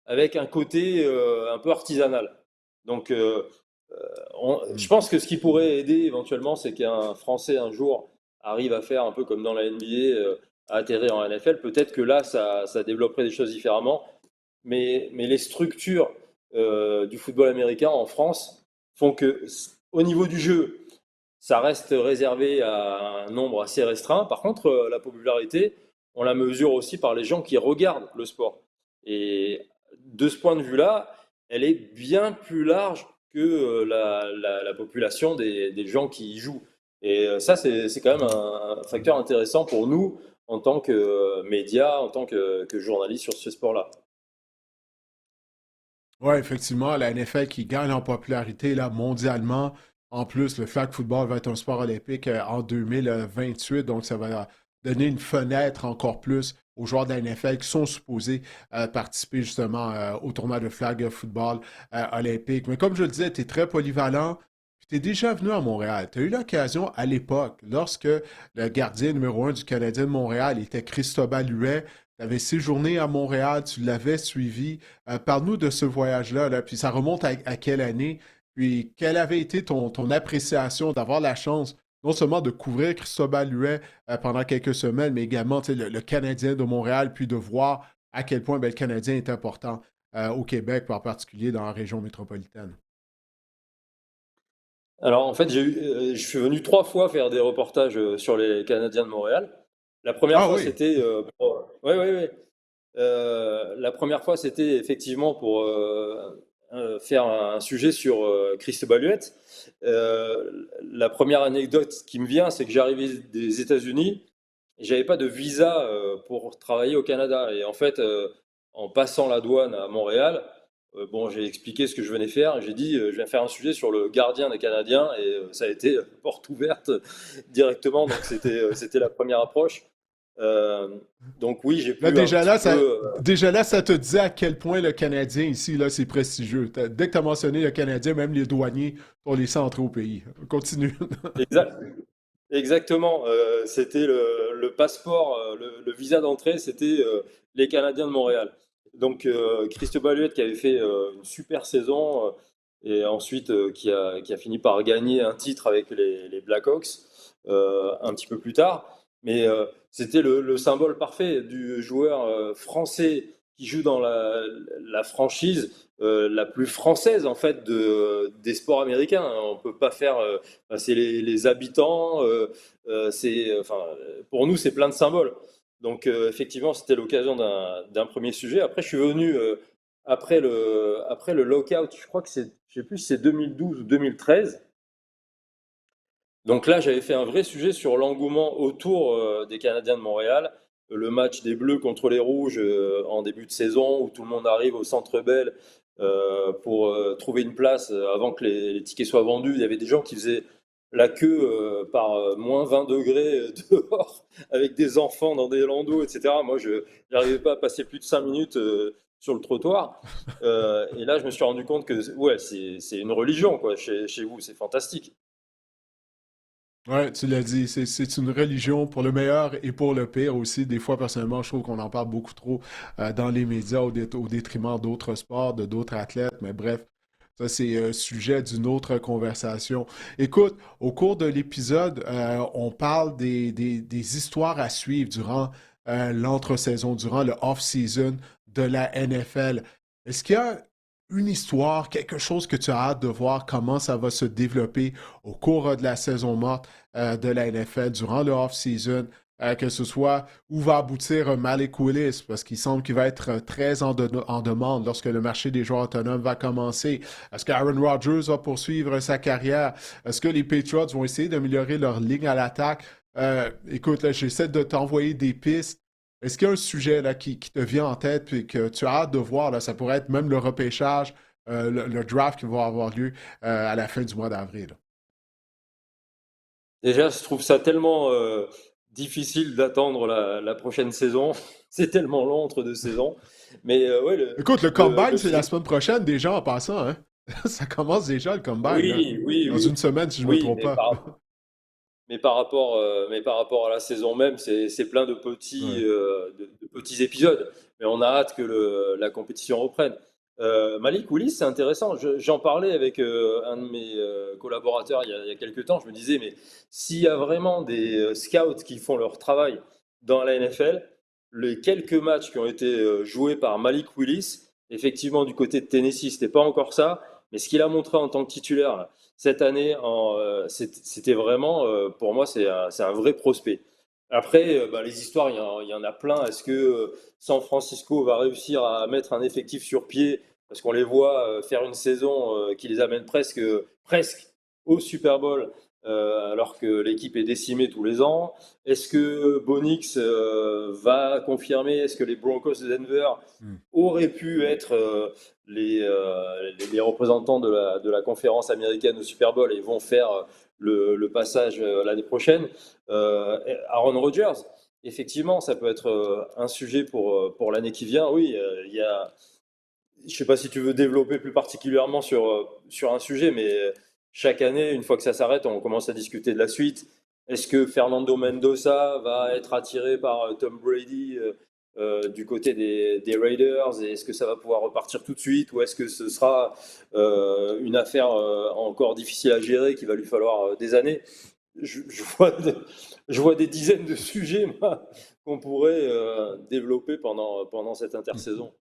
avec un côté un peu artisanal. Donc je Mm. pense que ce qui pourrait aider éventuellement, c'est qu'un Français un jour arrive à faire un peu comme dans la NBA, à atterrir en NFL. Peut-être que là, ça développerait des choses différemment. Mais les structures du football américain en France font que, au niveau du jeu, ça reste réservé à un nombre assez restreint. Par contre, la popularité, on la mesure aussi par les gens qui regardent le sport. Et de ce point de vue-là, elle est bien plus large que la population des gens qui y jouent. Et ça, c'est quand même un facteur intéressant pour nous en tant que médias, en tant que journalistes sur ce sport-là. Oui, effectivement, la NFL qui gagne en popularité là, mondialement. En plus, le flag football va être un sport olympique en 2028, donc ça va donner une fenêtre encore plus aux joueurs de la NFL qui sont supposés participer justement au tournoi de flag football olympique. Mais comme je le disais, tu es très polyvalent. Tu es déjà venu à Montréal. Tu as eu l'occasion à l'époque, lorsque le gardien numéro 1 du Canadien de Montréal était Cristobal Huet. Tu avais séjourné à Montréal, tu l'avais suivi. Parle-nous de ce voyage-là, là, puis ça remonte à quelle année? Puis quelle avait été ton appréciation d'avoir la chance non seulement de couvrir Cristobal Huet pendant quelques semaines, mais également tu sais, le Canadien de Montréal, puis de voir à quel point ben, le Canadien est important au Québec, en particulier dans la région métropolitaine. Alors en fait, je suis venu 3 fois faire des reportages sur les Canadiens de Montréal. La première Ah fois, oui, c'était ouais, ouais, ouais. La première fois, c'était effectivement pour faire un sujet sur Cristobal Huet. La première anecdote qui me vient, c'est que j'arrivais des États-Unis et j'avais pas de visa pour travailler au Canada. Et en fait, en passant la douane à Montréal, bon, j'ai expliqué ce que je venais faire. J'ai dit, je viens faire un sujet sur le gardien des Canadiens et ça a été porte ouverte directement. Donc c'était la première approche. Euh, donc oui, j'ai là, pu un petit peu. déjà là, ça te disait à quel point le Canadien ici, là, c'est prestigieux. Dès que tu as mentionné le Canadien, même les douaniers ont laissé entrer au pays. Continue. Exact- Exactement. C'était le passeport, le visa d'entrée, c'était les Canadiens de Montréal. Donc Cristobal Huet qui avait fait une super saison et ensuite qui a fini par gagner un titre avec les Blackhawks un petit peu plus tard. Mais c'était le symbole parfait du joueur français qui joue dans la franchise la plus française en fait des sports américains. On peut pas faire. C'est les habitants. Enfin, pour nous, c'est plein de symboles. Donc effectivement, c'était l'occasion d'un premier sujet. Après, je suis venu après le lockout. Je crois que je sais plus si c'est 2012 ou 2013. Donc là, j'avais fait un vrai sujet sur l'engouement autour des Canadiens de Montréal, le match des Bleus contre les Rouges en début de saison, où tout le monde arrive au Centre Bell pour trouver une place avant que les tickets soient vendus. Il y avait des gens qui faisaient la queue par moins 20 degrés dehors, avec des enfants dans des landaux, etc. Moi, je n'arrivais pas à passer plus de 5 minutes sur le trottoir. Et là, je me suis rendu compte que ouais, c'est une religion quoi, chez vous, c'est fantastique. Ouais, tu l'as dit, c'est une religion pour le meilleur et pour le pire aussi. Des fois, personnellement, je trouve qu'on en parle beaucoup trop dans les médias au détriment d'autres sports, de d'autres athlètes. Mais bref, ça, c'est sujet d'une autre conversation. Écoute, au cours de l'épisode, on parle des histoires à suivre durant l'entre-saison, durant le off-season de la NFL. Est-ce qu'il y a une histoire, quelque chose que tu as hâte de voir comment ça va se développer au cours de la saison morte de la NFL durant le off-season, que ce soit où va aboutir Malik Willis, parce qu'il semble qu'il va être très en demande lorsque le marché des joueurs autonomes va commencer. Est-ce qu'Aaron Rodgers va poursuivre sa carrière? Est-ce que les Patriots vont essayer d'améliorer leur ligne à l'attaque? Écoute, là, j'essaie de t'envoyer des pistes. Est-ce qu'il y a un sujet là, qui te vient en tête et que tu as hâte de voir? Là, ça pourrait être même le repêchage, le draft qui va avoir lieu à la fin du mois d'avril. Déjà, je trouve ça tellement difficile d'attendre la prochaine saison. C'est tellement long entre deux saisons. Mais ouais, Écoute, le combine, le c'est la feeling. semaine prochaine déjà en passant. Hein? Ça commence déjà le combine, là. Oui, oui, Dans une oui. semaine, si je ne me Oui, trompe pas. mais par rapport à la saison même, c'est plein Ouais. de petits épisodes. Mais on a hâte que la compétition reprenne. Malik Willis, c'est intéressant. J'en parlais avec un de mes collaborateurs il y a quelques temps. Je me disais, mais s'il y a vraiment des scouts qui font leur travail dans la NFL, les quelques matchs qui ont été joués par Malik Willis, effectivement, du côté de Tennessee, c'était pas encore ça. Mais ce qu'il a montré en tant que titulaire, là, cette année, c'était vraiment, pour moi, c'est un vrai prospect. Après, bah, les histoires, il y en a plein. Est-ce que San Francisco va réussir à mettre un effectif sur pied? Parce qu'on les voit faire une saison qui les amène presque au Super Bowl, alors que l'équipe est décimée tous les ans. Est-ce que Bonix va confirmer? Est-ce que les Broncos de Denver Hmm. auraient pu être les représentants de la conférence américaine au Super Bowl et vont faire le passage l'année prochaine? Aaron Rodgers, effectivement, ça peut être un sujet pour l'année qui vient. Oui, il y a, je ne sais pas si tu veux développer plus particulièrement sur un sujet, mais chaque année, une fois que ça s'arrête, on commence à discuter de la suite. Est-ce que Fernando Mendoza va être attiré par Tom Brady du côté des Raiders? Et est-ce que ça va pouvoir repartir tout de suite? Ou est-ce que ce sera une affaire encore difficile à gérer, qu'il va lui falloir des années? Je vois des dizaines de sujets moi, qu'on pourrait développer pendant cette intersaison.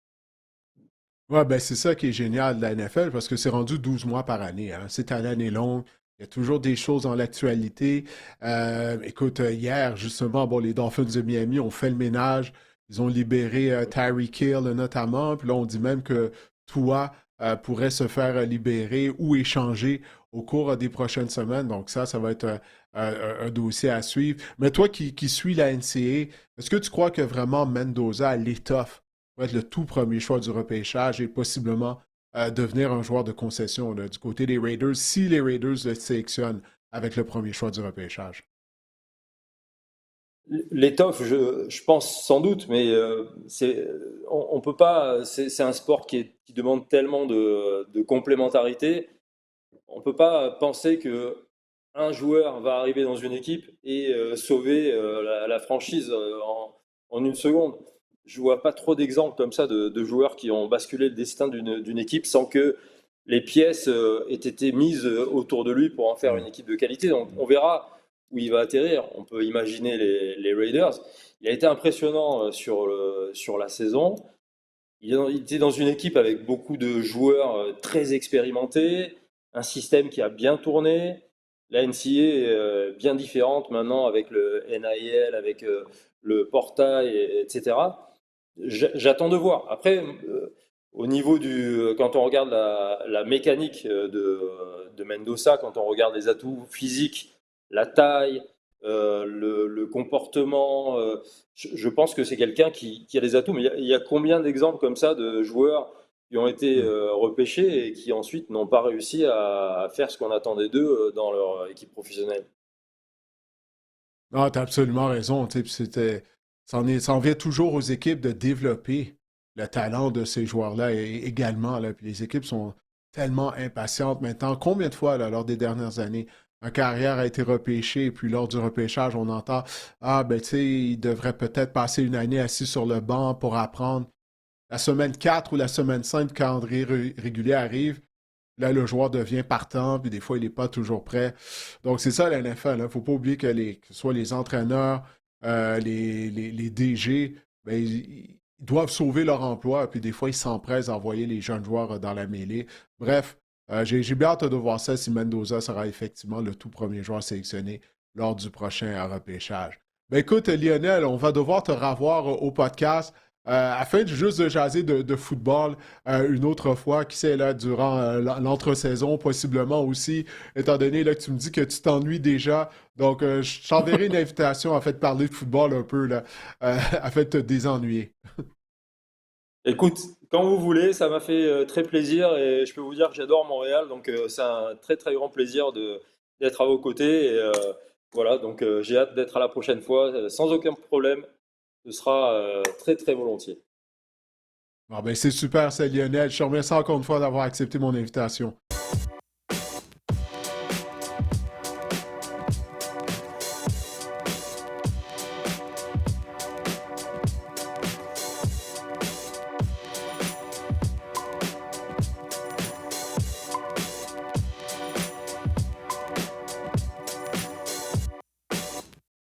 Ouais, ben c'est ça qui est génial de la NFL parce que c'est rendu 12 mois par année. Hein. C'est à l'année longue. Il y a toujours des choses dans l'actualité. Écoute, hier, justement, bon, les Dolphins de Miami ont fait le ménage. Ils ont libéré Tyreek Hill notamment. Puis là, on dit même que Tua pourrait se faire libérer ou échanger au cours des prochaines semaines. Donc ça va être un dossier à suivre. Mais toi qui suis la NCAA, est-ce que tu crois que vraiment Mendoza a l'étoffe va être le tout premier choix du repêchage et possiblement devenir un joueur de concession là, du côté des Raiders si les Raiders le sélectionnent avec le premier choix du repêchage? L'étoffe, je pense sans doute, mais on peut pas. C'est un sport qui demande tellement de complémentarité. On peut pas penser que un joueur va arriver dans une équipe et sauver la franchise en une seconde. Je vois pas trop d'exemples comme ça de joueurs qui ont basculé le destin d'une équipe sans que les pièces aient été mises autour de lui pour en faire une Mm. équipe de qualité. Donc on verra où il va atterrir. On peut imaginer les Raiders. Il a été impressionnant sur la saison. Il était dans une équipe avec beaucoup de joueurs très expérimentés, un système qui a bien tourné. La NCAA est bien différente maintenant avec le NIL, avec le portail, etc. J'attends de voir. Après, au niveau quand on regarde la mécanique de Mendoza, quand on regarde les atouts physiques, la taille, le comportement, je pense que c'est quelqu'un qui a des atouts. Mais il y a combien d'exemples comme ça de joueurs qui ont été Mm. repêchés et qui ensuite n'ont pas réussi à faire ce qu'on attendait d'eux dans leur équipe professionnelle? Ah, t'as absolument raison. Tu sais, puis ça en vient toujours aux équipes de développer le talent de ces joueurs-là également. Là. Puis les équipes sont tellement impatientes maintenant. Combien de fois, là, lors des dernières années, un carrière a été repêché, et puis lors du repêchage, on entend ah, ben, tu sais, il devrait peut-être passer une année assis sur le banc pour apprendre. La semaine 4 ou la semaine 5 du calendrier régulier arrive. Là, le joueur devient partant, puis des fois, il n'est pas toujours prêt. Donc, c'est ça la NFL. Il ne faut pas oublier que ce soit les entraîneurs, les DG, ben, ils doivent sauver leur emploi, puis des fois, ils s'empressent d'envoyer les jeunes joueurs dans la mêlée. Bref, j'ai bien hâte de voir ça si Mendoza sera effectivement le tout premier joueur sélectionné lors du prochain repêchage. Ben écoute, Lionel, on va devoir te revoir au podcast afin de juste de jaser de football une autre fois, qui sait, là, durant l'entre-saison, possiblement aussi, étant donné là, que tu me dis que tu t'ennuies déjà. Donc, je t'enverrai une invitation afin de parler de football un peu, là, afin de te désennuyer. Écoute, quand vous voulez, ça m'a fait très plaisir et je peux vous dire que j'adore Montréal, donc c'est un très très grand plaisir d'être à vos côtés. Et voilà, donc j'ai hâte d'être à la prochaine fois, sans aucun problème. Ce sera très très volontiers. Bon, ben, c'est super, ça, Lionel. Je te remercie encore une fois d'avoir accepté mon invitation.